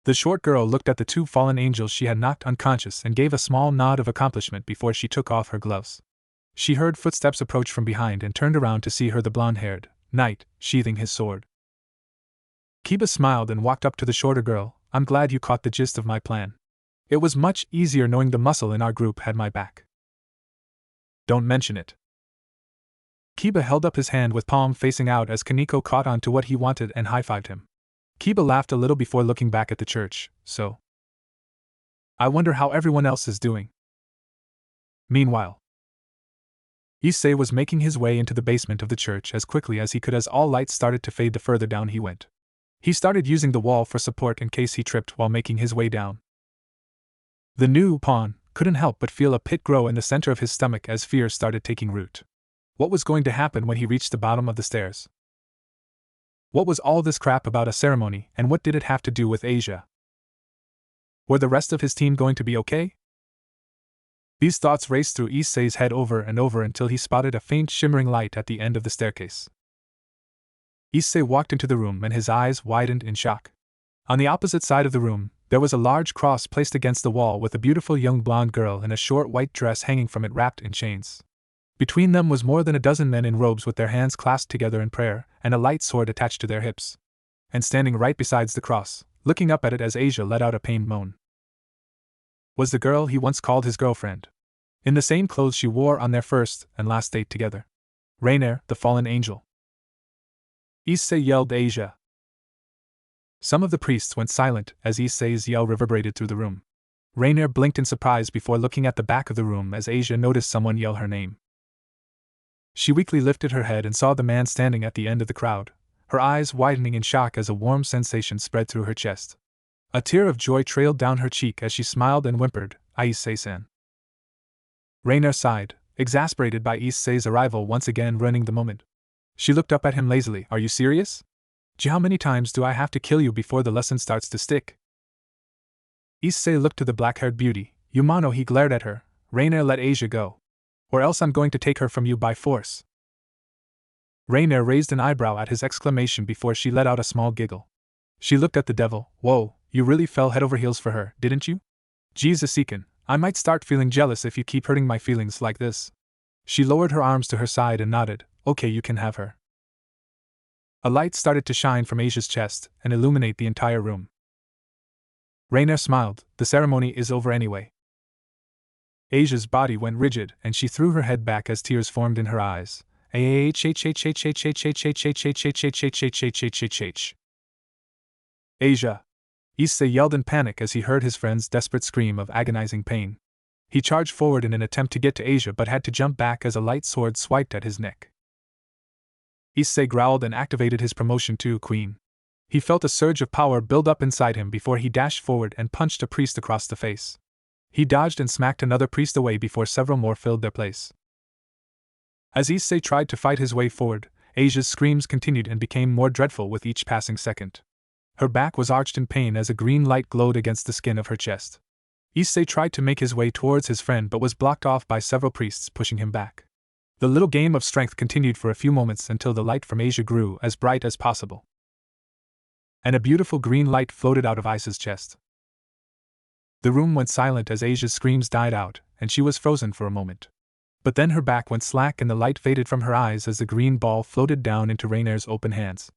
The short girl looked at the two fallen angels she had knocked unconscious and gave a small nod of accomplishment before she took off her gloves. She heard footsteps approach from behind and turned around to see the blonde-haired knight sheathing his sword. Kiba smiled and walked up to the shorter girl. I'm glad you caught the gist of my plan. It was much easier knowing the muscle in our group had my back. Don't mention it. Kiba held up his hand with palm facing out as Kaneko caught on to what he wanted and high-fived him. Kiba laughed a little before looking back at the church. So, I wonder how everyone else is doing. Meanwhile, Issei was making his way into the basement of the church as quickly as he could as all lights started to fade the further down he went. He started using the wall for support in case he tripped while making his way down. The new pawn couldn't help but feel a pit grow in the center of his stomach as fear started taking root. What was going to happen when he reached the bottom of the stairs? What was all this crap about a ceremony, and what did it have to do with Asia? Were the rest of his team going to be okay? These thoughts raced through Issei's head over and over until he spotted a faint shimmering light at the end of the staircase. Issei walked into the room and his eyes widened in shock. On the opposite side of the room, there was a large cross placed against the wall with a beautiful young blonde girl in a short white dress hanging from it wrapped in chains. Between them was more than a dozen men in robes with their hands clasped together in prayer, and a light sword attached to their hips. And standing right beside the cross, looking up at it as Asia let out a pained moan, was the girl he once called his girlfriend, in the same clothes she wore on their first and last date together. Rainier, the fallen angel. Issei yelled Asia. Some of the priests went silent as Issei's yell reverberated through the room. Rainier blinked in surprise before looking at the back of the room as Asia noticed someone yell her name. She weakly lifted her head and saw the man standing at the end of the crowd, her eyes widening in shock as a warm sensation spread through her chest. A tear of joy trailed down her cheek as she smiled and whimpered, Issei-san. Rainier sighed, exasperated by Issei's arrival once again ruining the moment. She looked up at him lazily. Are you serious? How many times do I have to kill you before the lesson starts to stick? Issei looked to the black-haired beauty. Yumano, he glared at her. Rainier, let Asia go. Or else I'm going to take her from you by force. Rainier raised an eyebrow at his exclamation before she let out a small giggle. She looked at the devil. Whoa, you really fell head over heels for her, didn't you? Jesus-iken, I might start feeling jealous if you keep hurting my feelings like this. She lowered her arms to her side and nodded. Okay, you can have her. A light started to shine from Asia's chest and illuminate the entire room. Rainier smiled. The ceremony is over anyway. Asia's body went rigid and she threw her head back as tears formed in her eyes. Asia! Issei yelled in panic as he heard his friend's desperate scream of agonizing pain. He charged forward in an attempt to get to Asia but had to jump back as a light sword swiped at his neck. Issei growled and activated his promotion to Queen. He felt a surge of power build up inside him before he dashed forward and punched a priest across the face. He dodged and smacked another priest away before several more filled their place. As Issei tried to fight his way forward, Asia's screams continued and became more dreadful with each passing second. Her back was arched in pain as a green light glowed against the skin of her chest. Issei tried to make his way towards his friend but was blocked off by several priests pushing him back. The little game of strength continued for a few moments until the light from Asia grew as bright as possible. And a beautiful green light floated out of Isa's chest. The room went silent as Asia's screams died out, and she was frozen for a moment. But then her back went slack and the light faded from her eyes as the green ball floated down into Rainier's open hands.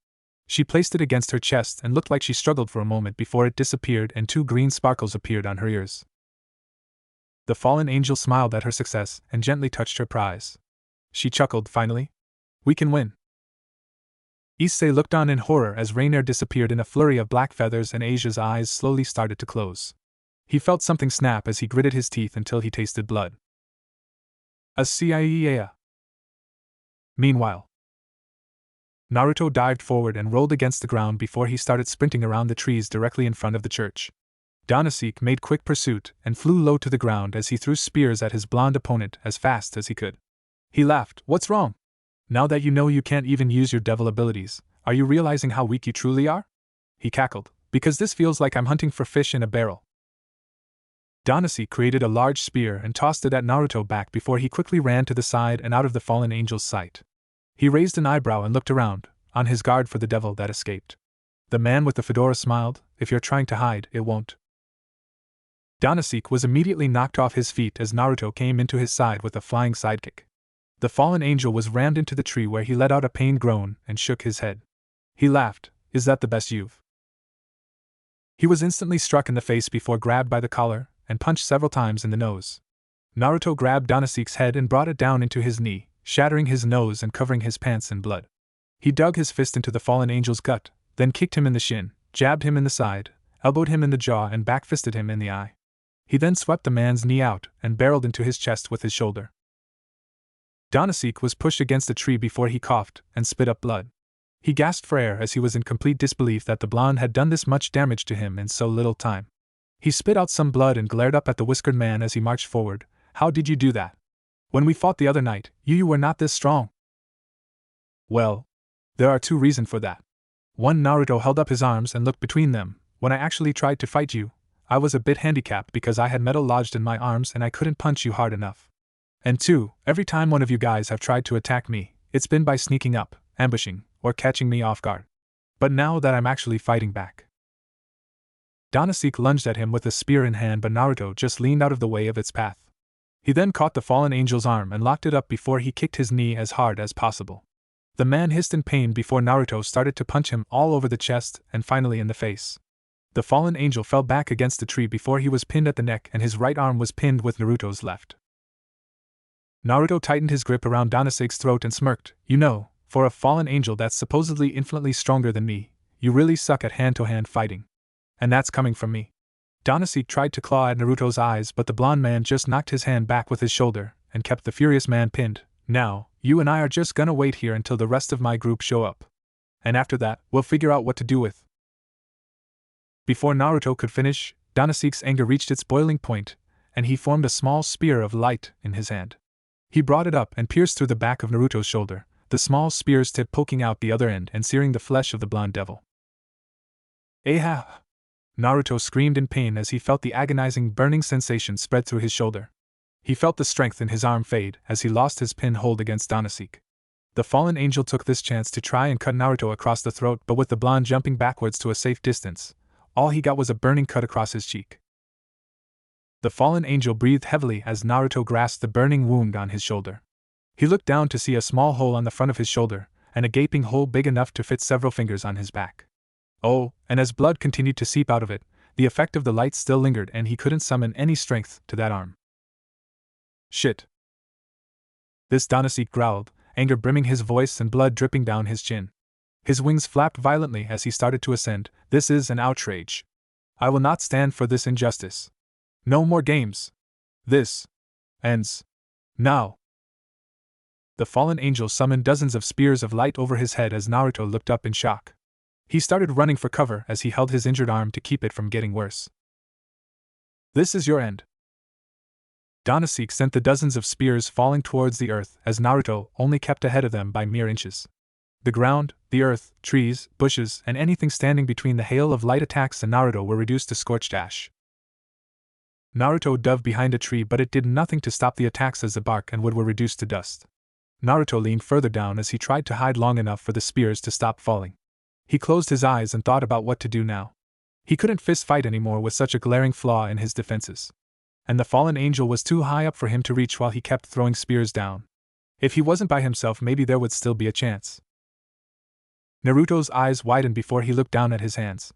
She placed it against her chest and looked like she struggled for a moment before it disappeared and two green sparkles appeared on her ears. The fallen angel smiled at her success and gently touched her prize. She chuckled finally. We can win. Issei looked on in horror as Rainier disappeared in a flurry of black feathers and Asia's eyes slowly started to close. He felt something snap as he gritted his teeth until he tasted blood. A CIA. Meanwhile, Naruto dived forward and rolled against the ground before he started sprinting around the trees directly in front of the church. Danasek made quick pursuit and flew low to the ground as he threw spears at his blonde opponent as fast as he could. He laughed. What's wrong? Now that you know you can't even use your devil abilities, are you realizing how weak you truly are? He cackled. Because this feels like I'm hunting for fish in a barrel. Danasek created a large spear and tossed it at Naruto back before he quickly ran to the side and out of the fallen angel's sight. He raised an eyebrow and looked around, on his guard for the devil that escaped. The man with the fedora smiled. If you're trying to hide, it won't. Danasek was immediately knocked off his feet as Naruto came into his side with a flying sidekick. The fallen angel was rammed into the tree where he let out a pained groan and shook his head. He laughed. Is that the best you've? He was instantly struck in the face before grabbed by the collar and punched several times in the nose. Naruto grabbed Danasek's head and brought it down into his knee, shattering his nose and covering his pants in blood. He dug his fist into the fallen angel's gut, then kicked him in the shin, jabbed him in the side, elbowed him in the jaw and backfisted him in the eye. He then swept the man's knee out and barreled into his chest with his shoulder. Danasek was pushed against a tree before he coughed and spit up blood. He gasped for air as he was in complete disbelief that the blonde had done this much damage to him in so little time. He spit out some blood and glared up at the whiskered man as he marched forward. How did you do that? When we fought the other night, you were not this strong. Well, there are two reasons for that. One, Naruto held up his arms and looked between them. When I actually tried to fight you, I was a bit handicapped because I had metal lodged in my arms and I couldn't punch you hard enough. And two, every time one of you guys have tried to attack me, it's been by sneaking up, ambushing, or catching me off guard. But now that I'm actually fighting back. Danasek lunged at him with a spear in hand, but Naruto just leaned out of the way of its path. He then caught the fallen angel's arm and locked it up before he kicked his knee as hard as possible. The man hissed in pain before Naruto started to punch him all over the chest and finally in the face. The fallen angel fell back against the tree before he was pinned at the neck and his right arm was pinned with Naruto's left. Naruto tightened his grip around Danasek's throat and smirked. You know, for a fallen angel that's supposedly infinitely stronger than me, you really suck at hand-to-hand fighting. And that's coming from me. Danasek tried to claw at Naruto's eyes, but the blonde man just knocked his hand back with his shoulder and kept the furious man pinned. Now, you and I are just gonna wait here until the rest of my group show up. And after that, we'll figure out what to do with. Before Naruto could finish, Danasek's anger reached its boiling point, and he formed a small spear of light in his hand. He brought it up and pierced through the back of Naruto's shoulder, the small spear's tip poking out the other end and searing the flesh of the blonde devil. Aha! Naruto screamed in pain as he felt the agonizing burning sensation spread through his shoulder. He felt the strength in his arm fade as he lost his pin hold against Danasek. The fallen angel took this chance to try and cut Naruto across the throat, but with the blonde jumping backwards to a safe distance, all he got was a burning cut across his cheek. The fallen angel breathed heavily as Naruto grasped the burning wound on his shoulder. He looked down to see a small hole on the front of his shoulder, and a gaping hole big enough to fit several fingers on his back. Oh, and as blood continued to seep out of it, the effect of the light still lingered and he couldn't summon any strength to that arm. Shit. This Danasek growled, anger brimming his voice and blood dripping down his chin. His wings flapped violently as he started to ascend. This is an outrage. I will not stand for this injustice. No more games. This ends now. The fallen angel summoned dozens of spears of light over his head as Naruto looked up in shock. He started running for cover as he held his injured arm to keep it from getting worse. This is your end. Danasek sent the dozens of spears falling towards the earth as Naruto only kept ahead of them by mere inches. The ground, the earth, trees, bushes, and anything standing between the hail of light attacks and Naruto were reduced to scorched ash. Naruto dove behind a tree, but it did nothing to stop the attacks as the bark and wood were reduced to dust. Naruto leaned further down as he tried to hide long enough for the spears to stop falling. He closed his eyes and thought about what to do now. He couldn't fist fight anymore with such a glaring flaw in his defenses. And the fallen angel was too high up for him to reach while he kept throwing spears down. If he wasn't by himself, maybe there would still be a chance. Naruto's eyes widened before he looked down at his hands.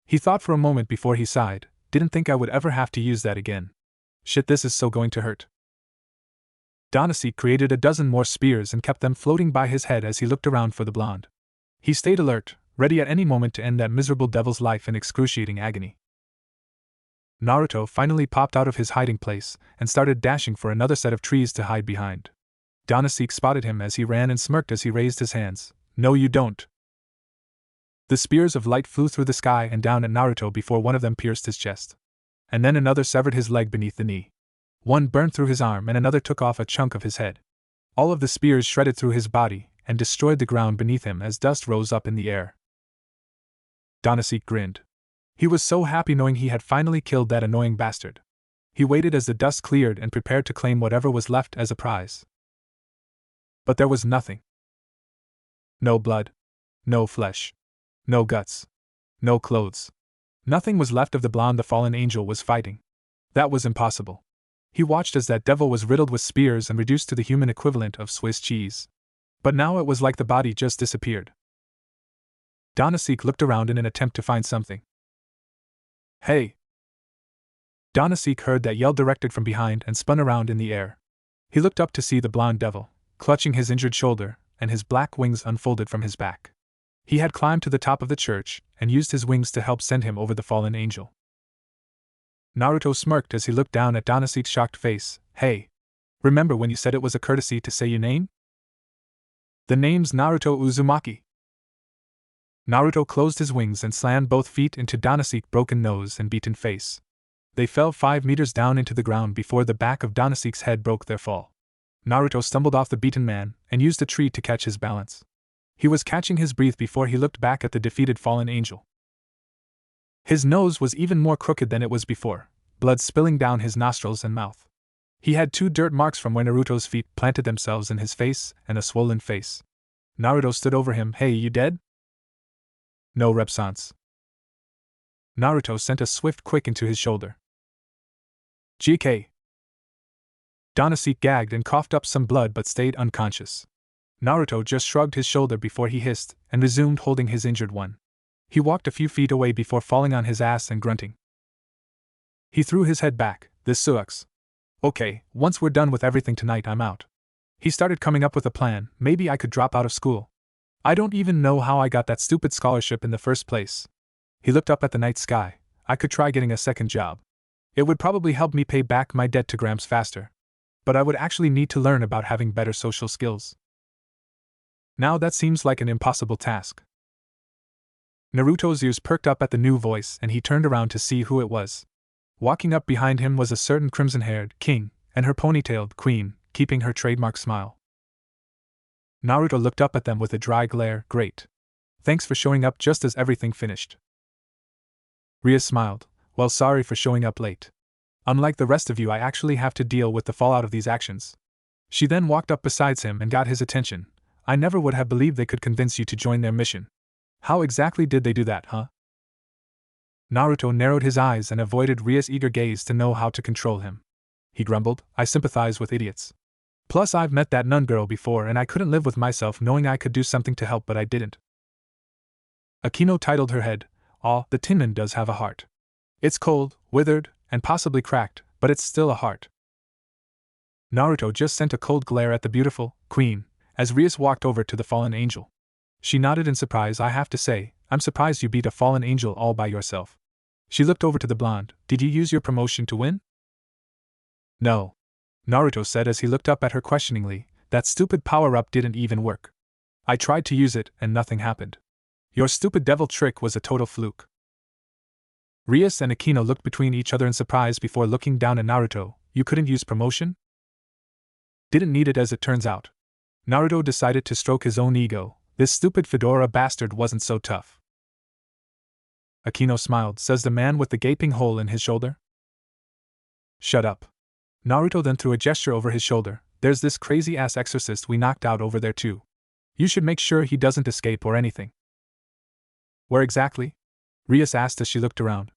He thought for a moment before he sighed. Didn't think I would ever have to use that again. Shit, this is so going to hurt. Danasek created a dozen more spears and kept them floating by his head as he looked around for the blonde. He stayed alert, ready at any moment to end that miserable devil's life in excruciating agony. Naruto finally popped out of his hiding place and started dashing for another set of trees to hide behind. Danasik spotted him as he ran and smirked as he raised his hands. No, you don't. The spears of light flew through the sky and down at Naruto before one of them pierced his chest. And then another severed his leg beneath the knee. One burned through his arm and another took off a chunk of his head. All of the spears shredded through his body and destroyed the ground beneath him as dust rose up in the air. Danasik grinned. He was so happy knowing he had finally killed that annoying bastard. He waited as the dust cleared and prepared to claim whatever was left as a prize. But there was nothing. No blood. No flesh. No guts. No clothes. Nothing was left of the blonde the fallen angel was fighting. That was impossible. He watched as that devil was riddled with spears and reduced to the human equivalent of Swiss cheese. But now it was like the body just disappeared. Danasik looked around in an attempt to find something. Hey! Danasik heard that yell directed from behind and spun around in the air. He looked up to see the blonde devil, clutching his injured shoulder, and his black wings unfolded from his back. He had climbed to the top of the church and used his wings to help send him over the fallen angel. Naruto smirked as he looked down at Danasik's shocked face. Hey! Remember when you said it was a courtesy to say your name? The name's Naruto Uzumaki. Naruto closed his wings and slammed both feet into Danasik's broken nose and beaten face. They fell 5 meters down into the ground before the back of Danasik's head broke their fall. Naruto stumbled off the beaten man and used a tree to catch his balance. He was catching his breath before he looked back at the defeated fallen angel. His nose was even more crooked than it was before, blood spilling down his nostrils and mouth. He had 2 dirt marks from where Naruto's feet planted themselves in his face and a swollen face. Naruto stood over him. Hey, you dead? No repsance. Naruto sent a swift quick into his shoulder. GK. Danasik gagged and coughed up some blood but stayed unconscious. Naruto just shrugged his shoulder before he hissed and resumed holding his injured one. He walked a few feet away before falling on his ass and grunting. He threw his head back. This sucks. Okay, once we're done with everything tonight, I'm out. He started coming up with a plan. Maybe I could drop out of school. I don't even know how I got that stupid scholarship in the first place. He looked up at the night sky. I could try getting a second job. It would probably help me pay back my debt to Gramps faster. But I would actually need to learn about having better social skills. Now that seems like an impossible task. Naruto's ears perked up at the new voice and he turned around to see who it was. Walking up behind him was a certain crimson-haired king and her ponytailed queen, keeping her trademark smile. Naruto looked up at them with a dry glare. Great. Thanks for showing up just as everything finished. Rias smiled. Well, sorry for showing up late. Unlike the rest of you, I actually have to deal with the fallout of these actions. She then walked up beside him and got his attention. I never would have believed they could convince you to join their mission. How exactly did they do that, huh? Naruto narrowed his eyes and avoided Rias' eager gaze to know how to control him. He grumbled, I sympathize with idiots. Plus I've met that nun girl before and I couldn't live with myself knowing I could do something to help but I didn't. Akino titled her head. Aw, the Tinman does have a heart. It's cold, withered, and possibly cracked, but it's still a heart. Naruto just sent a cold glare at the beautiful queen as Rias walked over to the fallen angel. She nodded in surprise. I have to say, I'm surprised you beat a fallen angel all by yourself. She looked over to the blonde. Did you use your promotion to win? No. Naruto said as he looked up at her questioningly. That stupid power-up didn't even work. I tried to use it and nothing happened. Your stupid devil trick was a total fluke. Rias and Akino looked between each other in surprise before looking down at Naruto. You couldn't use promotion? Didn't need it as it turns out. Naruto decided to stroke his own ego. This stupid fedora bastard wasn't so tough. Akino smiled. Says the man with the gaping hole in his shoulder. Shut up. Naruto then threw a gesture over his shoulder. There's this crazy-ass exorcist we knocked out over there too. You should make sure he doesn't escape or anything. Where exactly? Rias asked as she looked around.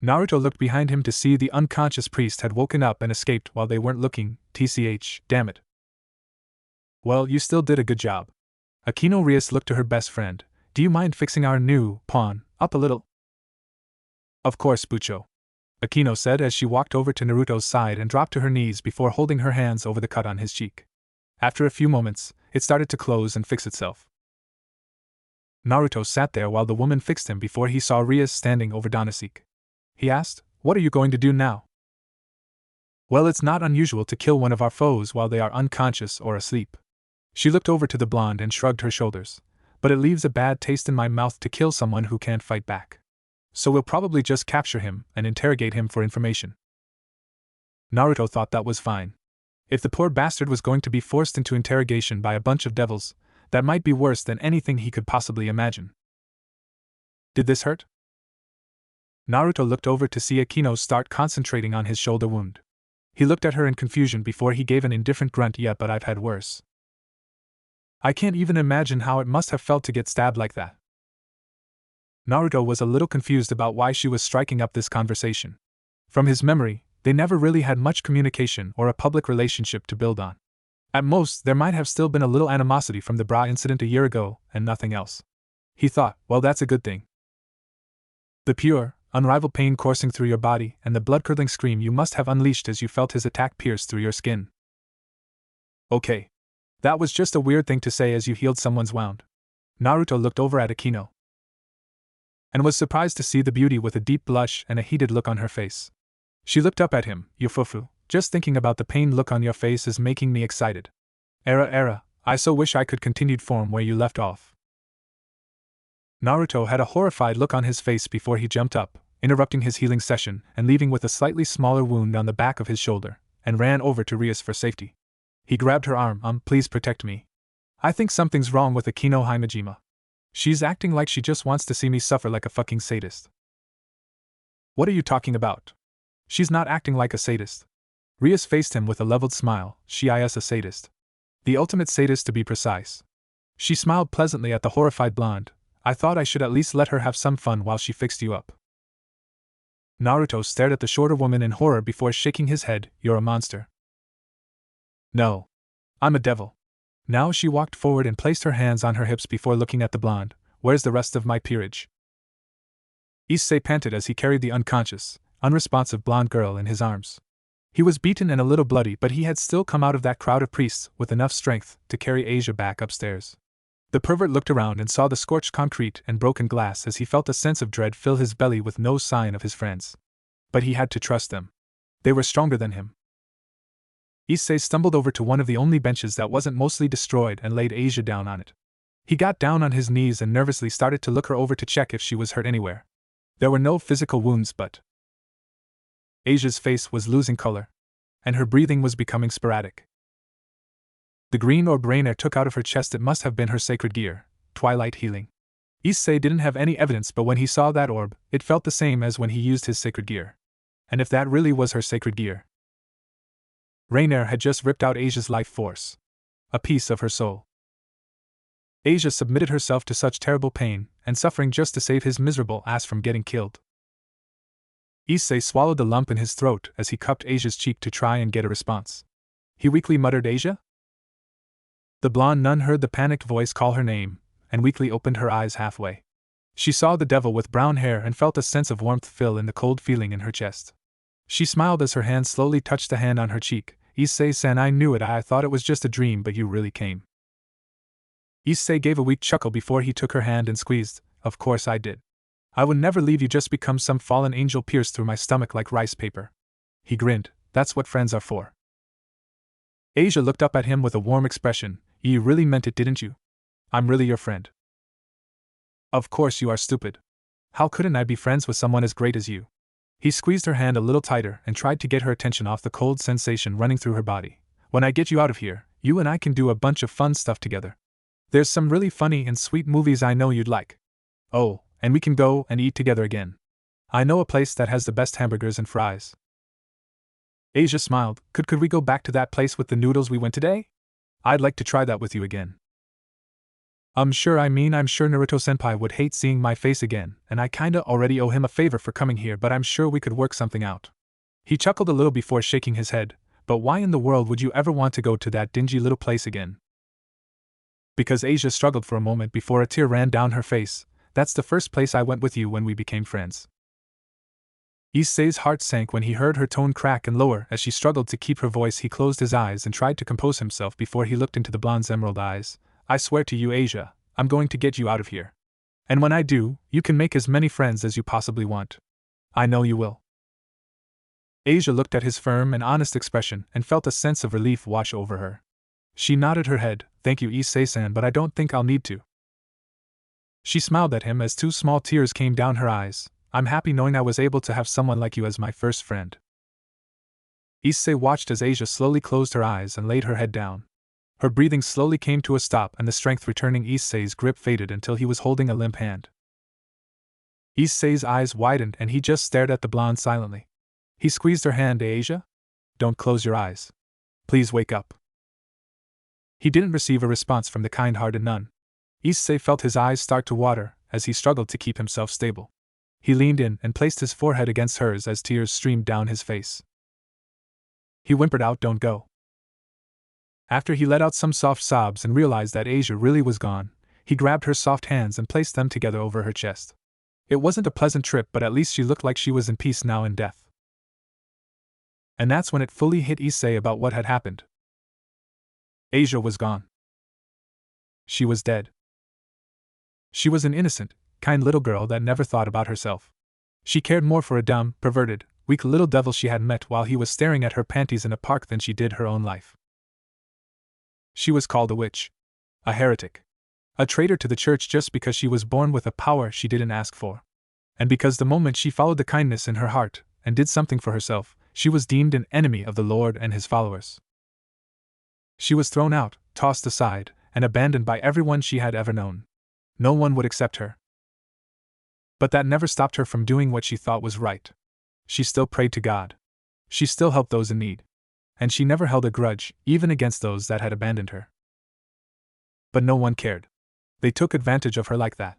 Naruto looked behind him to see the unconscious priest had woken up and escaped while they weren't looking. TCH, damn it. Well, you still did a good job. Akino. Rias looked to her best friend. Do you mind fixing our new pawn up a little? Of course, Bucho. Akino said as she walked over to Naruto's side and dropped to her knees before holding her hands over the cut on his cheek. After a few moments, it started to close and fix itself. Naruto sat there while the woman fixed him before he saw Rias standing over Danasik. He asked, What are you going to do now? Well, it's not unusual to kill one of our foes while they are unconscious or asleep. She looked over to the blonde and shrugged her shoulders. But it leaves a bad taste in my mouth to kill someone who can't fight back. So we'll probably just capture him and interrogate him for information. Naruto thought that was fine. If the poor bastard was going to be forced into interrogation by a bunch of devils, that might be worse than anything he could possibly imagine. Did this hurt? Naruto looked over to see Akino start concentrating on his shoulder wound. He looked at her in confusion before he gave an indifferent grunt. Yeah, but I've had worse. I can't even imagine how it must have felt to get stabbed like that. Naruto was a little confused about why she was striking up this conversation. From his memory, they never really had much communication or a public relationship to build on. At most, there might have still been a little animosity from the bra incident a year ago, and nothing else. He thought, well, that's a good thing. The pure, unrivaled pain coursing through your body and the blood-curdling scream you must have unleashed as you felt his attack pierce through your skin. Okay. That was just a weird thing to say as you healed someone's wound. Naruto looked over at Akino and was surprised to see the beauty with a deep blush and a heated look on her face. She looked up at him. Yufufu, just thinking about the pained look on your face is making me excited. Era, I so wish I could continued form where you left off. Naruto had a horrified look on his face before he jumped up, interrupting his healing session and leaving with a slightly smaller wound on the back of his shoulder, and ran over to Rias for safety. He grabbed her arm. Please protect me. I think something's wrong with Akino Himejima. She's acting like she just wants to see me suffer like a fucking sadist. What are you talking about? She's not acting like a sadist. Rias faced him with a leveled smile. She is a sadist. The ultimate sadist, to be precise. She smiled pleasantly at the horrified blonde. I thought I should at least let her have some fun while she fixed you up. Naruto stared at the shorter woman in horror before shaking his head. You're a monster. No. I'm a devil. Now she walked forward and placed her hands on her hips before looking at the blonde. Where's the rest of my peerage? Issei panted as he carried the unconscious, unresponsive blonde girl in his arms. He was beaten and a little bloody, but he had still come out of that crowd of priests with enough strength to carry Asia back upstairs. The pervert looked around and saw the scorched concrete and broken glass as he felt a sense of dread fill his belly with no sign of his friends. But he had to trust them. They were stronger than him. Issei stumbled over to one of the only benches that wasn't mostly destroyed and laid Asia down on it. He got down on his knees and nervously started to look her over to check if she was hurt anywhere. There were no physical wounds, but Asia's face was losing color, and her breathing was becoming sporadic. The green orb Rainier took out of her chest. It must have been her sacred gear, Twilight Healing. Issei didn't have any evidence, but when he saw that orb, it felt the same as when he used his sacred gear. And if that really was her sacred gear, Rainier had just ripped out Asia's life force, a piece of her soul. Asia submitted herself to such terrible pain and suffering just to save his miserable ass from getting killed. Issei swallowed the lump in his throat as he cupped Asia's cheek to try and get a response. He weakly muttered, Asia? The blonde nun heard the panicked voice call her name, and weakly opened her eyes halfway. She saw the devil with brown hair and felt a sense of warmth fill in the cold feeling in her chest. She smiled as her hand slowly touched the hand on her cheek. Issei-san, I knew it. I thought it was just a dream, but you really came. Issei gave a weak chuckle before he took her hand and squeezed. Of course I did. I would never leave you just become some fallen angel pierced through my stomach like rice paper. He grinned. That's what friends are for. Asia looked up at him with a warm expression. You really meant it, didn't you? I'm really your friend. Of course you are, stupid. How couldn't I be friends with someone as great as you? He squeezed her hand a little tighter and tried to get her attention off the cold sensation running through her body. When I get you out of here, you and I can do a bunch of fun stuff together. There's some really funny and sweet movies I know you'd like. Oh, and we can go and eat together again. I know a place that has the best hamburgers and fries. Asia smiled. Could we go back to that place with the noodles we went today? I'd like to try that with you again. I'm sure Naruto-senpai would hate seeing my face again, and I kinda already owe him a favor for coming here, but I'm sure we could work something out. He chuckled a little before shaking his head. But why in the world would you ever want to go to that dingy little place again? Because Asia struggled for a moment before a tear ran down her face. That's the first place I went with you when we became friends. Issei's heart sank when he heard her tone crack and lower as she struggled to keep her voice. He closed his eyes and tried to compose himself before he looked into the blonde's emerald eyes. I swear to you, Asia, I'm going to get you out of here. And when I do, you can make as many friends as you possibly want. I know you will. Asia looked at his firm and honest expression and felt a sense of relief wash over her. She nodded her head. Thank you, Issei-san, but I don't think I'll need to. She smiled at him as 2 small tears came down her eyes. I'm happy knowing I was able to have someone like you as my first friend. Issei watched as Asia slowly closed her eyes and laid her head down. Her breathing slowly came to a stop and the strength returning Issei's grip faded until he was holding a limp hand. Issei's eyes widened and he just stared at the blonde silently. He squeezed her hand. Asia? Don't close your eyes. Please wake up. He didn't receive a response from the kind-hearted nun. Issei felt his eyes start to water as he struggled to keep himself stable. He leaned in and placed his forehead against hers as tears streamed down his face. He whimpered out, "Don't go." After he let out some soft sobs and realized that Asia really was gone, he grabbed her soft hands and placed them together over her chest. It wasn't a pleasant trip, but at least she looked like she was in peace now in death. And that's when it fully hit Issei about what had happened. Asia was gone. She was dead. She was an innocent, kind little girl that never thought about herself. She cared more for a dumb, perverted, weak little devil she had met while he was staring at her panties in a park than she did her own life. She was called a witch, a heretic, a traitor to the church just because she was born with a power she didn't ask for. And because the moment she followed the kindness in her heart and did something for herself, she was deemed an enemy of the Lord and his followers. She was thrown out, tossed aside, and abandoned by everyone she had ever known. No one would accept her. But that never stopped her from doing what she thought was right. She still prayed to God. She still helped those in need. And she never held a grudge, even against those that had abandoned her. But no one cared. They took advantage of her like that.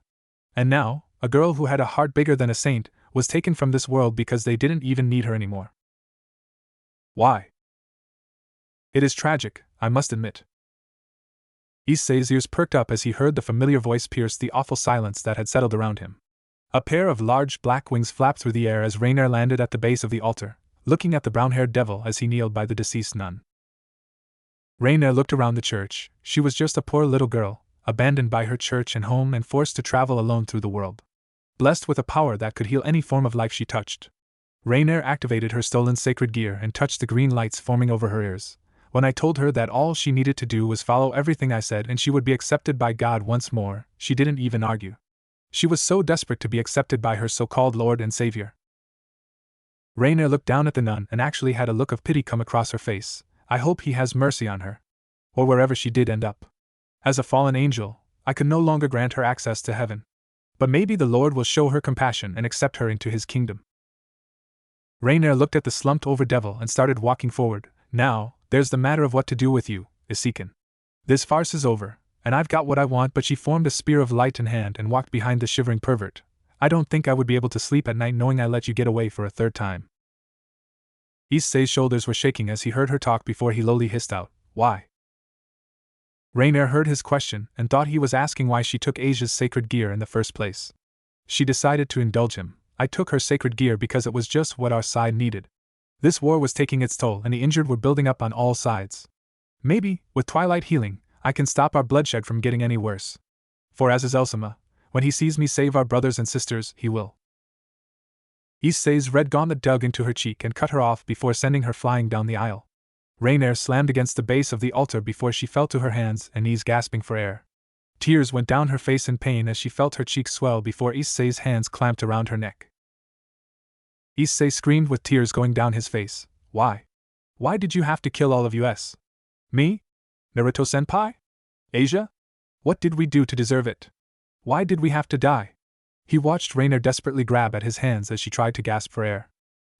And now, a girl who had a heart bigger than a saint was taken from this world because they didn't even need her anymore. Why? It is tragic, I must admit. Issei's ears perked up as he heard the familiar voice pierce the awful silence that had settled around him. A pair of large black wings flapped through the air as Rainier landed at the base of the altar, looking at the brown-haired devil as he kneeled by the deceased nun. Rainier looked around the church. She was just a poor little girl, abandoned by her church and home and forced to travel alone through the world. Blessed with a power that could heal any form of life she touched. Rainier activated her stolen sacred gear and touched the green lights forming over her ears. When I told her that all she needed to do was follow everything I said and she would be accepted by God once more, she didn't even argue. She was so desperate to be accepted by her so-called Lord and Savior. Rainier looked down at the nun and actually had a look of pity come across her face. I hope he has mercy on her. Or wherever she did end up. As a fallen angel, I could no longer grant her access to heaven. But maybe the Lord will show her compassion and accept her into his kingdom. Rainier looked at the slumped-over devil and started walking forward. Now, there's the matter of what to do with you, Isikin. This farce is over, and I've got what I want. But she formed a spear of light in hand and walked behind the shivering pervert. I don't think I would be able to sleep at night knowing I let you get away for a third time. Issei's shoulders were shaking as he heard her talk before he lowly hissed out, "Why?" Rainier heard his question and thought he was asking why she took Asia's sacred gear in the first place. She decided to indulge him. I took her sacred gear because it was just what our side needed. This war was taking its toll and the injured were building up on all sides. Maybe, with twilight healing, I can stop our bloodshed from getting any worse. For as is Elsima, when he sees me save our brothers and sisters, he will. Issei's red gauntlet dug into her cheek and cut her off before sending her flying down the aisle. Rainier slammed against the base of the altar before she fell to her hands and knees gasping for air. Tears went down her face in pain as she felt her cheeks swell before Issei's hands clamped around her neck. Issei screamed with tears going down his face. Why? Why did you have to kill all of us? Me? Naruto-senpai? Asia? What did we do to deserve it? Why did we have to die? He watched Rainier desperately grab at his hands as she tried to gasp for air.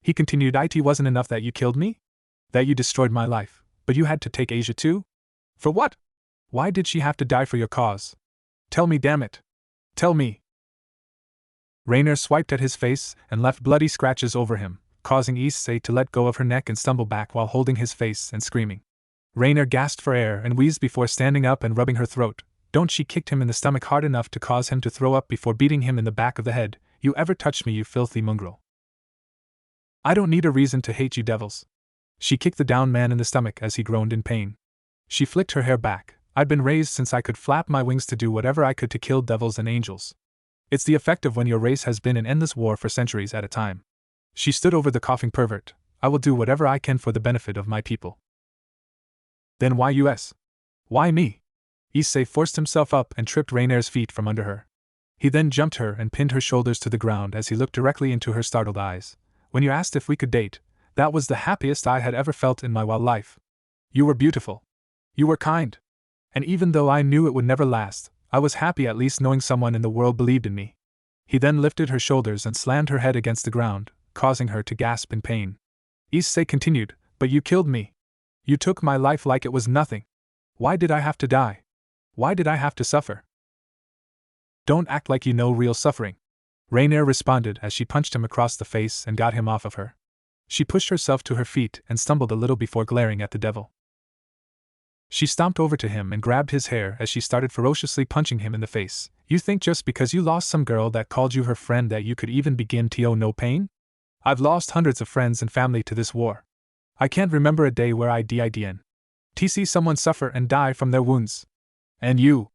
He continued, It wasn't enough that you killed me? That you destroyed my life, but you had to take Asia too? For what? Why did she have to die for your cause? Tell me, damn it. Tell me. Rainier swiped at his face and left bloody scratches over him, causing Issei to let go of her neck and stumble back while holding his face and screaming. Rainier gasped for air and wheezed before standing up and rubbing her throat. Don't she kicked him in the stomach hard enough to cause him to throw up before beating him in the back of the head. You ever touched me, you filthy mongrel. I don't need a reason to hate you devils. She kicked the downed man in the stomach as he groaned in pain. She flicked her hair back. I'd been raised since I could flap my wings to do whatever I could to kill devils and angels. It's the effect of when your race has been in endless war for centuries at a time. She stood over the coughing pervert. I will do whatever I can for the benefit of my people. Then why us? Why me? Issei forced himself up and tripped Rainier's feet from under her. He then jumped her and pinned her shoulders to the ground as he looked directly into her startled eyes. When you asked if we could date, that was the happiest I had ever felt in my wild life. You were beautiful. You were kind. And even though I knew it would never last, I was happy at least knowing someone in the world believed in me. He then lifted her shoulders and slammed her head against the ground, causing her to gasp in pain. Issei continued, but you killed me. You took my life like it was nothing. Why did I have to die? Why did I have to suffer? Don't act like you know real suffering. Rainier responded as she punched him across the face and got him off of her. She pushed herself to her feet and stumbled a little before glaring at the devil. She stomped over to him and grabbed his hair as she started ferociously punching him in the face. You think just because you lost some girl that called you her friend that you could even begin to know pain? I've lost hundreds of friends and family to this war. I can't remember a day where I didn't see someone suffer and die from their wounds. And you.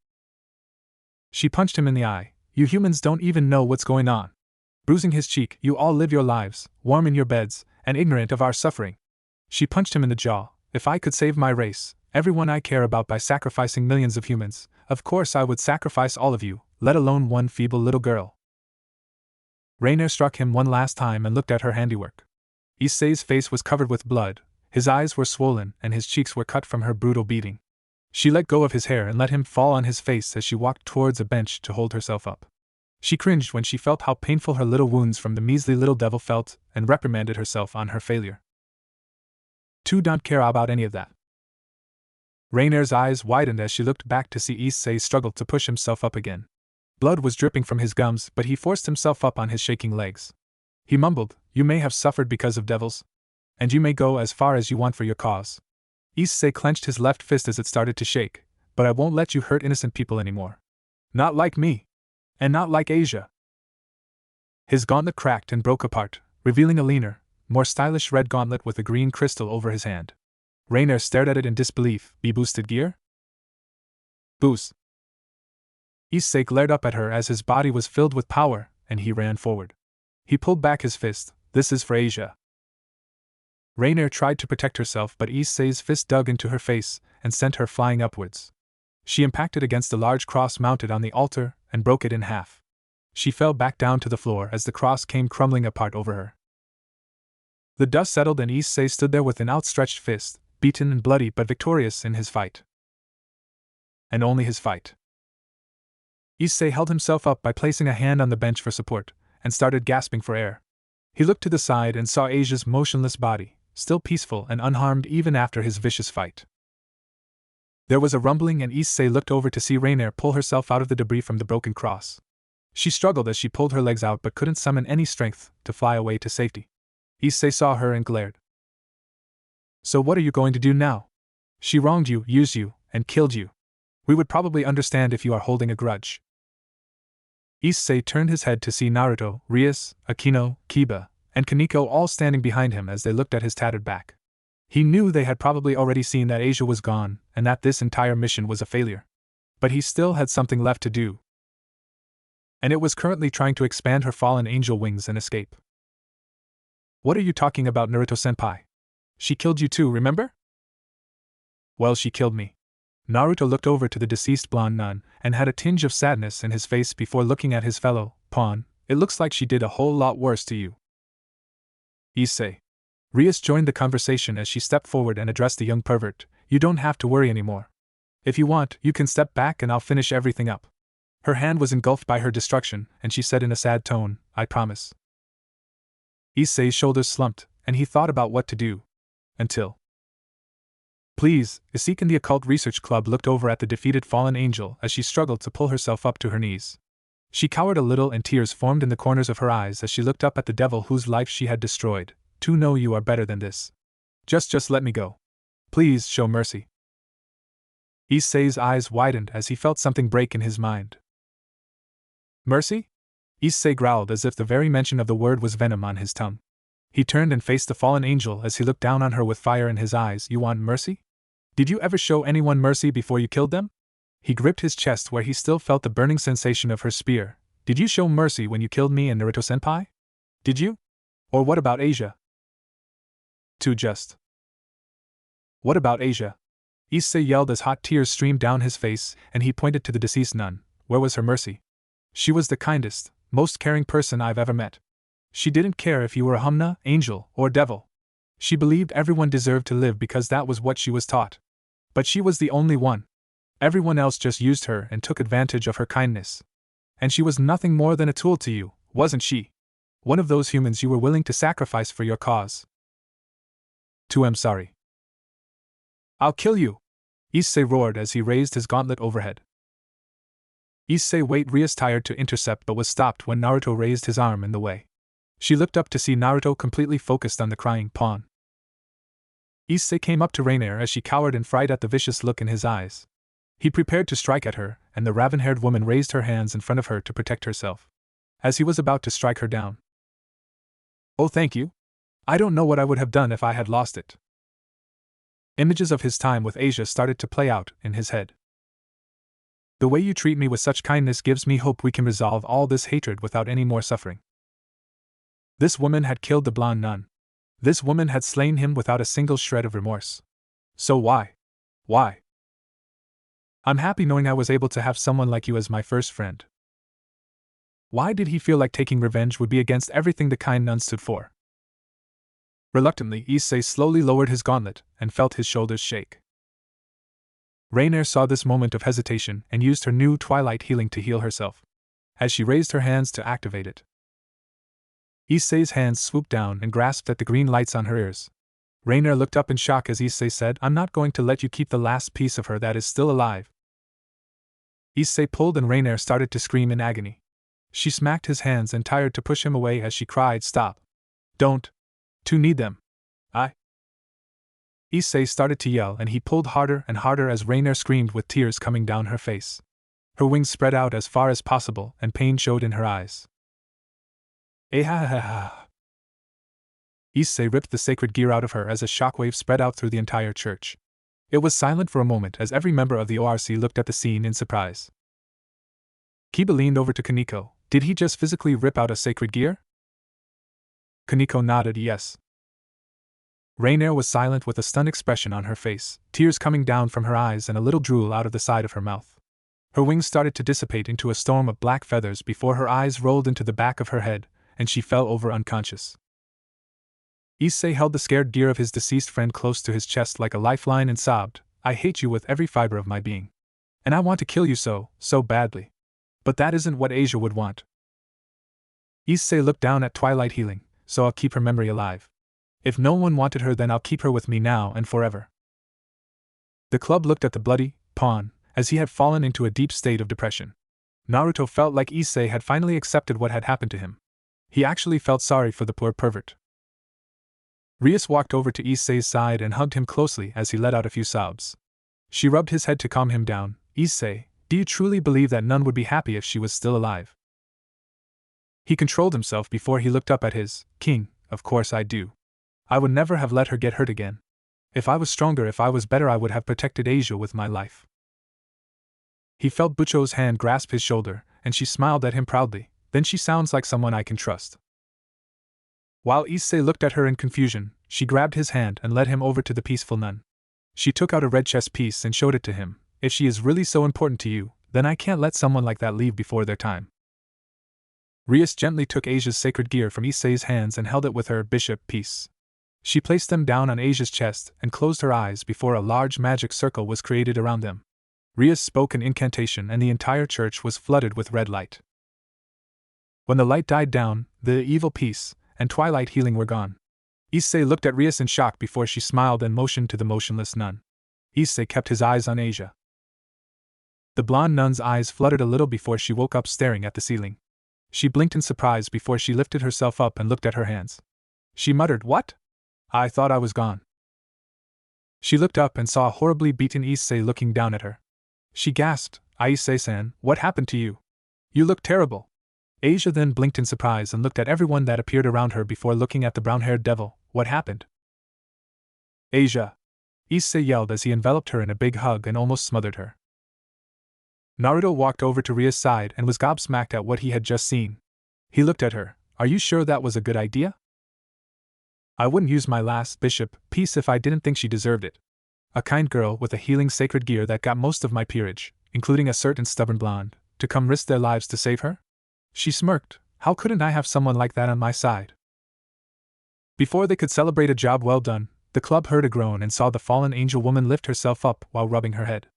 She punched him in the eye. You humans don't even know what's going on. Bruising his cheek, you all live your lives, warm in your beds, and ignorant of our suffering. She punched him in the jaw. If I could save my race, everyone I care about by sacrificing millions of humans, of course I would sacrifice all of you, let alone one feeble little girl. Rainier struck him one last time and looked at her handiwork. Issei's face was covered with blood, his eyes were swollen and his cheeks were cut from her brutal beating. She let go of his hair and let him fall on his face as she walked towards a bench to hold herself up. She cringed when she felt how painful her little wounds from the measly little devil felt and reprimanded herself on her failure. Don't care about any of that. Rainier's eyes widened as she looked back to see Issei struggle to push himself up again. Blood was dripping from his gums, but he forced himself up on his shaking legs. He mumbled, you may have suffered because of devils. And you may go as far as you want for your cause. Issei clenched his left fist as it started to shake, but I won't let you hurt innocent people anymore. Not like me. And not like Asia. His gauntlet cracked and broke apart, revealing a leaner, more stylish red gauntlet with a green crystal over his hand. Rainier stared at it in disbelief. Boosted gear? Boost. Issei glared up at her as his body was filled with power, and he ran forward. He pulled back his fist. This is for Asia. Rainier tried to protect herself, but Issei's fist dug into her face and sent her flying upwards. She impacted against a large cross mounted on the altar and broke it in half. She fell back down to the floor as the cross came crumbling apart over her. The dust settled and Issei stood there with an outstretched fist, beaten and bloody but victorious in his fight. And only his fight. Issei held himself up by placing a hand on the bench for support, and started gasping for air. He looked to the side and saw Asia's motionless body, still peaceful and unharmed even after his vicious fight. There was a rumbling and Issei looked over to see Rainier pull herself out of the debris from the broken cross. She struggled as she pulled her legs out but couldn't summon any strength to fly away to safety. Issei saw her and glared. So what are you going to do now? She wronged you, used you, and killed you. We would probably understand if you are holding a grudge. Issei turned his head to see Naruto, Rias, Akino, Kiba, and Kaneko all standing behind him as they looked at his tattered back. He knew they had probably already seen that Asia was gone and that this entire mission was a failure. But he still had something left to do. And it was currently trying to expand her fallen angel wings and escape. What are you talking about, Naruto-senpai? She killed you too, remember? Well, she killed me. Naruto looked over to the deceased blonde nun and had a tinge of sadness in his face before looking at his fellow pawn. It looks like she did a whole lot worse to you. Issei. Rias joined the conversation as she stepped forward and addressed the young pervert. You don't have to worry anymore. If you want, you can step back and I'll finish everything up. Her hand was engulfed by her destruction, and she said in a sad tone, I promise. Issei's shoulders slumped, and he thought about what to do. Until. Please, Isik and the Occult Research Club looked over at the defeated fallen angel as she struggled to pull herself up to her knees. She cowered a little and tears formed in the corners of her eyes as she looked up at the devil whose life she had destroyed. To know you are better than this. Just let me go. Please show mercy. Issei's eyes widened as he felt something break in his mind. Mercy? Issei growled as if the very mention of the word was venom on his tongue. He turned and faced the fallen angel as he looked down on her with fire in his eyes. You want mercy? Did you ever show anyone mercy before you killed them? He gripped his chest where he still felt the burning sensation of her spear. Did you show mercy when you killed me and Naruto-senpai? Did you? Or what about Asia? Too just. What about Asia? Issei yelled as hot tears streamed down his face, and he pointed to the deceased nun. Where was her mercy? She was the kindest, most caring person I've ever met. She didn't care if you were a humna, angel, or devil. She believed everyone deserved to live because that was what she was taught. But she was the only one. Everyone else just used her and took advantage of her kindness. And she was nothing more than a tool to you, wasn't she? One of those humans you were willing to sacrifice for your cause. I'm sorry. I'll kill you! Issei roared as he raised his gauntlet overhead. Issei wait Rias tired to intercept but was stopped when Naruto raised his arm in the way. She looked up to see Naruto completely focused on the crying pawn. Issei came up to Rainier as she cowered in fright at the vicious look in his eyes. He prepared to strike at her, and the raven-haired woman raised her hands in front of her to protect herself. As he was about to strike her down. Oh, thank you. I don't know what I would have done if I had lost it. Images of his time with Asia started to play out in his head. The way you treat me with such kindness gives me hope we can resolve all this hatred without any more suffering. This woman had killed the blonde nun. This woman had slain him without a single shred of remorse. So why? Why? I'm happy knowing I was able to have someone like you as my first friend. Why did he feel like taking revenge would be against everything the kind nun stood for? Reluctantly, Issei slowly lowered his gauntlet and felt his shoulders shake. Rainier saw this moment of hesitation and used her new twilight healing to heal herself. As she raised her hands to activate it, Issei's hands swooped down and grasped at the green lights on her ears. Rainier looked up in shock as Issei said, I'm not going to let you keep the last piece of her that is still alive. Issei pulled and Rainier started to scream in agony. She smacked his hands and tried to push him away as she cried, Stop. Don't. To need them. Issei started to yell and he pulled harder and harder as Rainier screamed with tears coming down her face. Her wings spread out as far as possible and pain showed in her eyes. Ehahaha. Issei ripped the sacred gear out of her as a shockwave spread out through the entire church. It was silent for a moment as every member of the ORC looked at the scene in surprise. Kiba leaned over to Kaneko. Did he just physically rip out a sacred gear? Kaneko nodded yes. Rainier was silent with a stunned expression on her face, tears coming down from her eyes and a little drool out of the side of her mouth. Her wings started to dissipate into a storm of black feathers before her eyes rolled into the back of her head, and she fell over unconscious. Issei held the scared gear of his deceased friend close to his chest like a lifeline and sobbed, I hate you with every fiber of my being. And I want to kill you so badly. But that isn't what Asia would want. Issei looked down at Twilight Healing, so I'll keep her memory alive. If no one wanted her then I'll keep her with me now and forever. The club looked at the bloody pawn, as he had fallen into a deep state of depression. Naruto felt like Issei had finally accepted what had happened to him. He actually felt sorry for the poor pervert. Rias walked over to Issei's side and hugged him closely as he let out a few sobs. She rubbed his head to calm him down. Issei, do you truly believe that none would be happy if she was still alive? He controlled himself before he looked up at his king. Of course I do. I would never have let her get hurt again. If I was stronger, if I was better, I would have protected Asia with my life. He felt Bucho's hand grasp his shoulder, and she smiled at him proudly. Then she sounds like someone I can trust. While Issei looked at her in confusion, she grabbed his hand and led him over to the peaceful nun. She took out a red chess piece and showed it to him. If she is really so important to you, then I can't let someone like that leave before their time. Rias gently took Asia's sacred gear from Issei's hands and held it with her bishop piece. She placed them down on Asia's chest and closed her eyes before a large magic circle was created around them. Rias spoke an incantation and the entire church was flooded with red light. When the light died down, the evil peace and Twilight Healing were gone. Issei looked at Rias in shock before she smiled and motioned to the motionless nun. Issei kept his eyes on Asia. The blonde nun's eyes fluttered a little before she woke up staring at the ceiling. She blinked in surprise before she lifted herself up and looked at her hands. She muttered, What? I thought I was gone. She looked up and saw a horribly beaten Issei looking down at her. She gasped, Issei-san, what happened to you? You look terrible. Asia then blinked in surprise and looked at everyone that appeared around her before looking at the brown-haired devil. What happened? Asia! Issei yelled as he enveloped her in a big hug and almost smothered her. Naruto walked over to Ria's side and was gobsmacked at what he had just seen. He looked at her. Are you sure that was a good idea? I wouldn't use my last bishop piece if I didn't think she deserved it. A kind girl with a healing sacred gear that got most of my peerage, including a certain stubborn blonde, to come risk their lives to save her? She smirked. How couldn't I have someone like that on my side? Before they could celebrate a job well done, the club heard a groan and saw the fallen angel woman lift herself up while rubbing her head.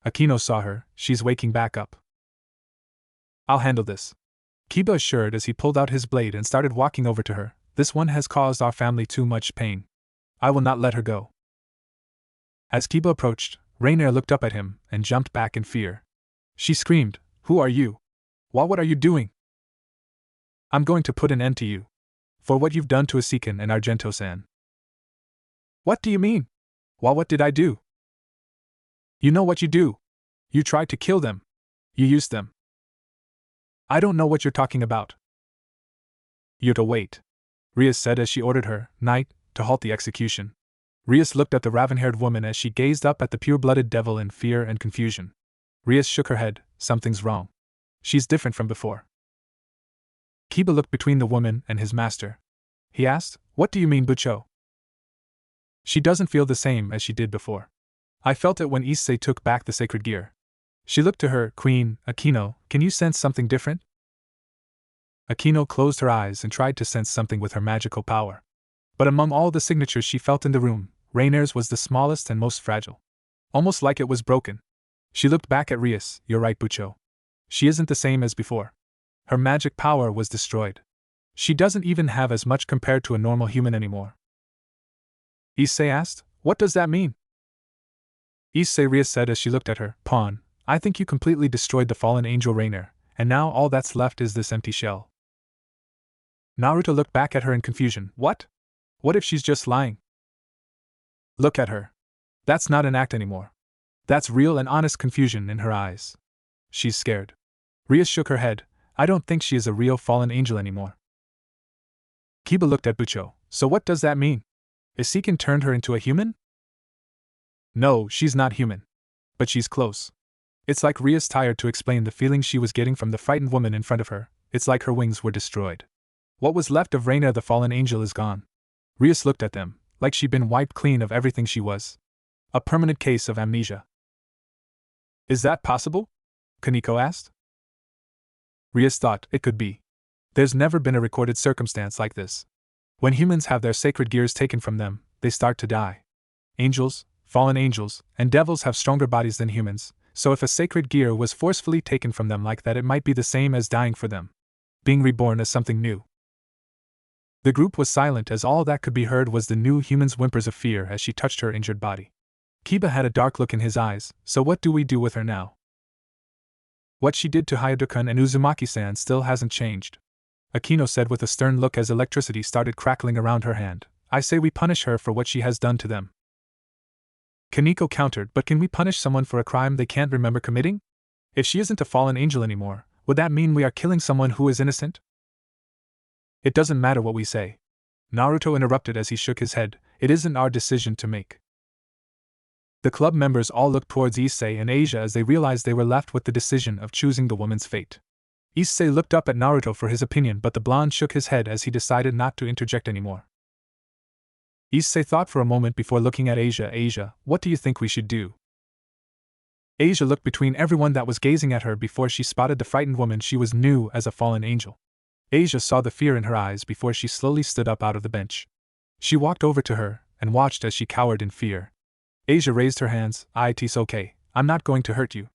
Aquino saw her. She's waking back up. I'll handle this, Kiba assured as he pulled out his blade and started walking over to her. This one has caused our family too much pain. I will not let her go. As Kiba approached, Rainier looked up at him and jumped back in fear. She screamed, Who are you? What are you doing? I'm going to put an end to you. For what you've done to Asikan and Argento-san. What do you mean? What did I do? You know what you do. You tried to kill them. You used them. I don't know what you're talking about. You're to wait, Rias said as she ordered her, knight, to halt the execution. Rias looked at the raven-haired woman as she gazed up at the pure-blooded devil in fear and confusion. Rias shook her head. Something's wrong. She's different from before. Kiba looked between the woman and his master. He asked, What do you mean, Bucho? She doesn't feel the same as she did before. I felt it when Issei took back the sacred gear. She looked to her, Queen, Aquino, can you sense something different? Aquino closed her eyes and tried to sense something with her magical power. But among all the signatures she felt in the room, Rainier's was the smallest and most fragile. Almost like it was broken. She looked back at Rias. You're right, Bucho. She isn't the same as before. Her magic power was destroyed. She doesn't even have as much compared to a normal human anymore. Issei asked, What does that mean? Issei, Rias said as she looked at her, Pawn, I think you completely destroyed the fallen angel Rainier, and now all that's left is this empty shell. Naruto looked back at her in confusion. What? What if she's just lying? Look at her. That's not an act anymore. That's real and honest confusion in her eyes. She's scared. Rias shook her head. I don't think she is a real fallen angel anymore. Kiba looked at Bucho. So what does that mean? Asikan turned her into a human? No, she's not human. But she's close. It's like Rias tired to explain the feeling she was getting from the frightened woman in front of her. It's like her wings were destroyed. What was left of Rainier the fallen angel is gone. Rias looked at them, like she'd been wiped clean of everything she was. A permanent case of amnesia. Is that possible? Kaneko asked. Rias thought it could be. There's never been a recorded circumstance like this. When humans have their sacred gears taken from them, they start to die. Angels, fallen angels, and devils have stronger bodies than humans, so if a sacred gear was forcefully taken from them like that, it might be the same as dying for them. Being reborn as something new. The group was silent as all that could be heard was the new human's whimpers of fear as she touched her injured body. Kiba had a dark look in his eyes. So what do we do with her now? What she did to Hayado-kun and Uzumaki-san still hasn't changed, Aquino said with a stern look as electricity started crackling around her hand. I say we punish her for what she has done to them. Kaneko countered, but can we punish someone for a crime they can't remember committing? If she isn't a fallen angel anymore, would that mean we are killing someone who is innocent? It doesn't matter what we say. Naruto interrupted as he shook his head. It isn't our decision to make. The club members all looked towards Issei and Asia as they realized they were left with the decision of choosing the woman's fate. Issei looked up at Naruto for his opinion, but the blonde shook his head as he decided not to interject anymore. Issei thought for a moment before looking at Asia. Asia, what do you think we should do? Asia looked between everyone that was gazing at her before she spotted the frightened woman she was new as a fallen angel. Asia saw the fear in her eyes before she slowly stood up out of the bench. She walked over to her and watched as she cowered in fear. Asia raised her hands. It's okay, I'm not going to hurt you.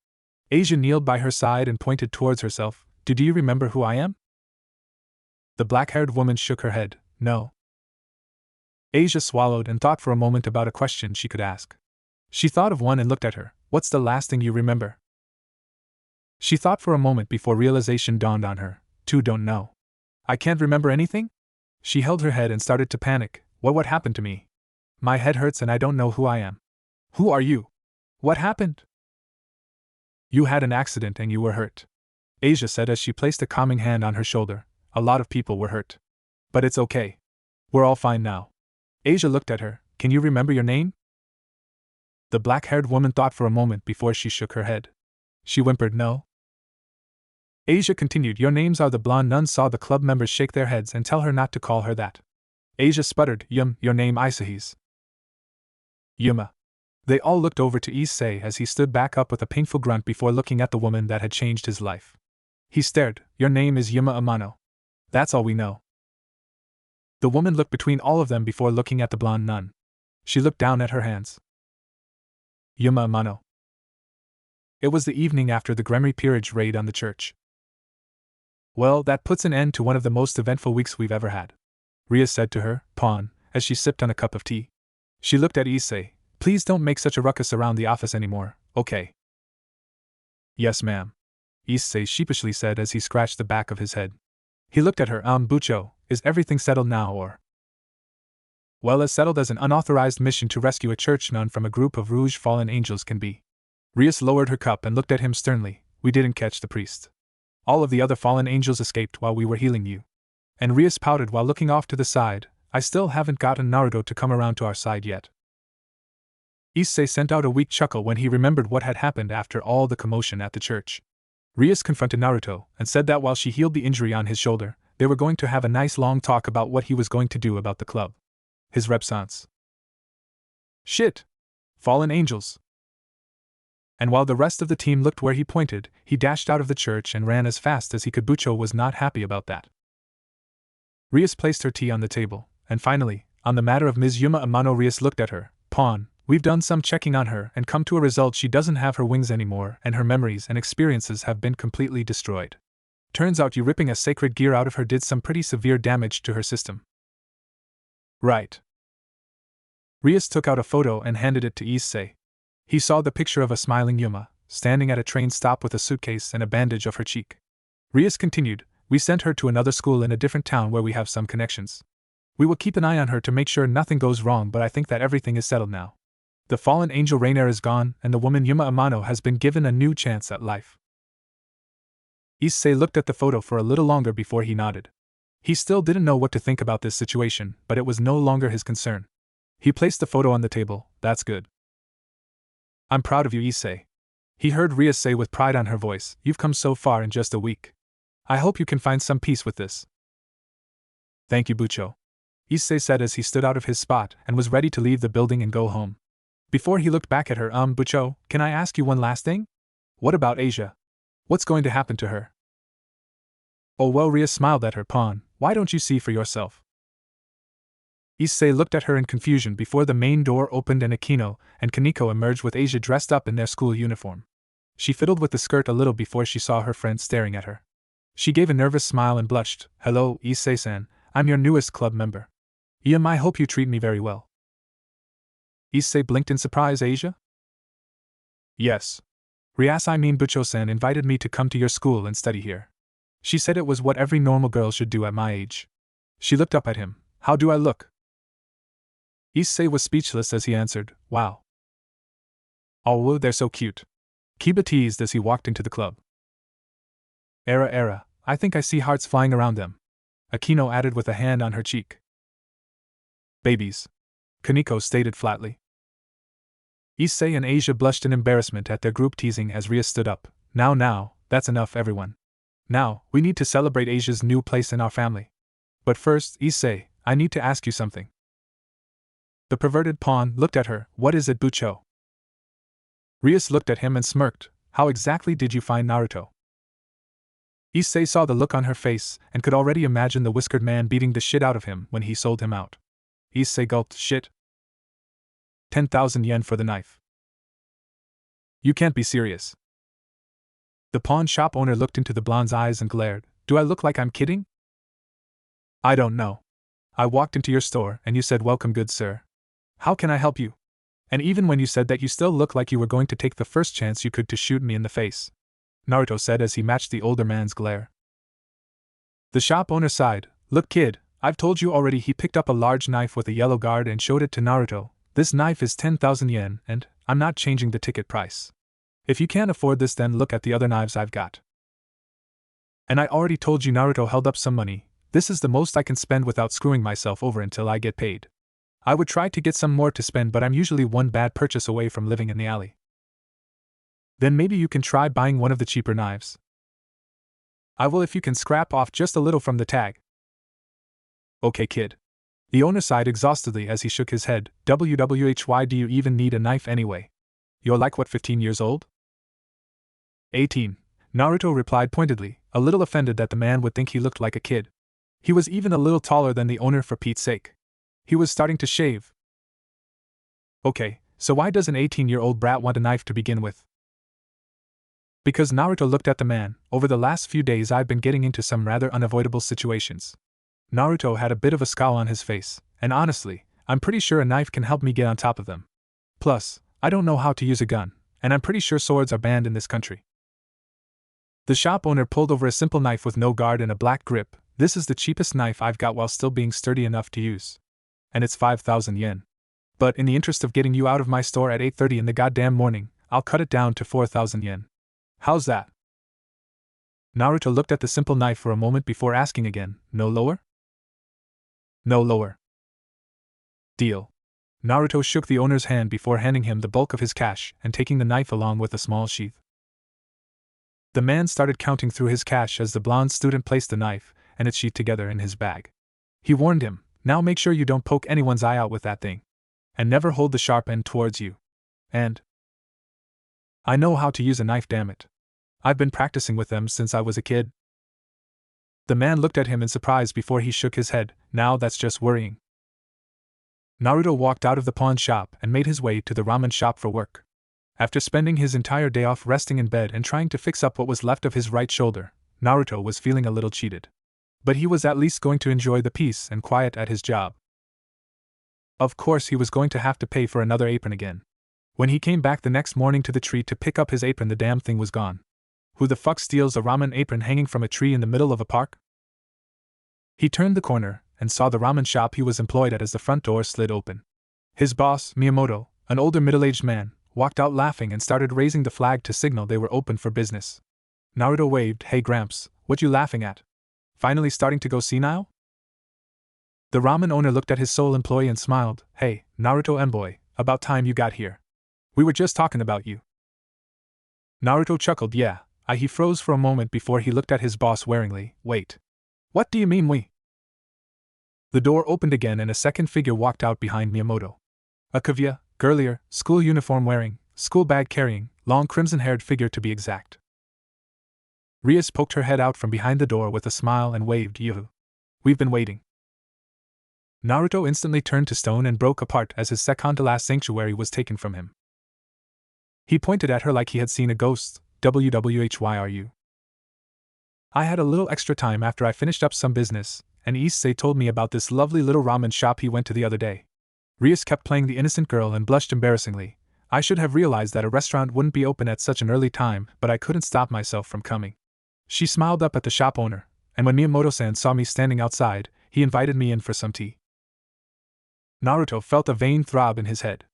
Asia kneeled by her side and pointed towards herself. Do you remember who I am? The black-haired woman shook her head. No. Asia swallowed and thought for a moment about a question she could ask. She thought of one and looked at her. What's the last thing you remember? She thought for a moment before realization dawned on her. Don't know. I can't remember anything? She held her head and started to panic. What happened to me? My head hurts and I don't know who I am. Who are you? What happened? You had an accident and you were hurt, Asia said as she placed a calming hand on her shoulder. A lot of people were hurt. But it's okay. We're all fine now. Asia looked at her. Can you remember your name? The black-haired woman thought for a moment before she shook her head. She whimpered no. Asia continued. Your names are. The blonde nun saw the club members shake their heads and tell her not to call her that. Asia sputtered, your name Isahes. Yuma. They all looked over to Issei as he stood back up with a painful grunt before looking at the woman that had changed his life. He stared, your name is Yuma Amano. That's all we know. The woman looked between all of them before looking at the blonde nun. She looked down at her hands. Yuma Amano. It was the evening after the Gremry peerage raid on the church. Well, that puts an end to one of the most eventful weeks we've ever had, Rias said to her, Pawn, as she sipped on a cup of tea. She looked at Issei. Please don't make such a ruckus around the office anymore, okay? Yes, ma'am, Issei sheepishly said as he scratched the back of his head. He looked at her. Bucho, is everything settled now or? Well, as settled as an unauthorized mission to rescue a church nun from a group of Rouge fallen angels can be. Rias lowered her cup and looked at him sternly. We didn't catch the priest. All of the other fallen angels escaped while we were healing you. And Rias pouted while looking off to the side. I still haven't gotten Naruto to come around to our side yet. Issei sent out a weak chuckle when he remembered what had happened after all the commotion at the church. Rias confronted Naruto and said that while she healed the injury on his shoulder, they were going to have a nice long talk about what he was going to do about the club. His response. Shit! Fallen angels! And while the rest of the team looked where he pointed, he dashed out of the church and ran as fast as he could. Bucho was not happy about that. Rias placed her tea on the table, and finally, on the matter of Ms. Yuma Amano, Rias looked at her. Pawn, we've done some checking on her and come to a result. She doesn't have her wings anymore and her memories and experiences have been completely destroyed. Turns out you ripping a sacred gear out of her did some pretty severe damage to her system. Right. Rias took out a photo and handed it to Issei. He saw the picture of a smiling Yuma, standing at a train stop with a suitcase and a bandage of her cheek. Rias continued, we sent her to another school in a different town where we have some connections. We will keep an eye on her to make sure nothing goes wrong, but I think that everything is settled now. The fallen angel Rainier is gone and the woman Yuma Amano has been given a new chance at life. Issei looked at the photo for a little longer before he nodded. He still didn't know what to think about this situation, but it was no longer his concern. He placed the photo on the table. That's good. I'm proud of you, Issei. He heard Rias say with pride on her voice, you've come so far in just a week. I hope you can find some peace with this. Thank you, Bucho, Issei said as he stood out of his spot and was ready to leave the building and go home. Before he looked back at her, Bucho, can I ask you one last thing? What about Asia? What's going to happen to her? Oh well, Rias smiled at her. Pawn, why don't you see for yourself? Issei looked at her in confusion before the main door opened and Akino and Kaneko emerged with Asia dressed up in their school uniform. She fiddled with the skirt a little before she saw her friend staring at her. She gave a nervous smile and blushed. Hello, Issei-san, I'm your newest club member. I hope you treat me very well. Issei blinked in surprise. Asia? Yes. Rias, Bucho-san invited me to come to your school and study here. She said it was what every normal girl should do at my age. She looked up at him. How do I look? Issei was speechless as he answered, wow. Oh, they're so cute. Kiba teased as he walked into the club. Era, I think I see hearts flying around them. Akino added with a hand on her cheek. Babies, Kaneko stated flatly. Issei and Asia blushed in embarrassment at their group teasing as Rias stood up. Now, that's enough, everyone. Now, we need to celebrate Asia's new place in our family. But first, Issei, I need to ask you something. The perverted pawn looked at her. What is it, Bucho? Rias looked at him and smirked. How exactly did you find Naruto? Issei saw the look on her face and could already imagine the whiskered man beating the shit out of him when he sold him out. Issei gulped. Shit. 10,000 yen for the knife. You can't be serious. The pawn shop owner looked into the blonde's eyes and glared. Do I look like I'm kidding? I don't know. I walked into your store and you said, welcome, good sir. How can I help you? And even when you said that, you still look like you were going to take the first chance you could to shoot me in the face, Naruto said as he matched the older man's glare. The shop owner sighed. Look, kid, I've told you already. He picked up a large knife with a yellow guard and showed it to Naruto. This knife is 10,000 yen, and I'm not changing the ticket price. If you can't afford this, then look at the other knives I've got. And I already told you, Naruto held up some money. This is the most I can spend without screwing myself over until I get paid. I would try to get some more to spend, but I'm usually one bad purchase away from living in the alley. Then maybe you can try buying one of the cheaper knives. I will if you can scrap off just a little from the tag. Okay, kid. The owner sighed exhaustedly as he shook his head. Why do you even need a knife anyway? You're like what, 15 years old? 18. Naruto replied pointedly, a little offended that the man would think he looked like a kid. He was even a little taller than the owner, for Pete's sake. He was starting to shave. Okay, so why does an 18-year-old brat want a knife to begin with? Because Naruto looked at the man. Over the last few days I've been getting into some rather unavoidable situations. Naruto had a bit of a scowl on his face, and honestly, I'm pretty sure a knife can help me get on top of them. Plus, I don't know how to use a gun, and I'm pretty sure swords are banned in this country. The shop owner pulled over a simple knife with no guard and a black grip. This is the cheapest knife I've got while still being sturdy enough to use. And it's 5,000 yen. But in the interest of getting you out of my store at 8:30 in the goddamn morning, I'll cut it down to 4,000 yen. How's that? Naruto looked at the simple knife for a moment before asking again, no lower? No lower. Deal. Naruto shook the owner's hand before handing him the bulk of his cash and taking the knife along with a small sheath. The man started counting through his cash as the blonde student placed the knife and its sheath together in his bag. He warned him, now make sure you don't poke anyone's eye out with that thing. And never hold the sharp end towards you. And I know how to use a knife, damn it. I've been practicing with them since I was a kid. The man looked at him in surprise before he shook his head. Now that's just worrying. Naruto walked out of the pawn shop and made his way to the ramen shop for work. After spending his entire day off resting in bed and trying to fix up what was left of his right shoulder, Naruto was feeling a little cheated. But he was at least going to enjoy the peace and quiet at his job. Of course, he was going to have to pay for another apron again. When he came back the next morning to the tree to pick up his apron, the damn thing was gone. Who the fuck steals a ramen apron hanging from a tree in the middle of a park? He turned the corner and saw the ramen shop he was employed at as the front door slid open. His boss, Miyamoto, an older middle-aged man, walked out laughing and started raising the flag to signal they were open for business. Naruto waved, hey Gramps, what you laughing at? Finally starting to go senile? The ramen owner looked at his sole employee and smiled, hey, Naruto-boy, about time you got here. We were just talking about you. Naruto chuckled, yeah, he froze for a moment before he looked at his boss waringly, wait. What do you mean we? The door opened again and a second figure walked out behind Miyamoto. A kawaii, girlier, school uniform wearing, school bag carrying, long crimson-haired figure to be exact. Rias poked her head out from behind the door with a smile and waved, yoo-hoo. We've been waiting. Naruto instantly turned to stone and broke apart as his second-to-last sanctuary was taken from him. He pointed at her like he had seen a ghost. Why are you? I had a little extra time after I finished up some business, and Issei told me about this lovely little ramen shop he went to the other day. Rias kept playing the innocent girl and blushed embarrassingly. I should have realized that a restaurant wouldn't be open at such an early time, but I couldn't stop myself from coming. She smiled up at the shop owner, and when Miyamoto-san saw me standing outside, he invited me in for some tea. Naruto felt a vain throb in his head.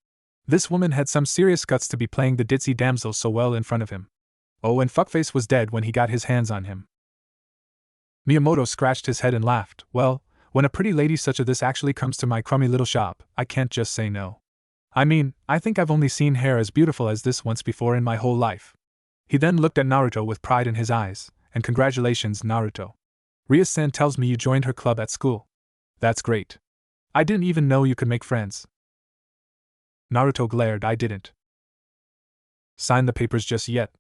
This woman had some serious guts to be playing the ditzy damsel so well in front of him. Oh, and Fuckface was dead when he got his hands on him. Miyamoto scratched his head and laughed. Well, when a pretty lady such as this actually comes to my crummy little shop, I can't just say no. I mean, I think I've only seen hair as beautiful as this once before in my whole life. He then looked at Naruto with pride in his eyes, and congratulations, Naruto. Rias-san tells me you joined her club at school. That's great. I didn't even know you could make friends. Naruto glared, I didn't sign the papers just yet.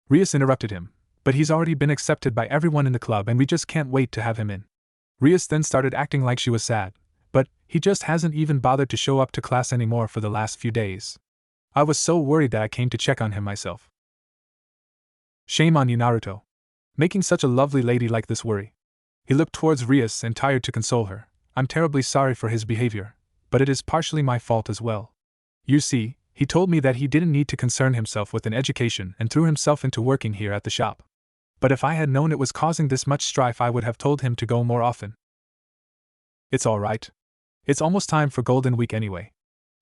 Rias interrupted him, but he's already been accepted by everyone in the club and we just can't wait to have him in. Rias then started acting like she was sad, but he just hasn't even bothered to show up to class anymore for the last few days. I was so worried that I came to check on him myself. Shame on you, Naruto. Making such a lovely lady like this worry. He looked towards Rias and tried to console her. I'm terribly sorry for his behavior, but it is partially my fault as well. You see, he told me that he didn't need to concern himself with an education and threw himself into working here at the shop. But if I had known it was causing this much strife, I would have told him to go more often. It's all right. It's almost time for Golden Week anyway.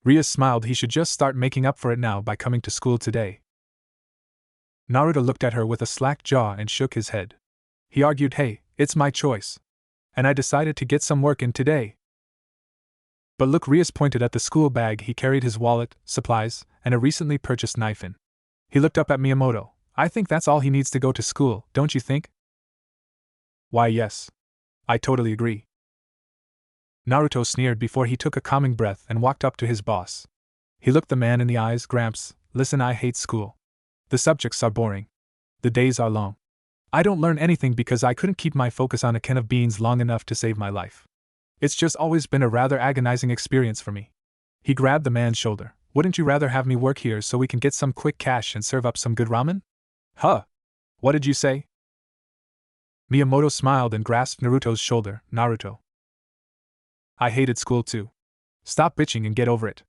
Rias smiled. He should just start making up for it now by coming to school today. Naruto looked at her with a slack jaw and shook his head. He argued, hey, it's my choice. And I decided to get some work in today. But look, Rias pointed at the school bag he carried his wallet, supplies, and a recently purchased knife in. He looked up at Miyamoto. I think that's all he needs to go to school, don't you think? Why, yes. I totally agree. Naruto sneered before he took a calming breath and walked up to his boss. He looked the man in the eyes. Gramps, listen, I hate school. The subjects are boring. The days are long. I don't learn anything because I couldn't keep my focus on a can of beans long enough to save my life. It's just always been a rather agonizing experience for me. He grabbed the man's shoulder. Wouldn't you rather have me work here so we can get some quick cash and serve up some good ramen? Huh? What did you say? Miyamoto smiled and grasped Naruto's shoulder. Naruto, I hated school too. Stop bitching and get over it.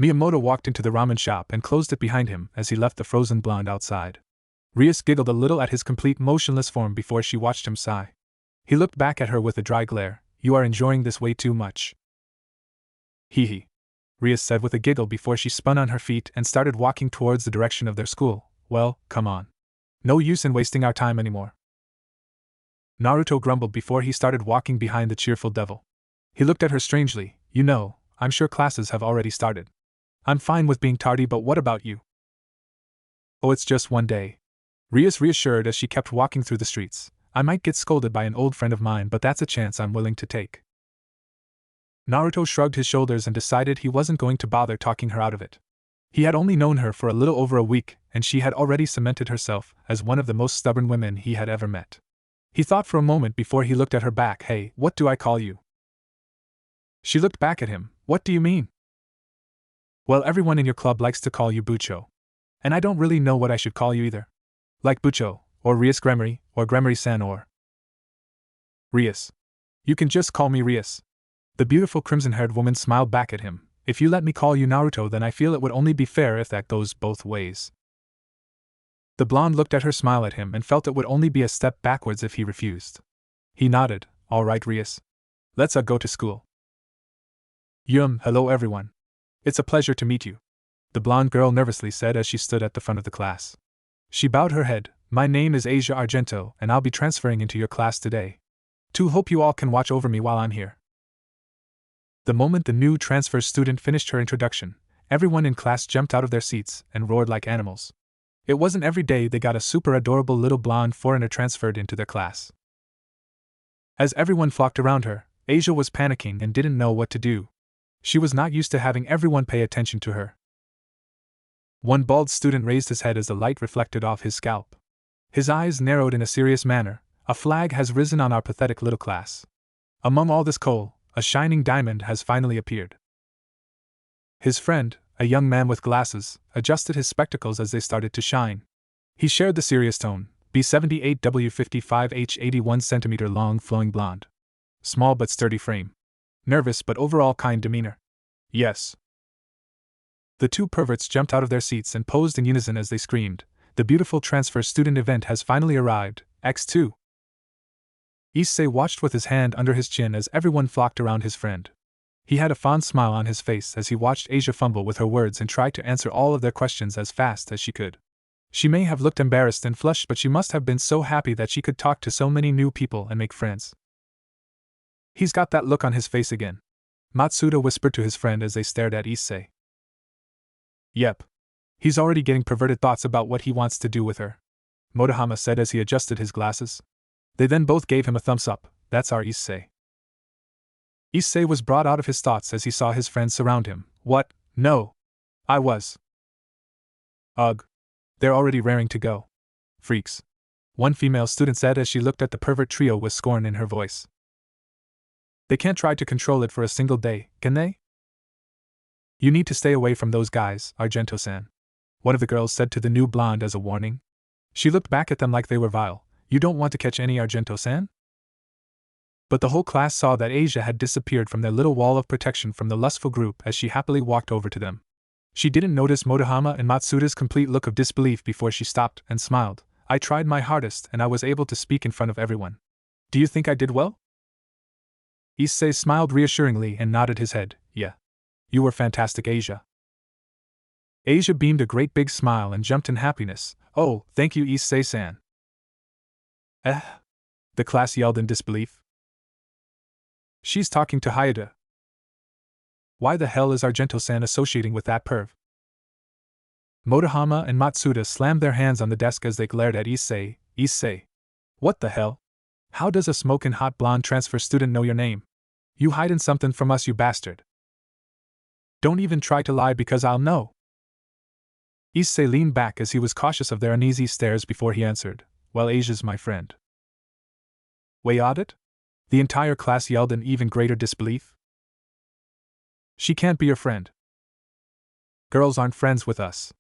Miyamoto walked into the ramen shop and closed it behind him as he left the frozen blonde outside. Rias giggled a little at his complete motionless form before she watched him sigh. He looked back at her with a dry glare. You are enjoying this way too much. Hee hee, Rias said with a giggle before she spun on her feet and started walking towards the direction of their school. Well, come on. No use in wasting our time anymore. Naruto grumbled before he started walking behind the cheerful devil. He looked at her strangely. You know, I'm sure classes have already started. I'm fine with being tardy, but what about you? Oh, it's just one day. Rias reassured as she kept walking through the streets. I might get scolded by an old friend of mine, but that's a chance I'm willing to take. Naruto shrugged his shoulders and decided he wasn't going to bother talking her out of it. He had only known her for a little over a week, and she had already cemented herself as one of the most stubborn women he had ever met. He thought for a moment before he looked at her back. Hey, what do I call you? She looked back at him. What do you mean? Well, everyone in your club likes to call you Bucho. And I don't really know what I should call you either. Like Bucho, or Rias Gremory, or Gremory-san, or Rias. You can just call me Rias. The beautiful crimson-haired woman smiled back at him. If you let me call you Naruto, then I feel it would only be fair if that goes both ways. The blonde looked at her, smiled at him, and felt it would only be a step backwards if he refused. He nodded. All right, Rias. Let's go to school. Hello everyone. It's a pleasure to meet you, the blonde girl nervously said as she stood at the front of the class. She bowed her head. My name is Asia Argento, and I'll be transferring into your class today. Hope you all can watch over me while I'm here. The moment the new transfer student finished her introduction, everyone in class jumped out of their seats and roared like animals. It wasn't every day they got a super adorable little blonde foreigner transferred into their class. As everyone flocked around her, Asia was panicking and didn't know what to do. She was not used to having everyone pay attention to her. One bald student raised his head as the light reflected off his scalp. His eyes narrowed in a serious manner. A flag has risen on our pathetic little class. Among all this coal, a shining diamond has finally appeared. His friend, a young man with glasses, adjusted his spectacles as they started to shine. He shared the serious tone. B78W55H 81 cm long flowing blonde. Small but sturdy frame. Nervous but overall kind demeanor. Yes. The two perverts jumped out of their seats and posed in unison as they screamed. The beautiful transfer student event has finally arrived. X2. Issei watched with his hand under his chin as everyone flocked around his friend. He had a fond smile on his face as he watched Asia fumble with her words and try to answer all of their questions as fast as she could. She may have looked embarrassed and flushed, but she must have been so happy that she could talk to so many new people and make friends. He's got that look on his face again, Matsuda whispered to his friend as they stared at Issei. Yep. He's already getting perverted thoughts about what he wants to do with her, Motohama said as he adjusted his glasses. They then both gave him a thumbs up. That's our Issei. Issei was brought out of his thoughts as he saw his friends surround him. What? No. I was. Ugh. They're already raring to go. Freaks. One female student said as she looked at the pervert trio with scorn in her voice. They can't try to control it for a single day, can they? You need to stay away from those guys, Argento-san, one of the girls said to the new blonde as a warning. She looked back at them like they were vile. You don't want to catch any, Argento-san? But the whole class saw that Asia had disappeared from their little wall of protection from the lustful group as she happily walked over to them. She didn't notice Motohama and Matsuda's complete look of disbelief before she stopped and smiled. I tried my hardest and I was able to speak in front of everyone. Do you think I did well? Issei smiled reassuringly and nodded his head. Yeah. You were fantastic, Asia. Asia beamed a great big smile and jumped in happiness. Oh, thank you, Issei-san. The class yelled in disbelief. She's talking to Hayata. Why the hell is Argento-san associating with that perv? Motohama and Matsuda slammed their hands on the desk as they glared at Issei. Issei. What the hell? How does a smokin' hot blonde transfer student know your name? You hidin' something from us, you bastard. Don't even try to lie because I'll know. Issei leaned back as he was cautious of their uneasy stares before he answered, well, Asia's my friend. Way audit? The entire class yelled in even greater disbelief. She can't be your friend. Girls aren't friends with us.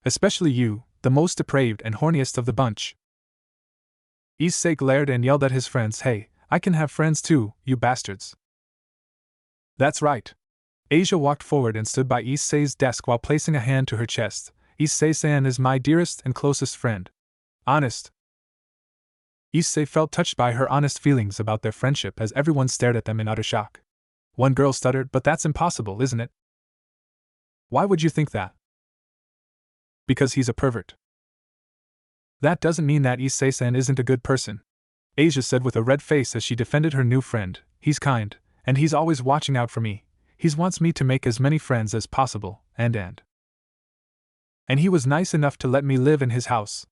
Especially you, the most depraved and horniest of the bunch. Issei glared and yelled at his friends, hey, I can have friends too, you bastards. That's right. Asia walked forward and stood by Issei's desk while placing a hand to her chest. Issei-san is my dearest and closest friend. Honest. Issei felt touched by her honest feelings about their friendship as everyone stared at them in utter shock. One girl stuttered, but that's impossible, isn't it? Why would you think that? Because he's a pervert. That doesn't mean that Issei-san isn't a good person, Asia said with a red face as she defended her new friend. He's kind, and he's always watching out for me. He wants me to make as many friends as possible, and he was nice enough to let me live in his house.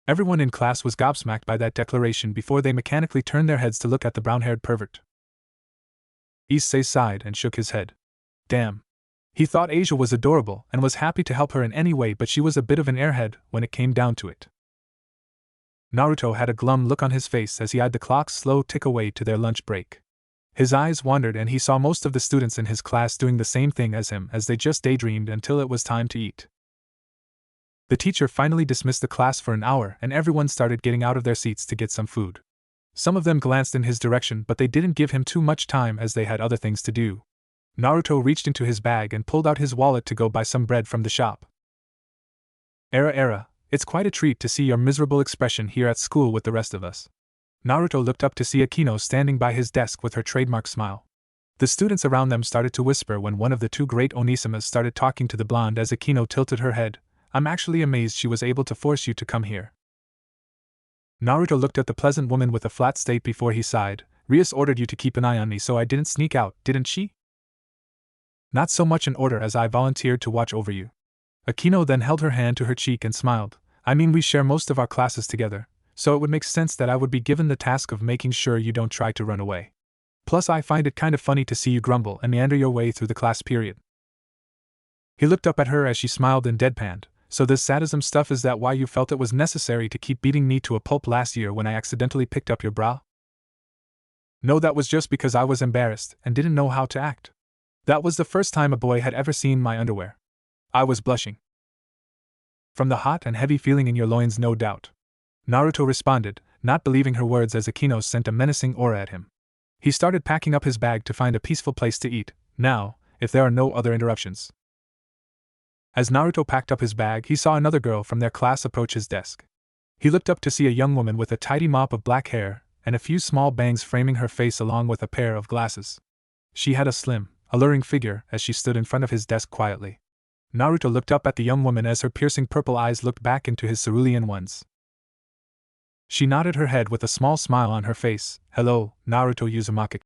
Everyone in class was gobsmacked by that declaration before they mechanically turned their heads to look at the brown-haired pervert. Issei sighed and shook his head. Damn. He thought Asia was adorable and was happy to help her in any way, but she was a bit of an airhead when it came down to it. Naruto had a glum look on his face as he eyed the clock's slow tick away to their lunch break. His eyes wandered and he saw most of the students in his class doing the same thing as him as they just daydreamed until it was time to eat. The teacher finally dismissed the class for an hour and everyone started getting out of their seats to get some food. Some of them glanced in his direction, but they didn't give him too much time as they had other things to do. Naruto reached into his bag and pulled out his wallet to go buy some bread from the shop. Era, it's quite a treat to see your miserable expression here at school with the rest of us. Naruto looked up to see Akino standing by his desk with her trademark smile. The students around them started to whisper when one of the two great Onisimas started talking to the blonde as Akino tilted her head. I'm actually amazed she was able to force you to come here. Naruto looked at the pleasant woman with a flat state before he sighed. Rias ordered you to keep an eye on me so I didn't sneak out, didn't she? Not so much an order as I volunteered to watch over you. Akino then held her hand to her cheek and smiled. I mean, we share most of our classes together, so it would make sense that I would be given the task of making sure you don't try to run away. Plus, I find it kind of funny to see you grumble and meander your way through the class period. He looked up at her as she smiled and deadpanned. So this sadism stuff, is that why you felt it was necessary to keep beating me to a pulp last year when I accidentally picked up your bra? No, that was just because I was embarrassed and didn't know how to act. That was the first time a boy had ever seen my underwear. I was blushing. From the hot and heavy feeling in your loins, no doubt. Naruto responded, not believing her words as Akino sent a menacing aura at him. He started packing up his bag to find a peaceful place to eat, now, if there are no other interruptions. As Naruto packed up his bag, he saw another girl from their class approach his desk. He looked up to see a young woman with a tidy mop of black hair and a few small bangs framing her face along with a pair of glasses. She had a slim, alluring figure as she stood in front of his desk quietly. Naruto looked up at the young woman as her piercing purple eyes looked back into his cerulean ones. She nodded her head with a small smile on her face. Hello, Naruto Uzumaki.